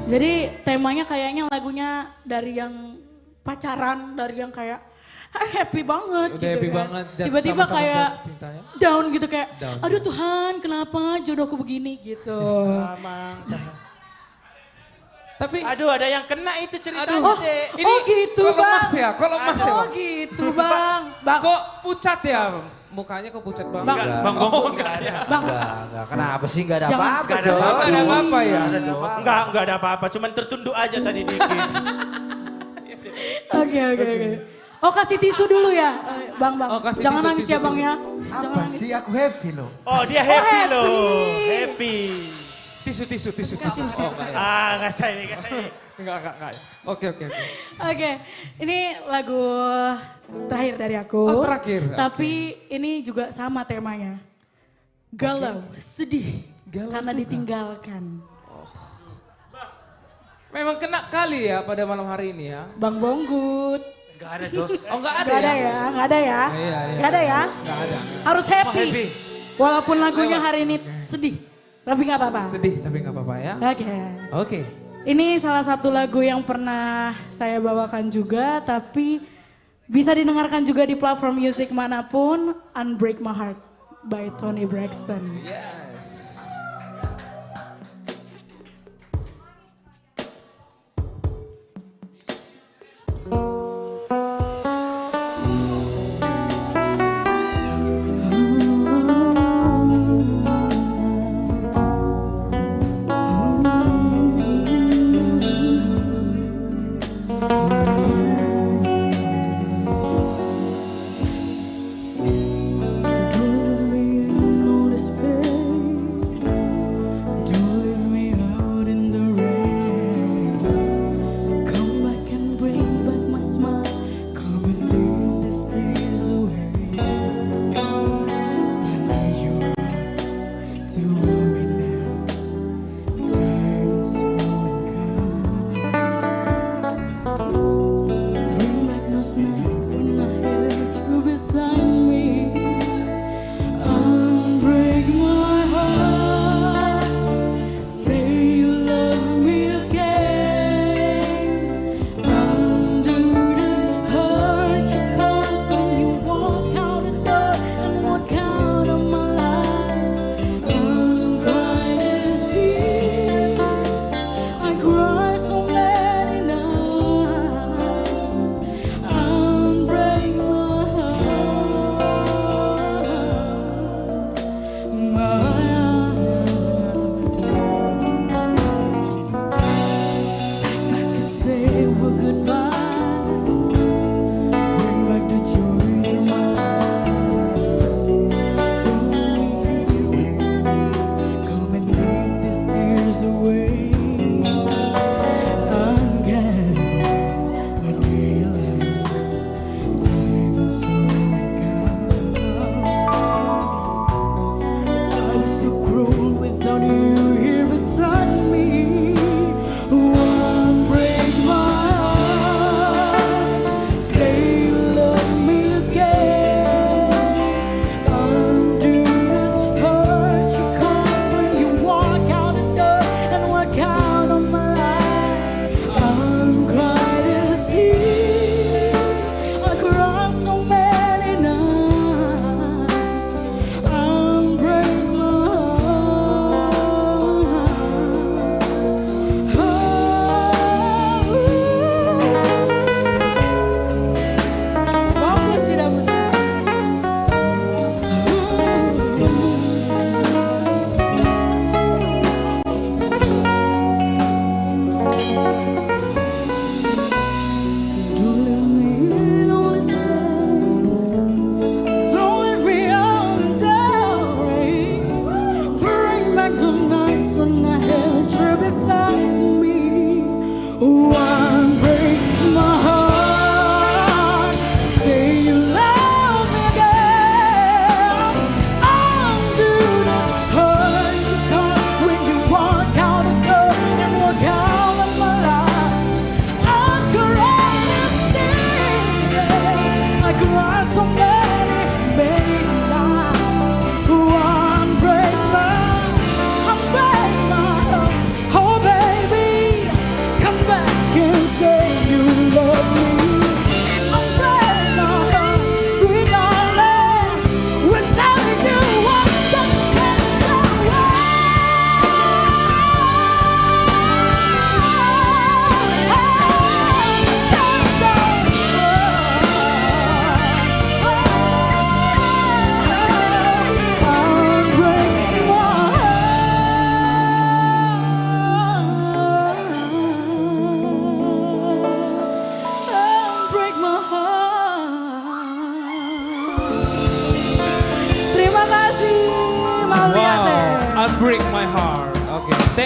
Jadi temanya kayaknya lagunya dari yang pacaran, dari yang kayak happy banget Udah gitu happy kan. banget, dan Tiba-tiba sama-sama kayak jatuh cintanya. down gitu kayak, Down. aduh Tuhan kenapa jodohku begini gitu. Tapi aduh ada yang kena itu ceritanya Aduh, deh. ini gitu kalau bang. Mas ya, kalau Mas ya Oh Bang. gitu bang. Bang. Kok pucat ya? Mukanya kok pucat banget? Bang. Bang Bong enggak ada. Bang. Enggak, kenapa sih enggak ada Jangan- apa-apa, Enggak ada Jos? apa-apa, Ada apa-apa ya? Enggak ada apa-apa, cuman tertunduk aja tadi dikit. Oke. Oh kasih tisu dulu ya, Bang. Oh, kasih Jangan tisu, nangis tisu, ya Bang tisu. ya. Apa sih aku happy loh. Oh dia happy happy. loh, happy. Tisu. Kasih tisu. Enggak saya. Enggak. Oke. Oke, ini lagu terakhir dari aku. Oh, terakhir. Tapi ini juga sama temanya. Galau, sedih, karena ditinggalkan. Memang kena kali ya pada malam hari ini ya. Bang Bonggut. Enggak ada Jos. Oh enggak ada Gak ada ya? ya, gak ada ya. Iya. Gak ada ya. Enggak ada. Harus happy. happy. Walaupun lagunya hari ini sedih, tapi gak apa-apa. Sedih tapi enggak apa-apa ya. Oke. Oke. Ini salah satu lagu yang pernah saya bawakan juga, tapi bisa didengarkan juga di platform musik manapun, Unbreak My Heart by Toni Braxton. Yes. Dulu yang nulis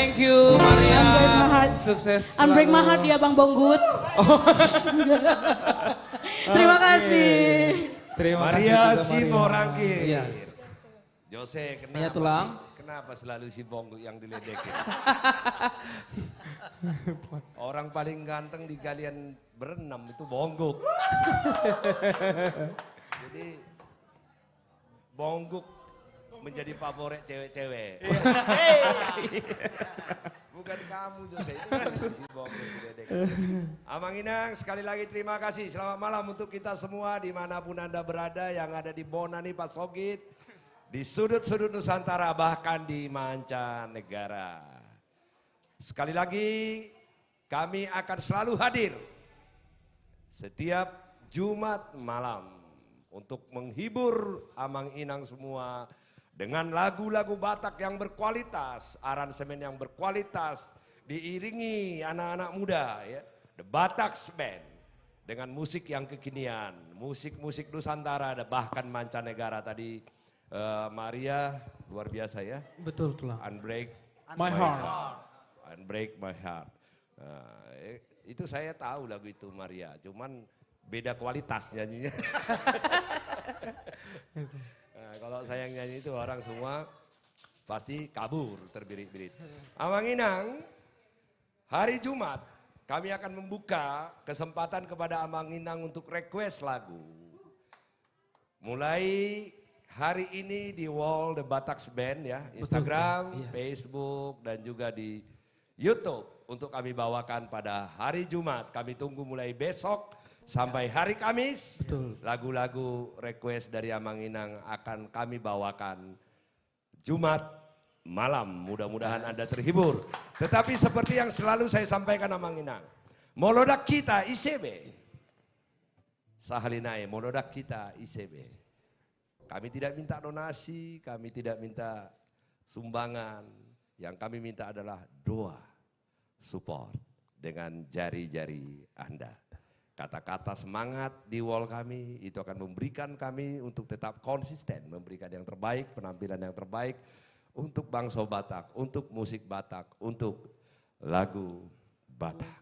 Thank you Maria. Unbreak my heart. Sukses Unbreak my selalu. heart ya Bang Bonggut. Terima Oke. kasih. Terima Maria kasih si Maria. Morangkir. Yes. Jose, kenapa Iya, Tulang. kenapa selalu si Bonggu yang diledekin? Orang paling ganteng di kalian berenam itu Bongguk. Jadi Bongguk menjadi favorit cewek-cewek. Bukan kamu Jose, itu si Bongguk diledekin. Amang Inang, sekali lagi terima kasih. Selamat malam untuk kita semua dimanapun Anda berada, yang ada di Bonani, Pak Sogit, di sudut-sudut Nusantara, bahkan di mancanegara. Sekali lagi, kami akan selalu hadir setiap Jumat malam untuk menghibur Amang Inang semua dengan lagu-lagu Batak yang berkualitas, aransemen yang berkualitas, diiringi anak-anak muda, ya, The Bataks Band, dengan musik yang kekinian, musik-musik Nusantara, ada bahkan mancanegara tadi. Maria luar biasa ya. Betul Tulang. Unbreak My Heart. Unbreak My Heart. Itu saya tahu lagu itu Maria, cuman beda kualitas nyanyinya. Nah, kalau saya yang nyanyi itu orang semua pasti kabur terbirit-birit. Amang Inang, hari Jumat kami akan membuka kesempatan kepada Amang Inang untuk request lagu. Mulai hari ini di wall The Bataks Band ya, Instagram, Yes. Facebook, dan juga di YouTube untuk kami bawakan pada hari Jumat. Kami tunggu mulai besok sampai hari Kamis. Lagu-lagu request dari Amang Inang akan kami bawakan Jumat malam. Mudah-mudahan Anda terhibur. Tetapi seperti yang selalu saya sampaikan Amang Inang, molodak kita ICB. Sahalinai, molodak kita ICB. Kami tidak minta donasi, kami tidak minta sumbangan. Yang kami minta adalah doa, support dengan jari-jari Anda. Kata-kata semangat di wall kami itu akan memberikan kami untuk tetap konsisten, memberikan yang terbaik, penampilan yang terbaik untuk bangsa Batak, untuk musik Batak, untuk lagu Batak.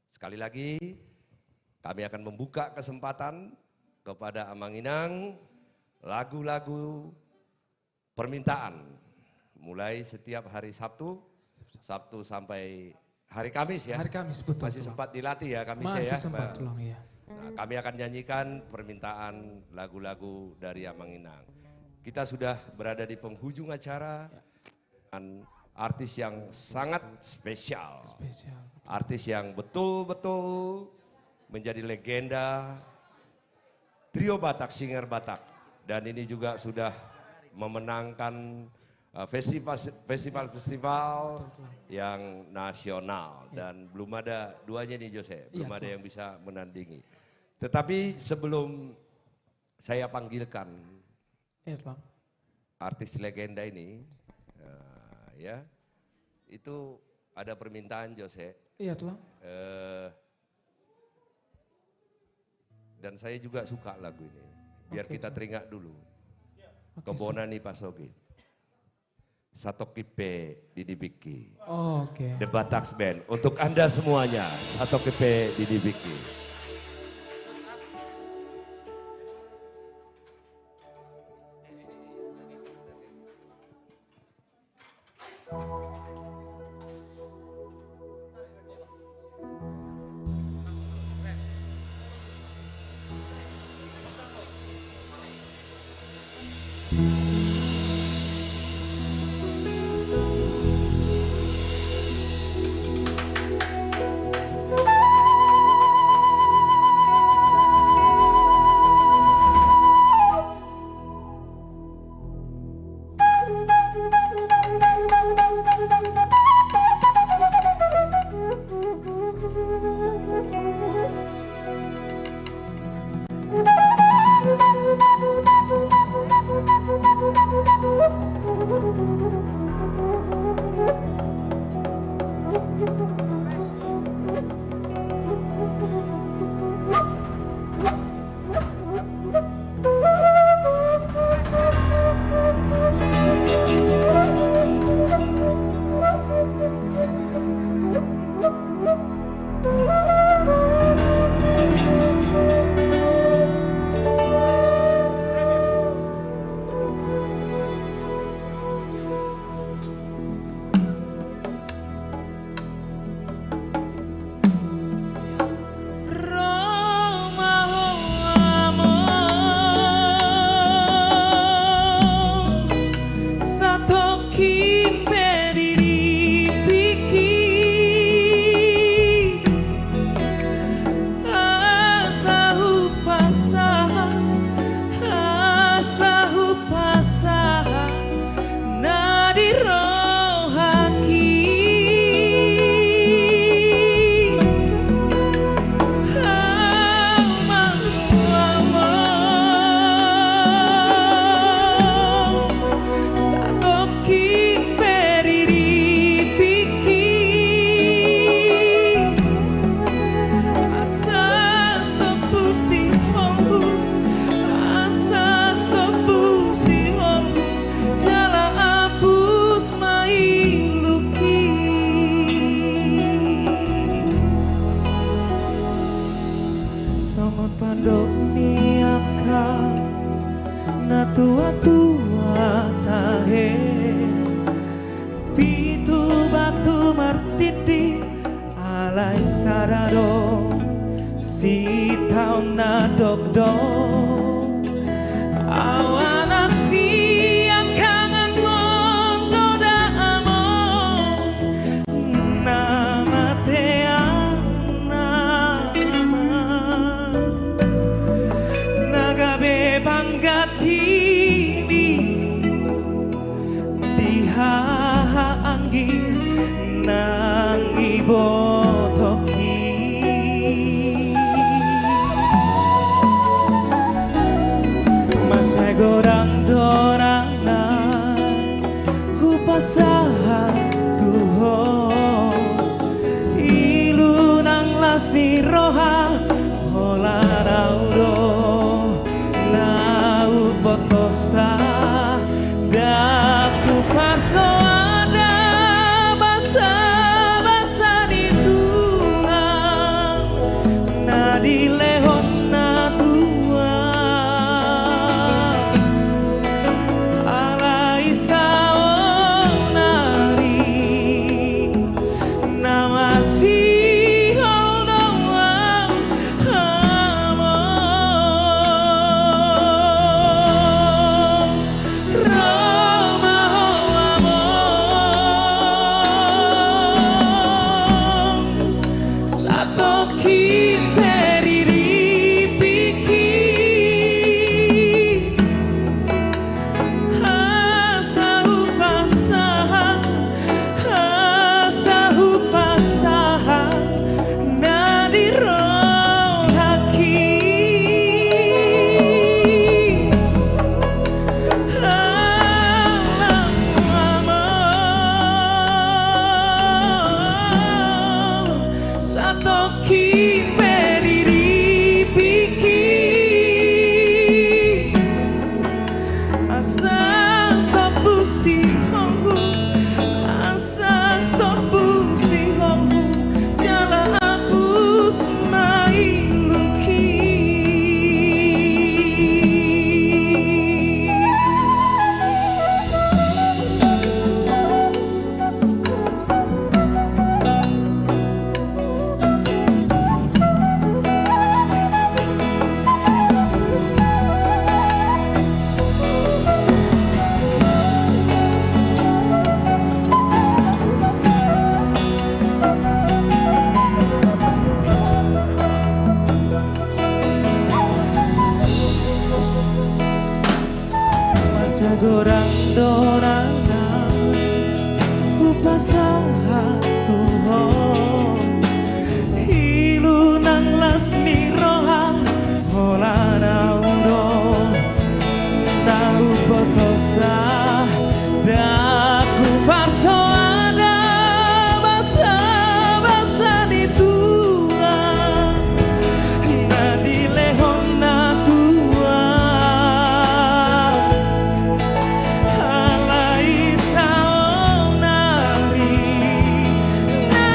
Sekali lagi kami akan membuka kesempatan kepada Amang Inang lagu-lagu permintaan mulai setiap hari Sabtu sampai hari Kamis ya. Hari Kamis, betul. Masih sempat dilatih ya Kamis ya. Masih sempat Tulang, ya. Nah, kami akan nyanyikan permintaan lagu-lagu dari Amang Inang. Kita sudah berada di penghujung acara dengan artis yang sangat spesial. Artis yang betul-betul menjadi legenda trio Batak, Singer Batak. Dan ini juga sudah memenangkan festival-festival yang nasional. Dan belum ada duanya nih Jose, belum ada yang bisa menandingi. Tetapi sebelum saya panggilkan artis legenda ini, ya, itu ada permintaan Jose. Iya Tulang. Dan saya juga suka lagu ini. Biar kita teringat dulu. Kebonani Pasogit. Satokipe Didibiki. Oke. The Bataks Band. Untuk Anda semuanya, Satokipe Didibiki. Thank you. itu batu martiti alai sarado si tau na dogdo awanak siang kangen mondo da amo nama teana nagabe banggati haanggi nang ibotoki macai gorang dorana hupasaha tuho ilu nang lasni roha hola naudo nau botosa daku parso ada basa-basa di tuang na di lehon na tua ala isao nari na masih holdoang hamo Gorang dorana upasaha tuho ilu nang lasni roha hola naudo nau botosa daku parso ada basa-basa di tuang na di lehon na tua alai sao nari na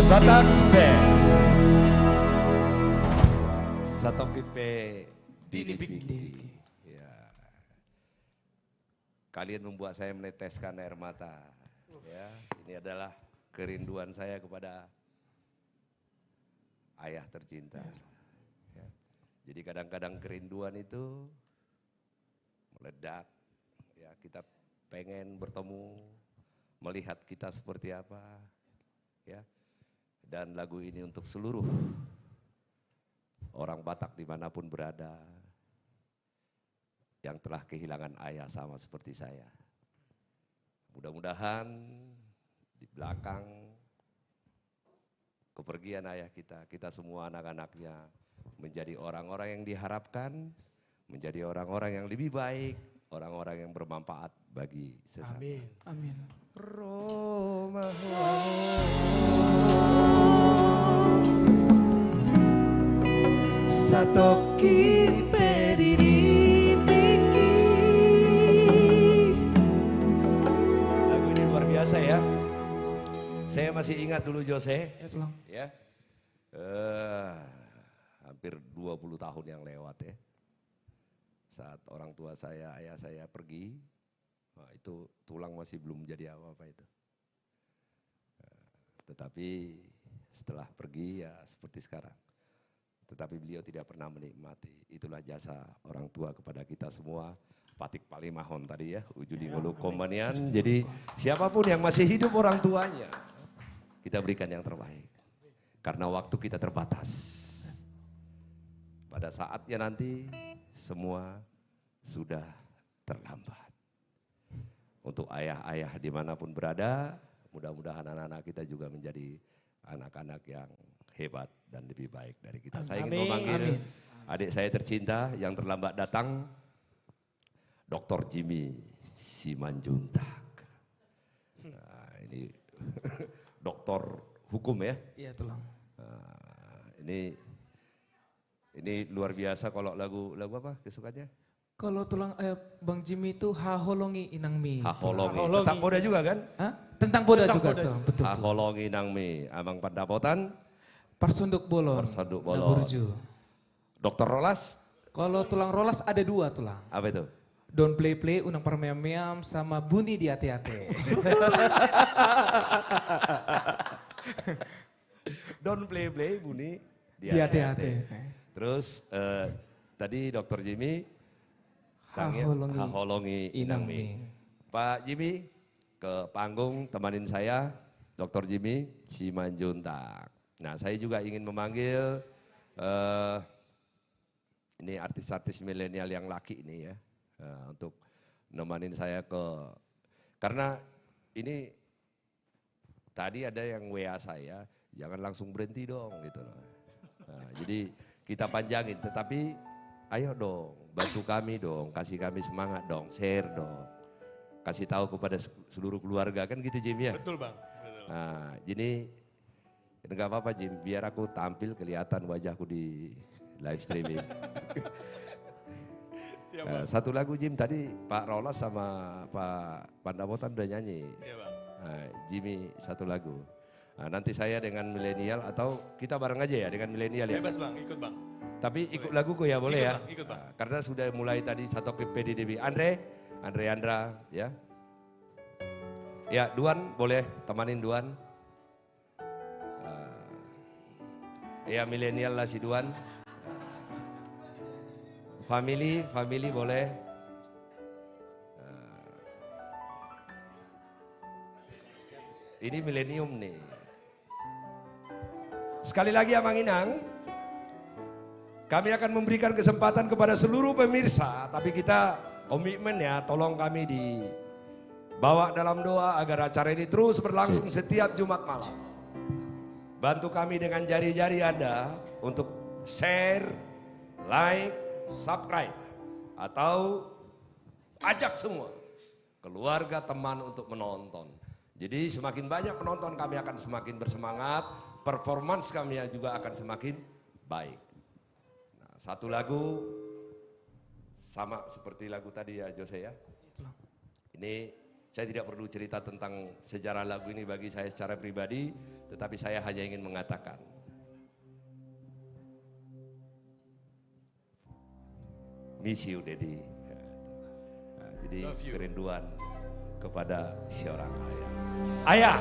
Batax Band. Satokipe Dilipiki. Ya. Kalian membuat saya meneteskan air mata. Ya, ini adalah kerinduan saya kepada ayah tercinta. Ya. Jadi kadang-kadang kerinduan itu meledak. Ya, kita pengen bertemu, melihat kita seperti apa. Ya. Dan lagu ini untuk seluruh orang Batak dimanapun berada yang telah kehilangan ayah sama seperti saya. Mudah-mudahan di belakang kepergian ayah kita semua anak-anaknya menjadi orang-orang yang diharapkan, menjadi orang-orang yang lebih baik, orang-orang yang bermanfaat bagi sesama. Amin. Amin. Roma Satoki Pedidipiki. Lagu ini luar biasa ya. Saya masih ingat dulu Jose. Ya. Hampir 20 tahun yang lewat ya. Saat orang tua saya, ayah saya pergi. Nah, itu tulang masih belum jadi apa-apa itu. Tetapi setelah pergi ya seperti sekarang. Tetapi beliau tidak pernah menikmati. Itulah jasa orang tua kepada kita semua. Patik Palimahon tadi ya, Ujudi Ngulu Komanian. Jadi siapapun yang masih hidup orang tuanya, kita berikan yang terbaik. Karena waktu kita terbatas. Pada saatnya nanti semua sudah terlambat. Untuk ayah-ayah dimanapun berada, mudah-mudahan anak-anak kita juga menjadi anak-anak yang hebat dan lebih baik dari kita. Saya ingin memanggil adik saya tercinta yang terlambat datang, Dr. Jimmy Simanjuntak. Nah, ini doktor hukum ya? Iya, tulang. Nah, ini luar biasa kalau lagu apa kesukaannya? Kalau tulang Bang Jimmy itu Haholongi Inangmi. Haholongi. Tentang Poda juga kan? Hah? Tentang Poda juga. Betul. Haholongi Inangmi. Amang Pandapotan. Persunduk Bolon. Persunduk Bolon. Burju. Dokter Rolas? Kalau tulang rolas ada 2 tulang. Apa itu? Don't Play Play, Unang Permeam sama Buni di Ate-Ate. Don't Play Play, Buni di Ate-Ate. Terus tadi Dokter Jimmy Haholongi Inangmi. Pak Jimmy ke panggung temanin saya Dokter Jimmy Simanjuntak. Nah saya juga ingin memanggil ini artis-artis milenial yang laki ini ya. Untuk nemanin saya karena ini tadi ada yang WA saya, jangan langsung berhenti dong gitu loh. Nah, jadi kita panjangin, tetapi ayo dong, bantu kami dong, kasih kami semangat dong, share dong. Kasih tahu kepada seluruh keluarga, kan gitu Jim ya? Betul Bang. Betul. Nah, jadi enggak apa-apa Jim, biar aku tampil kelihatan wajahku di live streaming. Satu lagu Jim, tadi Pak Rolas sama Pak Pandapotan udah nyanyi. Iya Bang. Nah, Jimmy satu lagu. Nah, nanti saya dengan milenial atau kita bareng aja ya dengan milenial ya? Bebas Bang, ikut Bang. Tapi ikut laguku ya boleh ikut, ya? Bang, ikut Bang. Nah, karena sudah mulai tadi Satoki PDDB. Andra ya. Ya Duan boleh temanin Duan. Ya milenial lah si Duan. Family boleh. Ini milenium nih. Sekali lagi Amang Inang, kami akan memberikan kesempatan kepada seluruh pemirsa, tapi kita komitmen ya, tolong kami dibawa dalam doa agar acara ini terus berlangsung setiap Jumat malam. Bantu kami dengan jari-jari Anda untuk share, like, subscribe, atau ajak semua keluarga teman untuk menonton. Jadi semakin banyak penonton kami akan semakin bersemangat, performance kami juga akan semakin baik. Nah, satu lagu sama seperti lagu tadi ya Jose ya. Ini Saya tidak perlu cerita tentang sejarah lagu ini bagi saya secara pribadi, tetapi saya hanya ingin mengatakan, miss you Daddy. Nah, jadi kerinduan kepada seorang ayah. Ayah!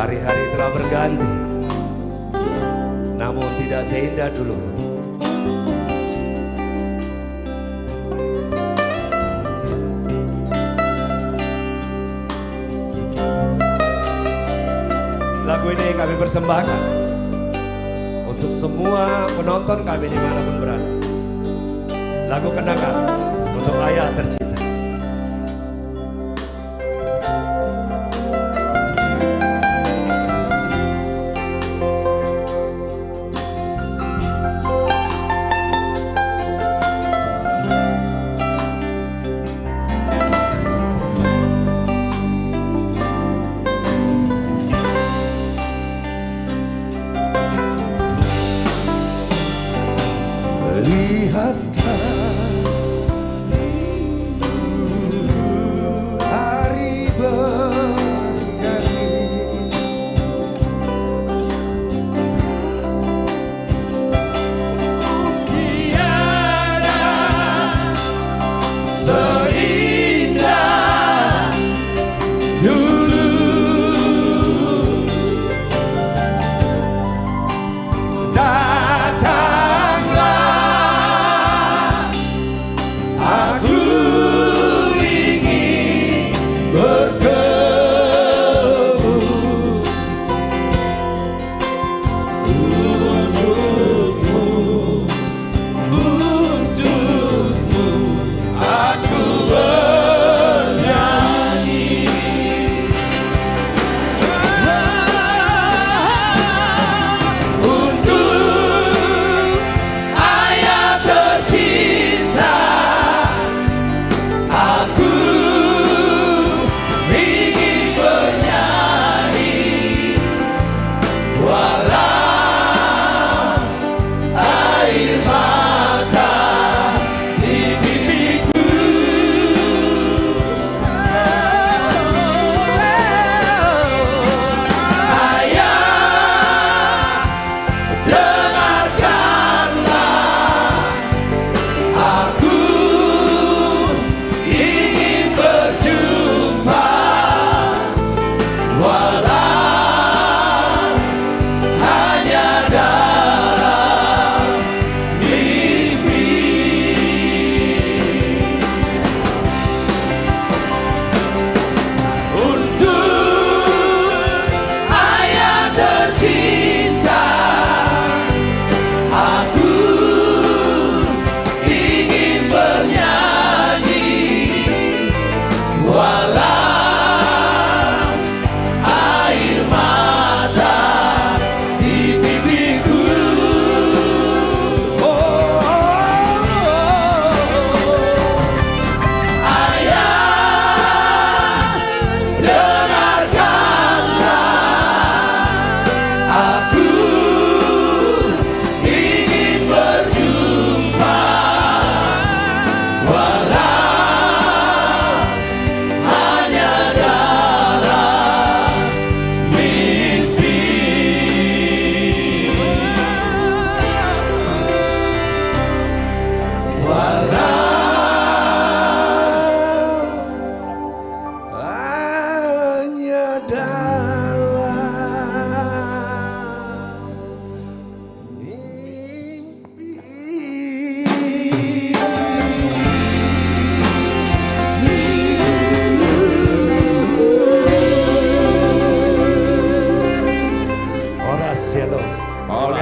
Hari-hari telah berganti, namun tidak seindah dulu. Lagu ini kami persembahkan untuk semua penonton kami dimanapun berada. Lagu kenangan untuk ayah tercinta. Lihatlah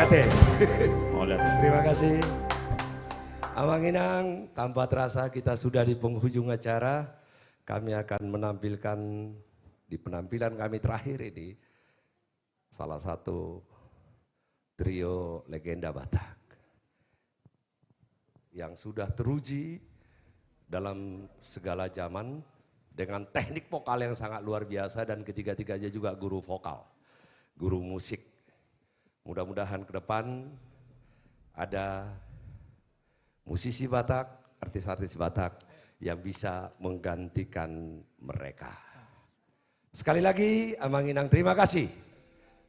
Olate. Terima kasih. Amang Inang, tanpa terasa kita sudah di penghujung acara. Kami akan menampilkan di penampilan kami terakhir ini salah satu trio legenda Batak yang sudah teruji dalam segala zaman dengan teknik vokal yang sangat luar biasa dan ketiga-tiganya juga guru vokal, guru musik. Mudah-mudahan ke depan ada musisi Batak, artis-artis Batak yang bisa menggantikan mereka. Sekali lagi Amang Inang terima kasih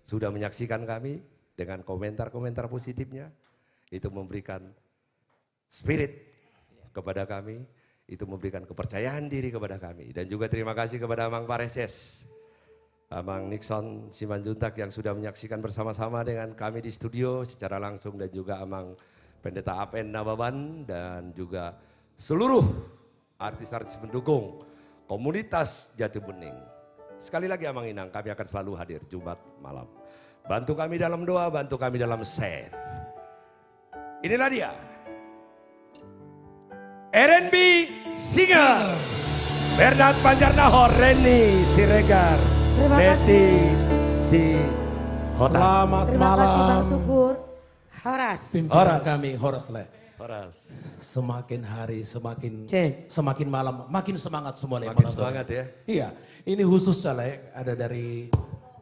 sudah menyaksikan kami dengan komentar-komentar positifnya. Itu memberikan spirit kepada kami, itu memberikan kepercayaan diri kepada kami. Dan juga terima kasih kepada Amang Pareses, Amang Nixon Simanjuntak yang sudah menyaksikan bersama-sama dengan kami di studio secara langsung, dan juga Amang Pendeta Apen Nababan dan juga seluruh artis-artis pendukung komunitas Jati Bening. Sekali lagi Amang Inang, kami akan selalu hadir Jumat malam. Bantu kami dalam doa, bantu kami dalam share. Inilah dia, R&B Singer Bernard Banjarnahor, Reni Siregar, Neti Sihota. Selamat Terima kasih malam. Bang Sukur. Horas. Pimpinan kami Horas Le. Horas. Semakin hari Cek. semakin malam makin semangat semua yang Makin menonton. semangat ya. Iya, ini khusus Le, ada dari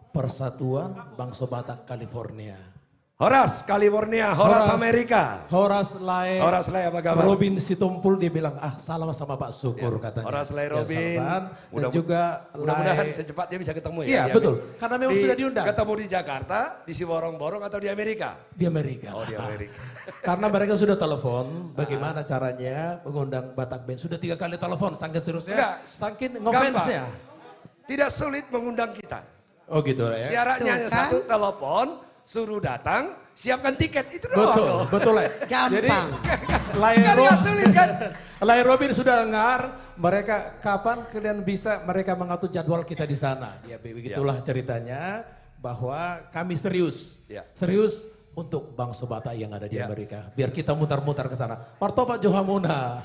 Persatuan Bangsa Batak California. Horas California, Horas Amerika. Horas Lai. Horas Lai, apa kabar? Robin Situmpul dia bilang, salam sama Pak Sukur katanya. Horas Lai Ya, Robin. salam. Dan juga mudah-mudahan Lai- secepatnya bisa ketemu ya. Iya, di betul. Amerika. Karena memang sudah diundang. Ketemu di Jakarta, di Siborong-Borong atau di Amerika? Di Amerika. Oh, di Amerika. Karena mereka sudah telepon bagaimana caranya mengundang Batak Band. Sudah 3 kali telepon, saking seriusnya. Enggak, saking gampang. ngefansnya. Tidak sulit mengundang kita. Oh gitu ya. Syaratnya hanya satu, telepon, suruh datang, siapkan tiket, itu doang. Betul, loh. betul ya. Jadi Sulit kan? Lai Robin sudah dengar mereka kapan kalian bisa mereka mengatur jadwal kita di sana. Ya begitulah ceritanya bahwa kami serius. Ya. Serius untuk bangsa Batak yang ada di Ya. Amerika. Biar kita mutar-mutar ke sana. Martoba Johamuna.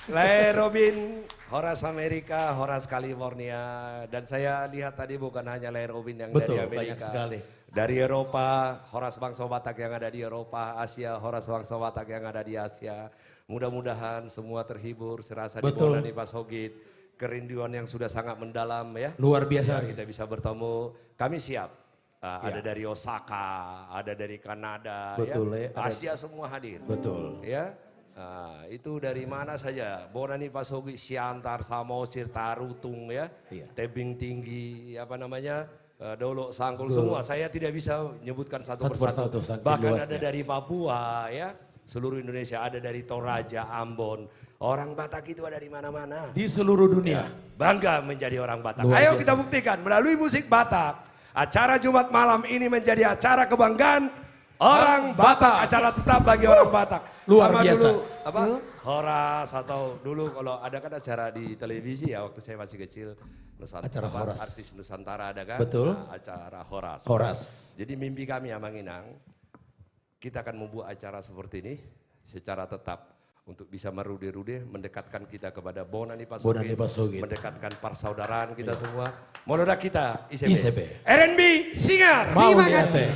Lai Robin, Horas Amerika, Horas California, dan saya lihat tadi bukan hanya Lai Robin yang Betul, dari Amerika. banyak sekali. Dari Eropa, Horas Bangsa Batak yang ada di Eropa, Asia, Horas Bangsa Batak yang ada di Asia. Mudah-mudahan semua terhibur, serasa di Betul. Bonani Pasogit. Kerinduan yang sudah sangat mendalam ya. Luar biasa. Ya, kita bisa bertemu, kami siap. Ada dari Osaka, ada dari Kanada, Betul, ya. ya. Ada- Asia semua hadir. Betul. Ya. Nah, itu dari mana saja, Bonani Pasogi, Siantar, Samosir, Tarutung ya, Tebing Tinggi, apa namanya, Dolok, Sangkul, Betul. semua. Saya tidak bisa menyebutkan satu Satu persatu. persatu, saking Bahkan luasnya. ada dari Papua ya, seluruh Indonesia, ada dari Toraja, Ambon. Orang Batak itu ada di mana-mana. Di seluruh dunia. Bangga menjadi orang Batak. Luar Ayo biasa. kita buktikan melalui musik Batak. Acara Jumat malam ini menjadi acara kebanggaan orang Batak. Acara tetap bagi orang Batak. Luar Sama biasa. Dulu, apa? Horas atau dulu kalau ada kan acara di televisi ya waktu saya masih kecil. Nusantara, Acara Horas. artis Nusantara ada kan? Betul. Nah, acara Horas. Horas. Jadi mimpi kami Amang Inang, kita akan membuat acara seperti ini secara tetap. Untuk bisa merude-rude, mendekatkan kita kepada Bonani Pasogit. Bonani Pasogit. Mendekatkan persaudaraan kita semua. Monoda kita, ICB. ICB. R&B Singer.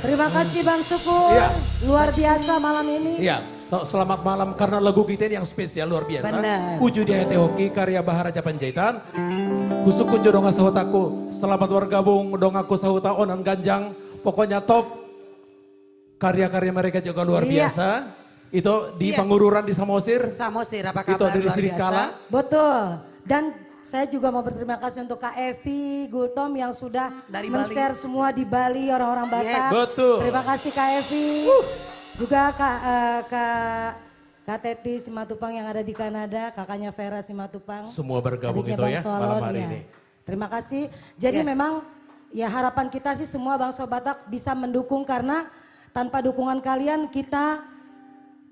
Terima kasih Bang Sukur. Iya. Luar biasa malam ini. Iya, selamat malam karena lagu kita ini yang spesial luar biasa. Benar. Puju di Hete Hoki karya Bahara Panjaitan. Kusuk kunjo donga sahutaku. Selamat bergabung dongaku sahuta onan ganjang. Pokoknya top. Karya-karya mereka juga luar Iya. biasa. Itu di Pangururan di Samosir. Samosir, apa Itu dari Sirikala. Betul. Dan saya juga mau berterima kasih untuk Kak Evi Gultom yang sudah men-share semua di Bali orang-orang Batak. Betul. Terima kasih Kak Evi. Juga Kak Teti Simatupang yang ada di Kanada, kakaknya Vera Simatupang. Semua bergabung adiknya itu Bang ya Solon, malam hari ya. ini. Terima kasih. Jadi Yes. memang ya harapan kita sih semua bangsa Batak bisa mendukung karena tanpa dukungan kalian kita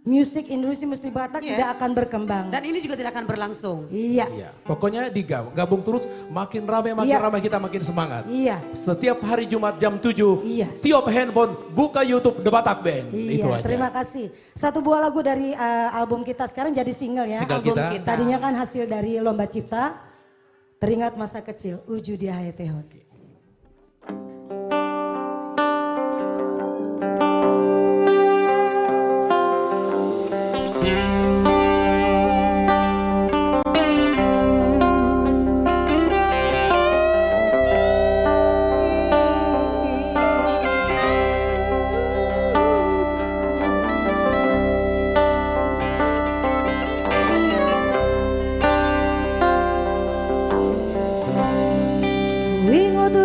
industri musik Batak Yes. tidak akan berkembang. Dan ini juga tidak akan berlangsung. Iya. Pokoknya gabung terus, makin ramai kita makin semangat. Iya. Setiap hari Jumat jam 7, tiap handphone buka YouTube The Batak Band. Iya, Itu aja. terima kasih. Satu buah lagu dari album kita sekarang jadi single ya. Single album kita. Tadinya kan hasil dari Lomba Cipta. Teringat masa kecil, Uju Dia Hayatehon.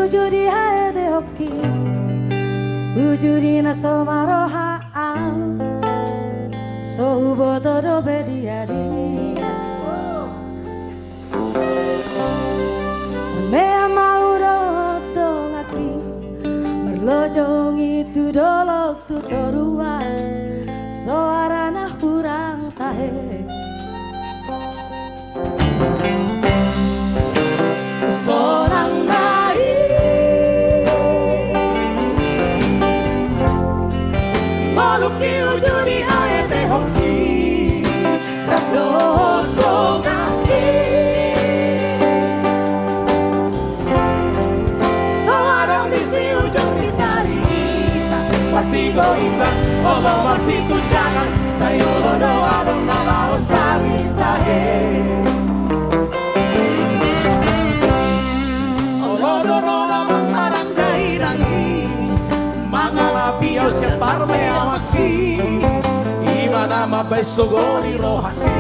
Uju di hayate hoki, uju di naso maroha, so hubo todo bediari. Me mau dong aki, merlojong itu dolok tutoruan, soarana hurang tahe. Sonang nari Maluki ujuri hayate hoki Rablon kaki Soarang disi ujung disarita Pasti goita, olo masih tunjangan Sayo doa dong nama ustaris tahe Piau separ me amaki Imana mabay sogori rohaki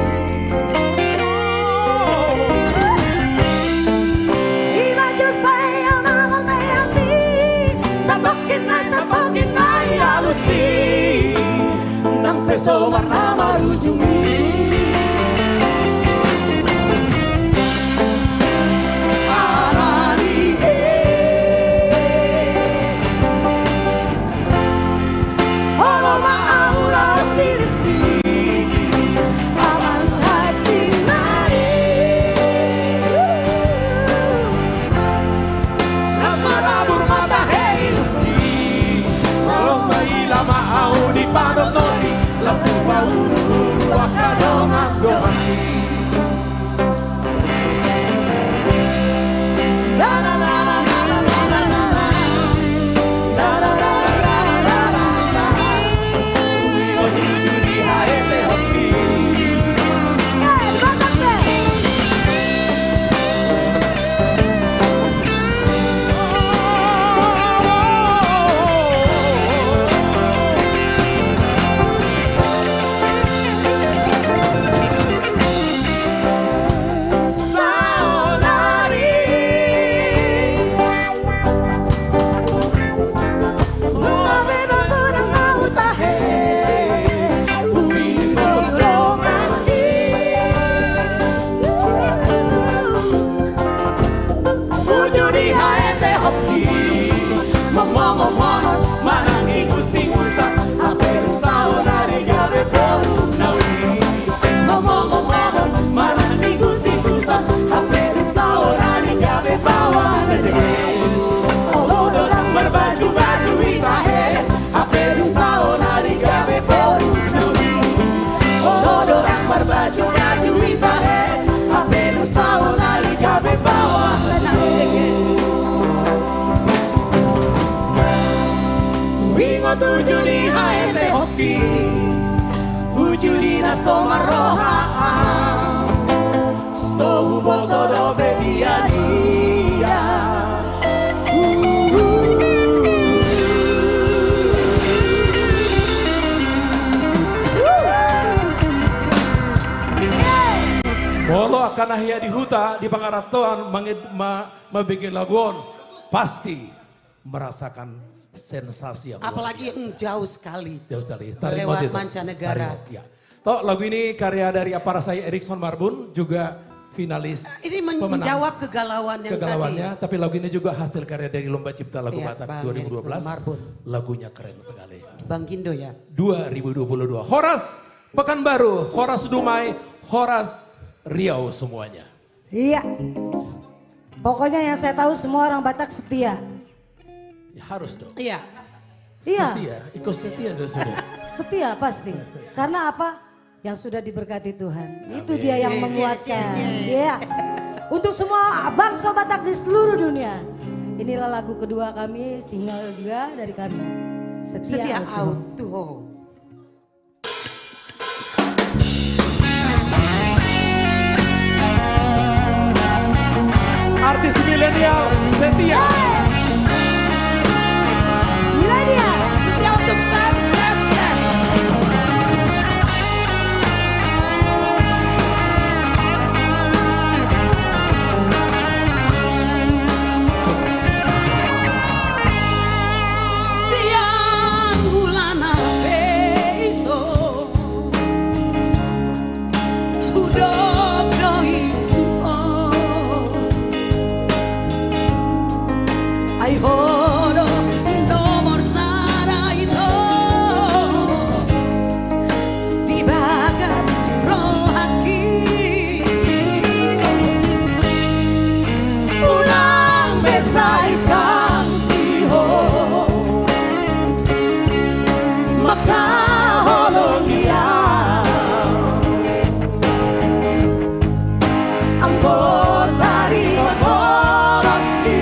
Imaju sayang naman may api Sapokin na alusi Nang peso warna marujungi Panotoni, las tupa uru akadoma doani. La la la la la la la la la la. La la la la la la la la. Umigo tuju di haete hoki. Tujuh di haete hoki Uju di naso maroha So hubo todo bedia dia Bolo akan ahia di huta di Pangaratoan membuat laguan pasti merasakan sensasi yang apalagi yang jauh sekali. Jauh sekali. Lewat mancanegara. Ya. Toh lagu ini karya dari Aparasai Erikson Marbun juga finalis. Ini menjawab kegalauannya tadi. Tapi lagu ini juga hasil karya dari Lomba Cipta Lagu Batak 2012. Marbun. Lagunya keren sekali. Bang Gindo ya. 2022. Horas Pekanbaru, Horas Dumai, Horas Riau semuanya. Iya. Pokoknya yang saya tahu semua orang Batak setia. Ya, harus dong. Iya. Iya. Setia, ikut setia tuh sudah. Setia pasti. Karena apa? Yang sudah diberkati Tuhan. Itu dia yang menguatkan. Iya. Untuk semua bangsa Batak di seluruh dunia. Inilah lagu kedua kami, single juga dari kami. Setia Auto. Artis milenial setia. Milenial setia untuk Sam. Siang bulan apeito sudah doi ay horo nomor sara itu di bagas rohaki unang besai sang siho maka holong ia anggota rihoroti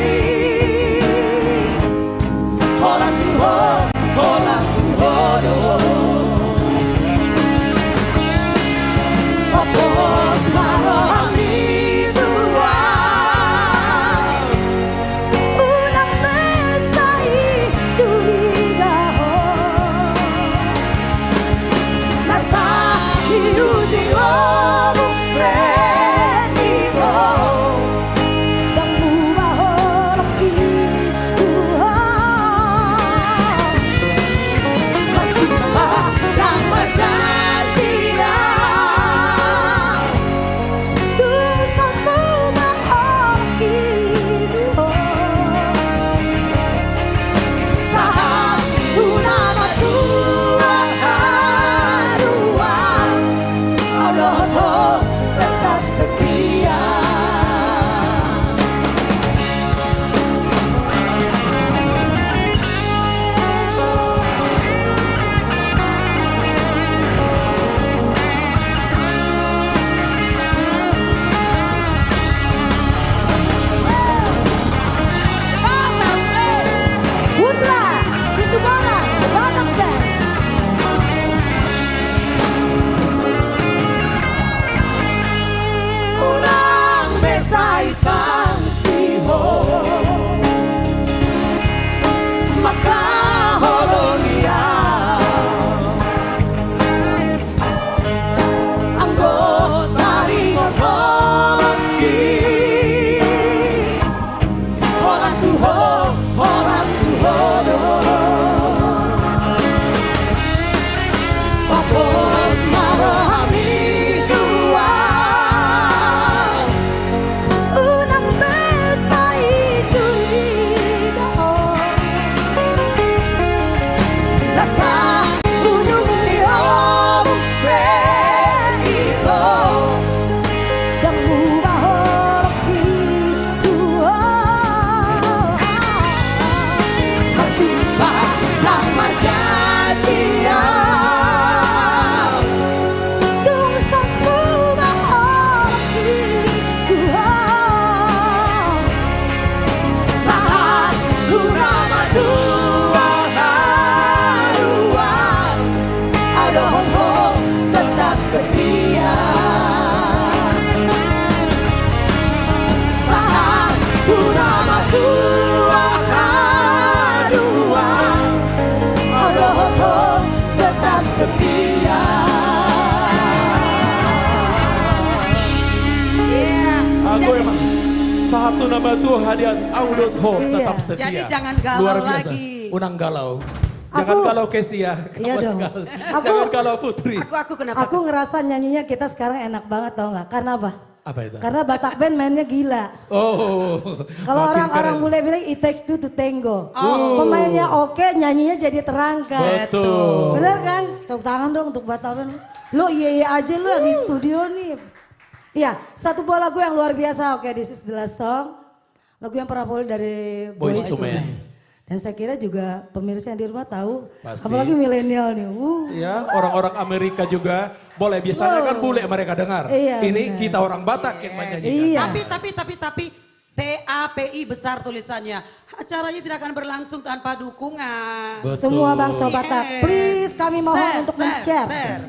Satu nama Tuhan Audotho tetap setia. Jadi jangan galau Luar biasa. lagi. Unang galau. Jangan galau Kesia. Iya dong. Jangan galau Putri. Aku kenapa? Aku ngerasa nyanyinya kita sekarang enak banget tau nggak? Karena apa? Apa itu? Karena Batak Band mainnya gila. Oh. Kalau orang-orang mulai bilang it takes two to tango. Pemainnya oke, nyanyinya jadi terangkat. Betul. Bener kan? tepuk tangan dong untuk Batamen. Lo iya aja lo di studio nih. Iya, satu buah lagu yang luar biasa. Oke, this is the last song. Lagu yang pernah populer dari Boyz II Men. Dan saya kira juga pemirsa yang di rumah tahu, Pasti. apalagi milenial nih. Ya, orang-orang Amerika juga boleh. Biasanya kan bule mereka dengar. Iya, Ini benar. kita orang Batak yang menyanyikan. Iya. Tapi TAPI besar tulisannya. Acaranya tidak akan berlangsung tanpa dukungan. Betul. Semua bangsa Batak, please kami mohon Share, untuk share, men-share. share.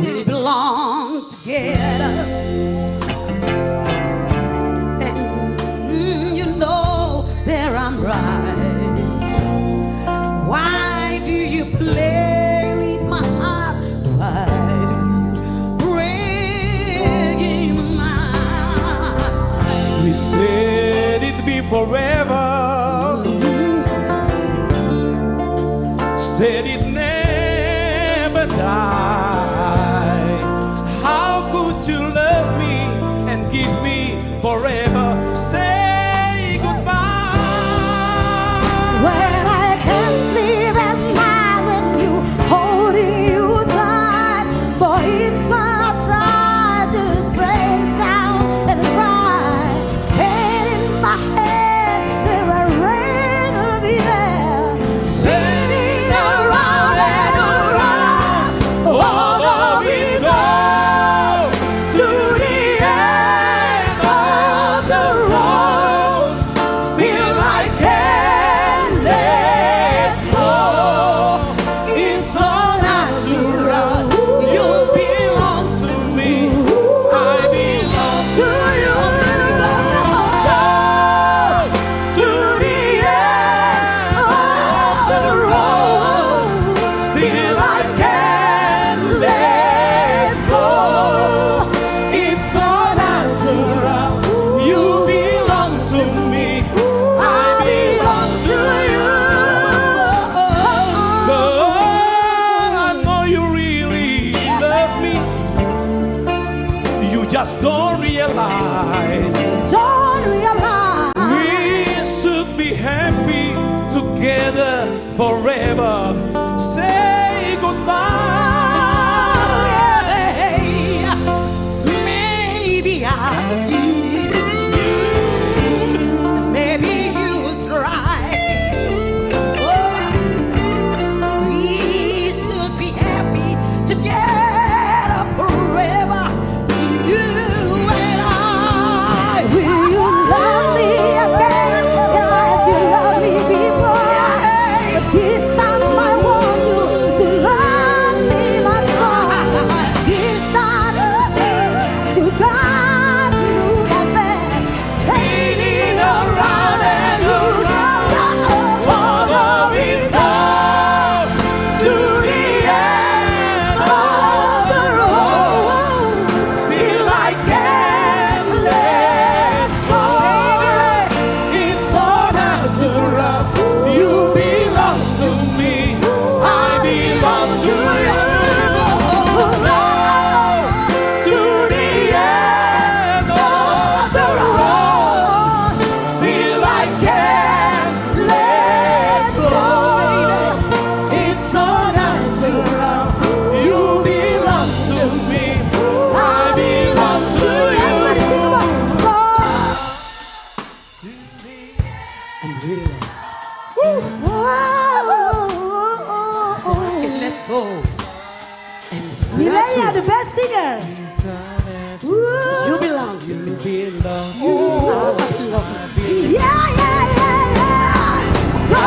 We belong together, and you know that I'm right. Why do you play with my heart? Why do you break my heart? We said it'd be forever. Said it never die. How could you love me and give me forever? Say goodbye. When I can't sleep at night, when you holding you tight, boy, it's my time to just break down and cry. Head in my head, there are rain will be there, spinning around and around. Although we go to the end of the road, still I can't let go. It's all natural. You belong to me. I belong to you. To the end of the road, still I can't let go. It's all natural. You belong to me. I belong to you. Girl, I know you really love me. You just don't realize. Don't realize. We should be happy together forever. Say goodbye. Maybe I'll forgive you. Maybe you'll try. Oh, we should be happy together forever. You and I. Will you love me again like you loved me before? This time I want you to love me much more. This time instead to God through my bed, spinning around and around. Although we go to the end of the road, still I can't let go. It's all natural. You belong to me. I belong to you. To the end of the road, still I can't let go. It's so natural. You belong to me. I belong to you. Let go. Milenia, the best singer. You belong to me. Yeah, yeah, yeah, yeah. Go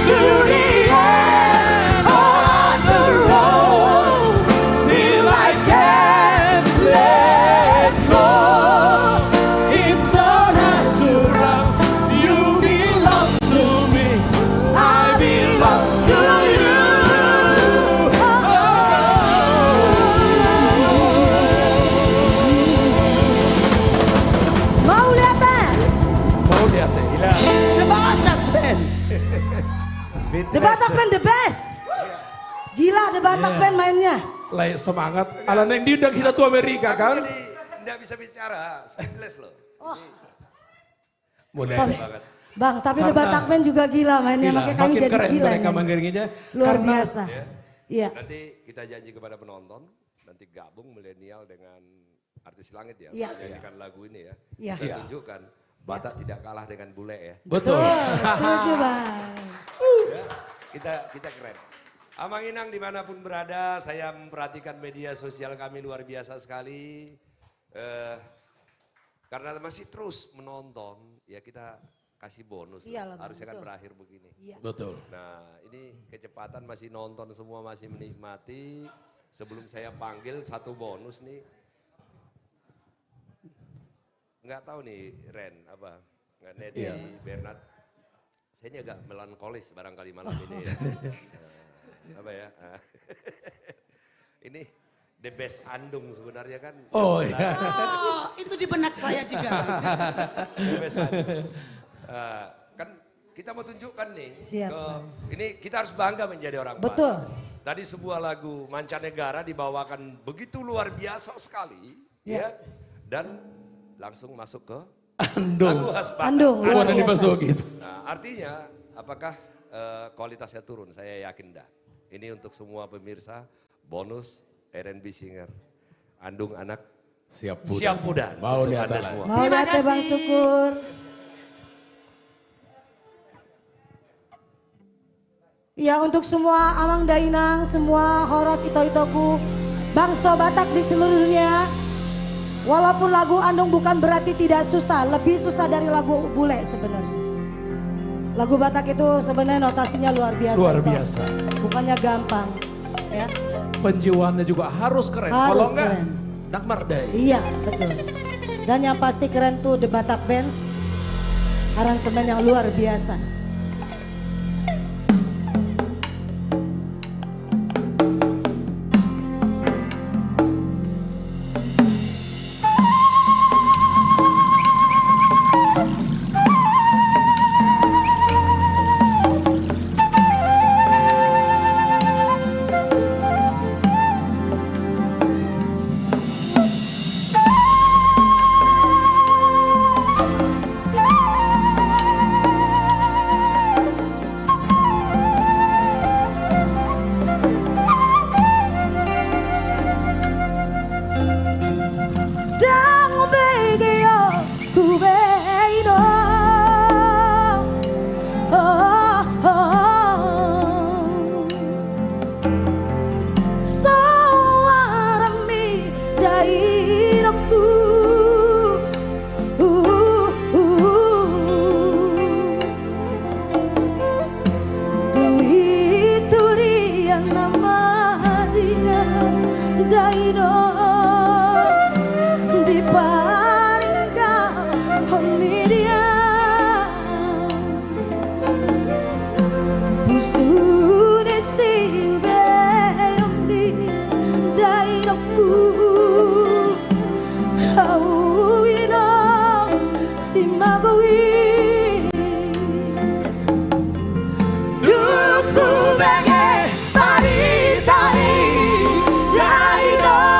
To the end of the road, still I can't let go. It's so natural. You belong to me. I belong to you. The Batak Band mainnya. Lai semangat. Ala neng di udah kita tuh Amerika kan? Tidak bisa bicara, speechless loh. Oh. Mudah banget. Bang, tapi The Batak Band juga gila mainnya, makanya kami jadi keren gila. mereka nyanyi. mengiringinya. Luar Karena- biasa. Iya. Nanti kita janji kepada penonton, nanti gabung milenial dengan artis langit ya, Iya. menyanyikan lagu ini ya. Iya. Kita tunjukkan Batak tidak kalah dengan bule ya. Betul. Setuju Bang. Ya, kita keren. Amang Inang dimanapun berada, saya memperhatikan media sosial kami luar biasa sekali. Karena masih terus menonton, ya kita kasih bonus. Iyalah, Bang, harusnya kan betul. berakhir begini. Iya. Betul. Nah ini kecepatan masih nonton semua masih menikmati. Sebelum saya panggil satu bonus nih. Nggak tahu nih Ren, apa, nggak Nedi, Bernard. Saya ini agak melankolis barangkali malam ini ya. Apa ya? Ini the best andung sebenarnya kan. Oh iya. Oh, itu di benak saya juga. The best andung. Kan kita mau tunjukkan nih. Siap, ini kita harus bangga menjadi orang Batak. Betul. Tadi sebuah lagu mancanegara dibawakan begitu luar biasa sekali. Ya. Ya. Dan langsung masuk ke Andung. lagu khas Batak. Andung, luar Warna biasa. dimasukin. Nah, artinya apakah kualitasnya turun? Saya yakin dah. Ini untuk semua pemirsa bonus R&B singer. Andung anak Siap muda. siap muda. Mau Untuk lihat Anda lah. semua. Mau lihat ya Bang Syukur. Ya untuk semua Amang Dainang, semua Horos Ito-Itoku, bangsa Batak di seluruh dunia. Walaupun lagu Andung bukan berarti tidak susah, lebih susah dari lagu bule sebenarnya. Lagu Batak itu sebenarnya notasinya luar biasa. Luar Bang. biasa. Bukannya gampang, ya. Penjiwaannya juga harus keren. Kalau Harus enggak, keren. Dakmar Day. Iya betul. Dan yang pasti keren tuh The Batak Bands, aransemen yang luar biasa. Duku bege tari tari dairo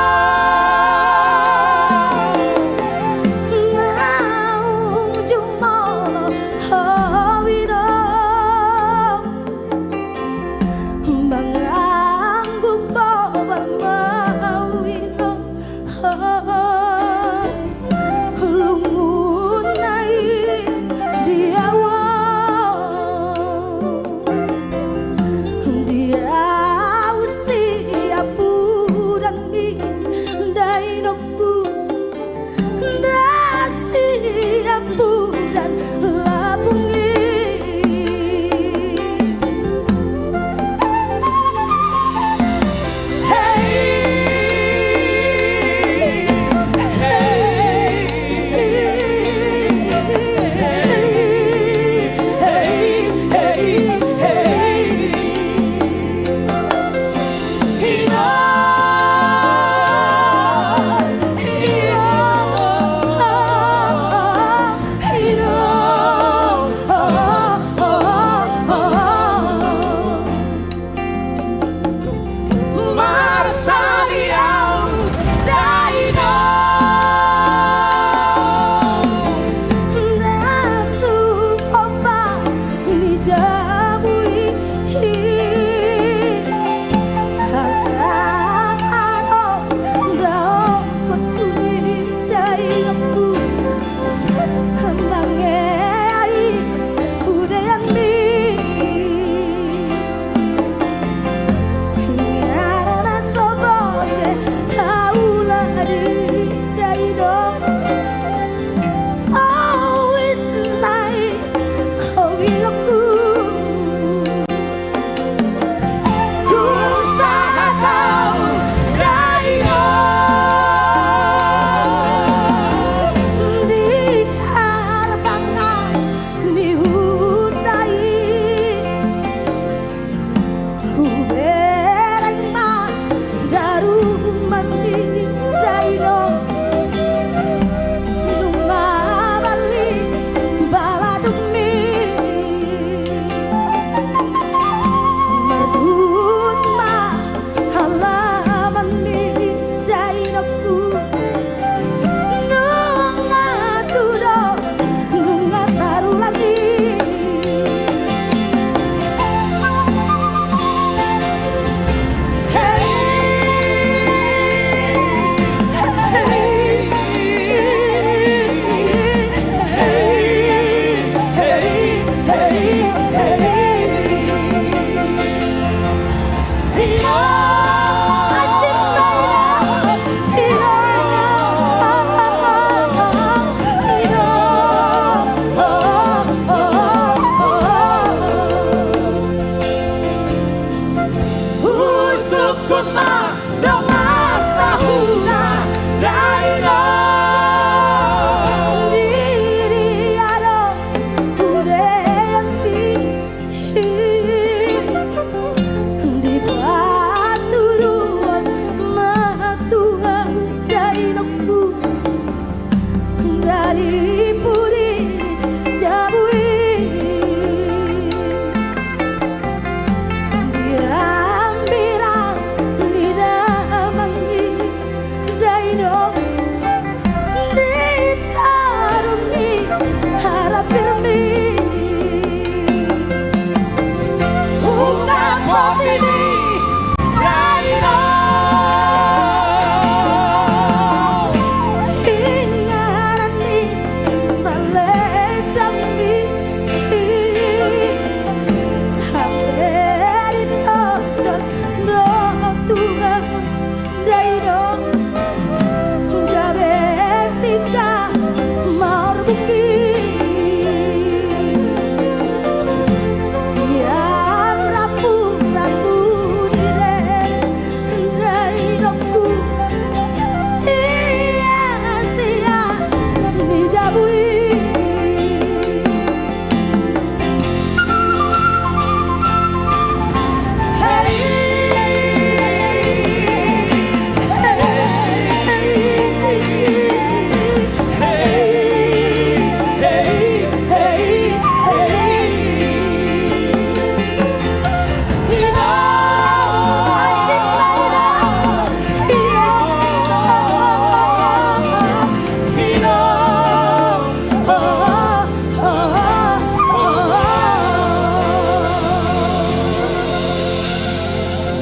kuma dongak sahuna dairo diri ado udean di paturuan matuang dainoku dari puri jabui diambiran didamangi daino ditaruni harap pirmi ungkap popimi daino ingarani saledami haperitos no Tuhan daino gabetika marbuki siang rapu dire dainoku iya sia dijabui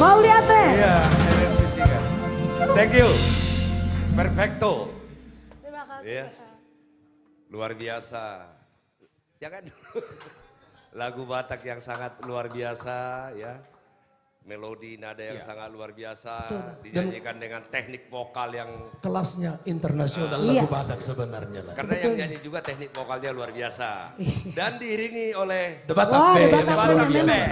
mau lihat teh? Iya, thank you. Perfecto. Terima kasih. Iya. Luar biasa. Jangan lagu Batak yang sangat luar biasa ya. Melodi nada yang sangat luar biasa, dinyanyikan dengan teknik vokal yang Kelasnya internasional lagu Batak sebenarnya lah. karena yang nyanyi juga teknik vokalnya luar biasa dan diiringi oleh The Batak Band. The Batak Luar biasa. Band.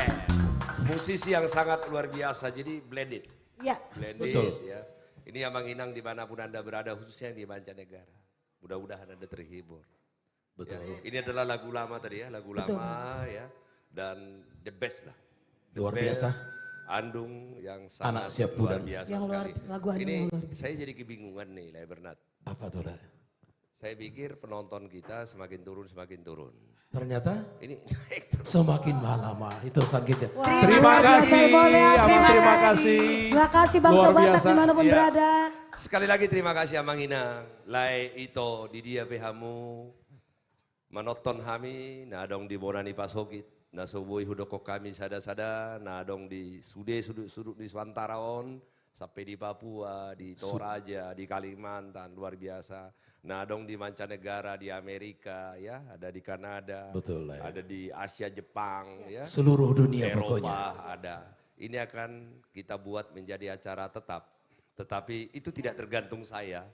Musisi yang sangat luar biasa, jadi blended. Iya. Blended Betul. ya. Ini Amang Inang dimanapun Anda berada, khususnya yang di mancanegara. Mudah-mudahan Anda terhibur. Betul. Ya, ini adalah lagu lama tadi ya, lagu lama ya. Dan the best lah. The Luar best. biasa. Andung yang sangat Anak siap luar budang. biasa Yang luar- sekali. lagu Andung Ini yang luar biasa. saya jadi kebingungan nih, Lai Bernat. Apa tuh lah? Saya pikir penonton kita semakin turun. Ternyata Ini naik terus. semakin malam itu sakitnya. Terima kasih, terima kasih. Terima kasih Bangsa Luar Batak biasa. dimanapun Iya. berada. Sekali lagi terima kasih Amang Inang, Lai Ito di dia behamu, menonton kami, nadong di Bonani Pasogit, nasoboi hudoko kami sada-sada, nadong di sudut di Swantaraon, sampai di Papua, di Toraja, di Kalimantan, luar biasa. Nadong di mancanegara, di Amerika, ya, ada di Kanada, Betul lah ya. ada di Asia, Jepang, ya, Seluruh dunia Eropa pokoknya. ada. Ini akan kita buat menjadi acara tetap. Tetapi itu tidak tergantung saya.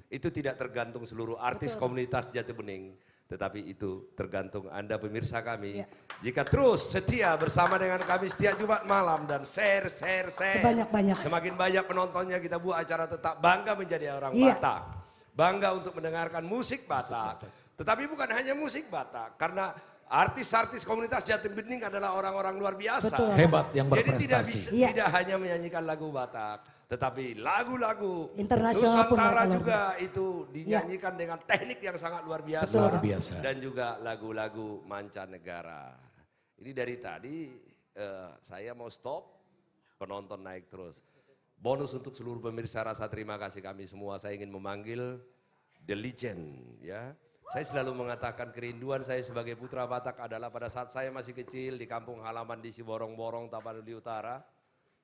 Itu tidak tergantung seluruh artis komunitas Jati Bening. Tetapi itu tergantung Anda pemirsa kami. Jika terus setia bersama dengan kami setiap Jumat malam dan share. Sebanyak-banyak. Semakin banyak penontonnya kita buat acara tetap. Bangga menjadi orang Iya. Batak. Bangga untuk mendengarkan musik Batak. Tetapi bukan hanya musik Batak. Karena artis-artis komunitas Jatim Bening adalah orang-orang luar biasa. Betul. Hebat yang Jadi tidak berprestasi. bisa, tidak hanya menyanyikan lagu Batak, tetapi lagu-lagu Internasional pun Nusantara mereka juga itu dinyanyikan dengan teknik yang sangat luar biasa. Betul. Luar biasa. Dan juga lagu-lagu mancanegara. Ini dari tadi saya mau stop, penonton naik terus. Bonus untuk seluruh pemirsa, rasa terima kasih kami semua. Saya ingin memanggil The Legend, ya. Saya selalu mengatakan kerinduan saya sebagai putra Batak adalah pada saat saya masih kecil di kampung halaman di Siborong-Borong, Tapanuli Utara.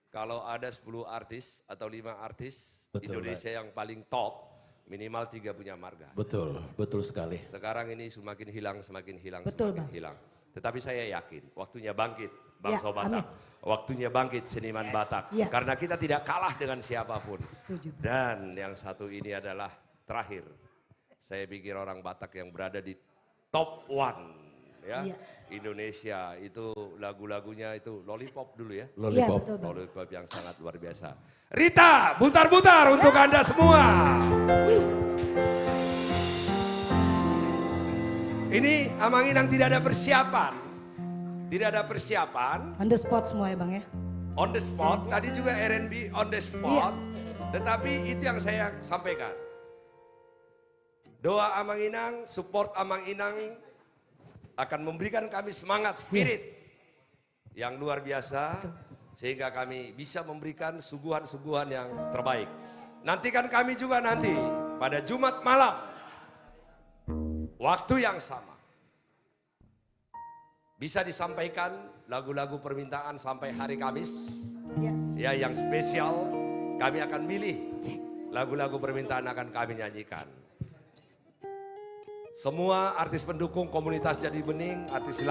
Kalau ada 10 artis atau 5 artis Betul, Indonesia yang paling top, minimal 3 punya marga. Betul, betul sekali. Sekarang ini semakin hilang, Betul, semakin Bang. hilang. Tetapi saya yakin waktunya bangkit bangsa Ya, Batak. Waktunya bangkit seniman Batak. Ya. Karena kita tidak kalah dengan siapapun. Setuju. Dan yang satu ini adalah terakhir. Saya pikir orang Batak yang berada di top 1 ya. Iya. Indonesia itu lagu-lagunya itu Lollipop dulu ya. Lollipop. Iya, betul, Bang. Lollipop yang sangat luar biasa. Rita, putar-putar untuk Anda semua. Ini Amang Inang tidak ada persiapan. Tidak ada persiapan. On the spot semua ya Bang ya. On the spot, tadi juga R&B on the spot. Tetapi itu yang saya sampaikan. Doa Amang Inang, support Amang Inang akan memberikan kami semangat, spirit yang luar biasa. Sehingga kami bisa memberikan suguhan-suguhan yang terbaik. Nantikan kami juga nanti pada Jumat malam. Waktu yang sama. Bisa disampaikan lagu-lagu permintaan sampai hari Kamis. Ya, yang spesial kami akan milih lagu-lagu permintaan akan kami nyanyikan. Semua artis pendukung komunitas Jadi Bening, Artis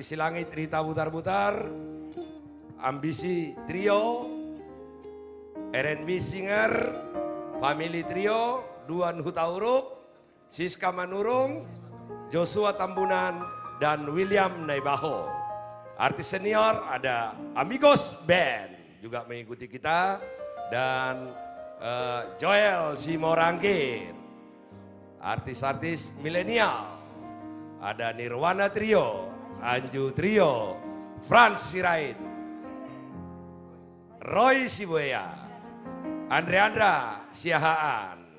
Silangit, Rita Butar-Butar, Ambisi Trio, R&B Singer, Family Trio, Duan Hutauruk, Siska Manurung, Joshua Tambunan, dan William Naibaho. Artis senior ada Amigos Band juga mengikuti kita, dan Joel Simorangkir. Artis-artis milenial ada Nirwana Trio, Anju Trio, Franz Sirait, Roy Sibuya, Andra Siahaan,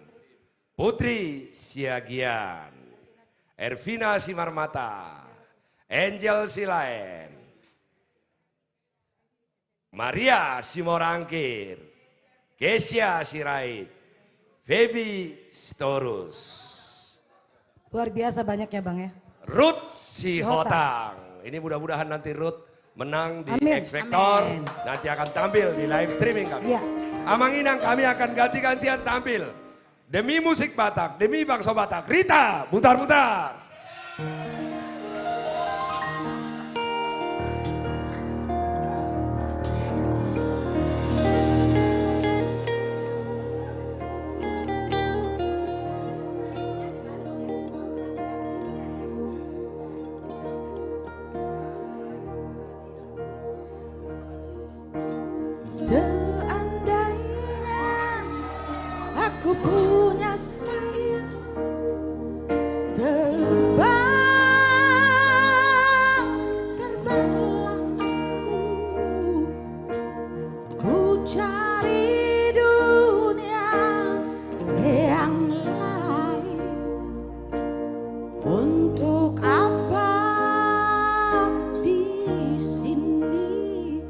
Putri Siagian, Ervina Simarmata, Angel Silaen, Maria Simorangkir, Kesia Sirait, Feby Sitorus. Luar biasa banyak ya Bang ya. Ruth Sihotang. Ini mudah-mudahan nanti Ruth menang di Amin. X Factor. Amin. Nanti akan tampil di live streaming kami. Iya. Amang Inang kami akan ganti-gantian tampil. Demi musik Batak, demi bangsa Batak. Rita, putar-putar. Seandainya aku punya sayap terbanglah ku cari dunia yang lain. Untuk apa di sini?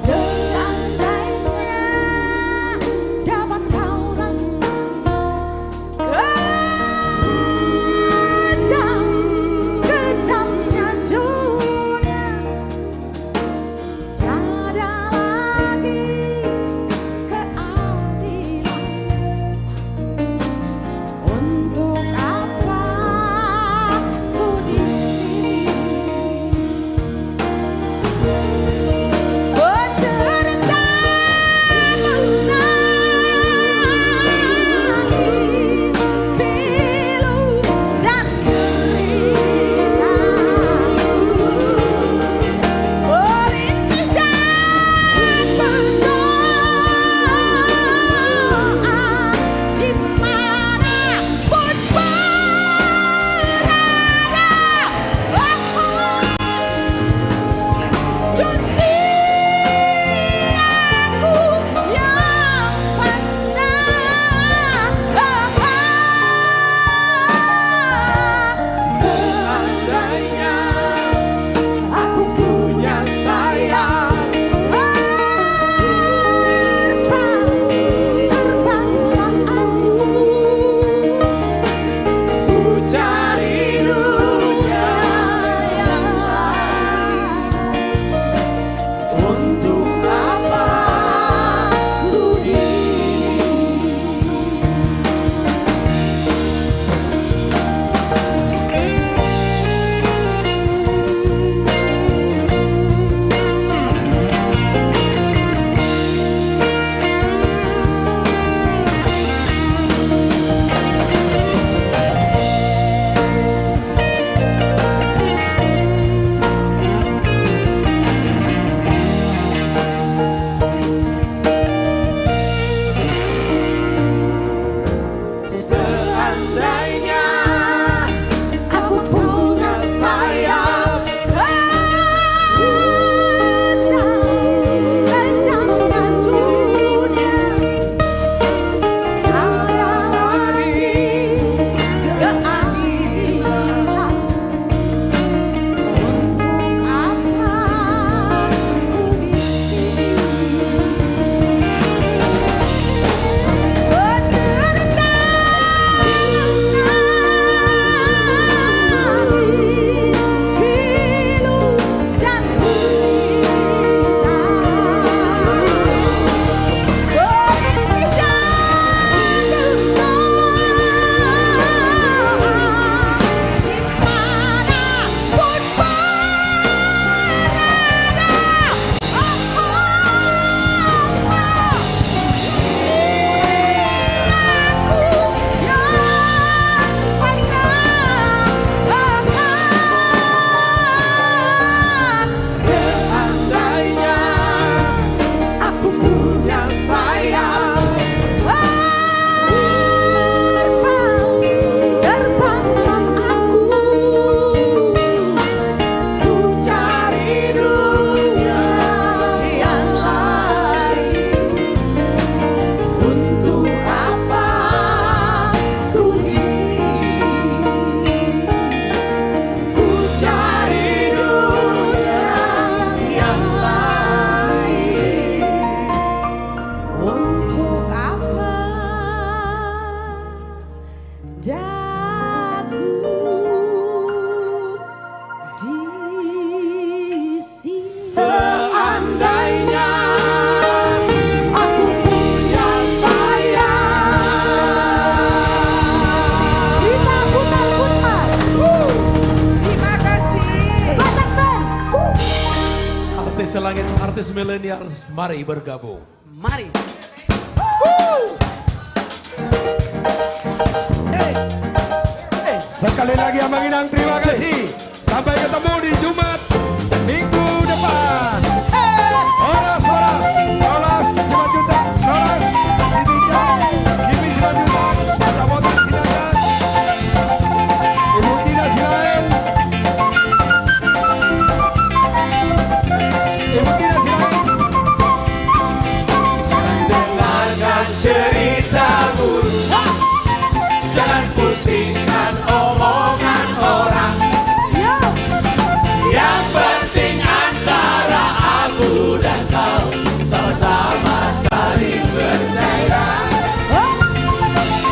Seandainya dapat kau rasa kejamnya dunia, langit artis milenial, mari bergabung. Mari. Sekali lagi Abang Inang, terima kasih. Sampai ketemu di Jumat minggu depan. Oras, Oras Simanjuntak, Oras Simanjuntak, Kimi Simanjuntak, Mata Motor silakan. Ibu Tina silakan. Ibu Tina silakan. Jangan dengarkan cerita guru, jangan pusingkan omongan orang. Yang penting antara aku dan kau sama-sama saling percaya.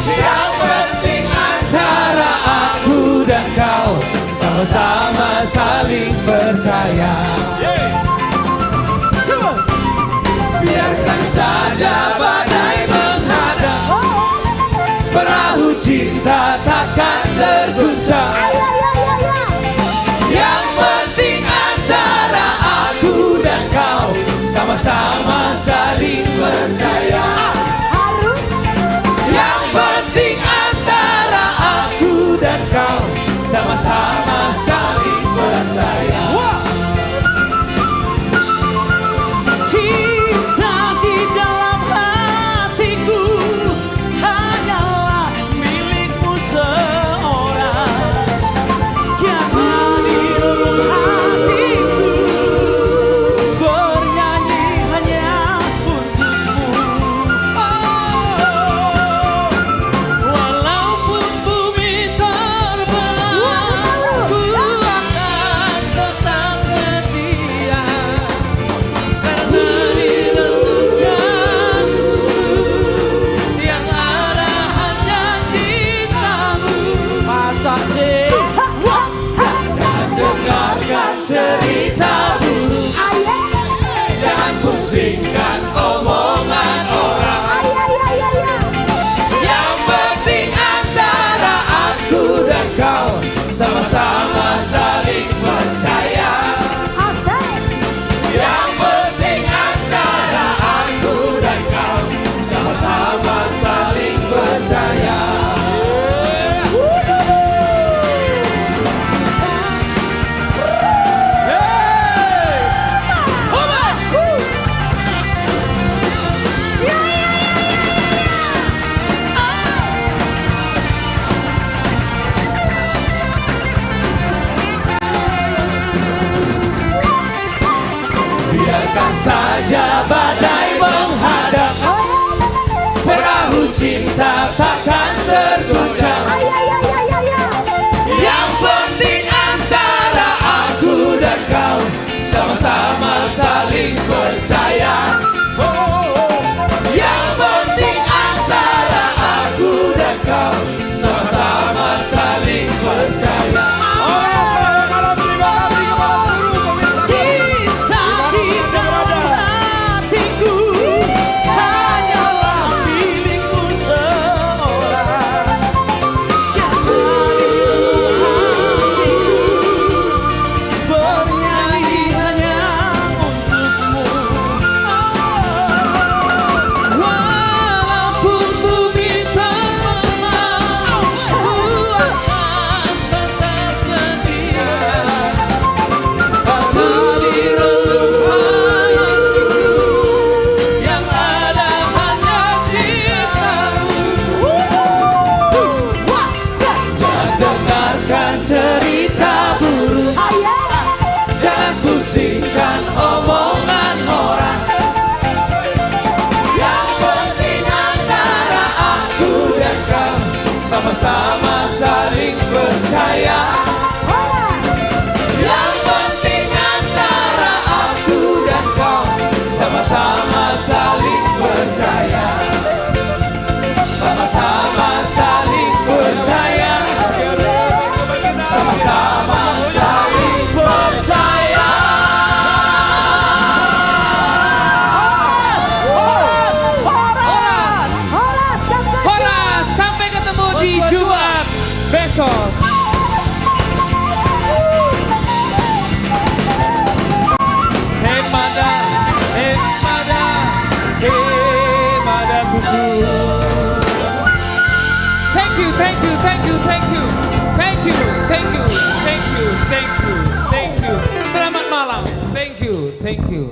Yang penting antara aku dan kau sama-sama saling percaya. Biarkan saja badai menghadap, perahu cinta takkan terguncang. Yang penting antara aku dan kau sama-sama saling percaya. Yang penting antara aku dan kau sama-sama saling percaya. Cinta di dalam hatiku hanyalah milikmu seorang. Yang di dalam hatiku bernyanyi hanya untukmu. Walaupun bumi terbelah, ku akan tetap setia. Karena di dalam jantung yang ada hanya cintamu. Masa sih jangan dengarkan cerita buruk, jangan pusingkan omongan orang. Yang penting antara aku dan kau sama-sama saling percaya. Yang penting antara aku dan kau sama-sama saling percaya. Biarkan saja badai menghadap, perahu cinta takkan terguncang. Yang penting antara aku dan kau sama-sama saling percaya. Yang penting antara aku dan kau sama-sama saling percaya. Cinta di dalam hatiku hanyalah milikmu seorang. Yang di dalam hatiku bernyanyi hanya untukmu. Walaupun bumi terbelah, ku akan tetap setia. Karena di dalam hatiku yang ada hanya cintamu. Jangan dengarkan cerita buruk, jangan pusingkan omongan orang. Yang penting antara aku dan kau sama-sama saling percaya. Yang penting antara aku dan kau sama-sama saling percaya. Sama-sama saling percaya. Sama-sama saling percaya. Horas, sampai ketemu di Jumat besok. Hey, Mada. hatiku. Thank you, thank you, thank you, thank you, thank you, thank you, thank you, thank you, thank you. Selamat malam. Thank you, thank you.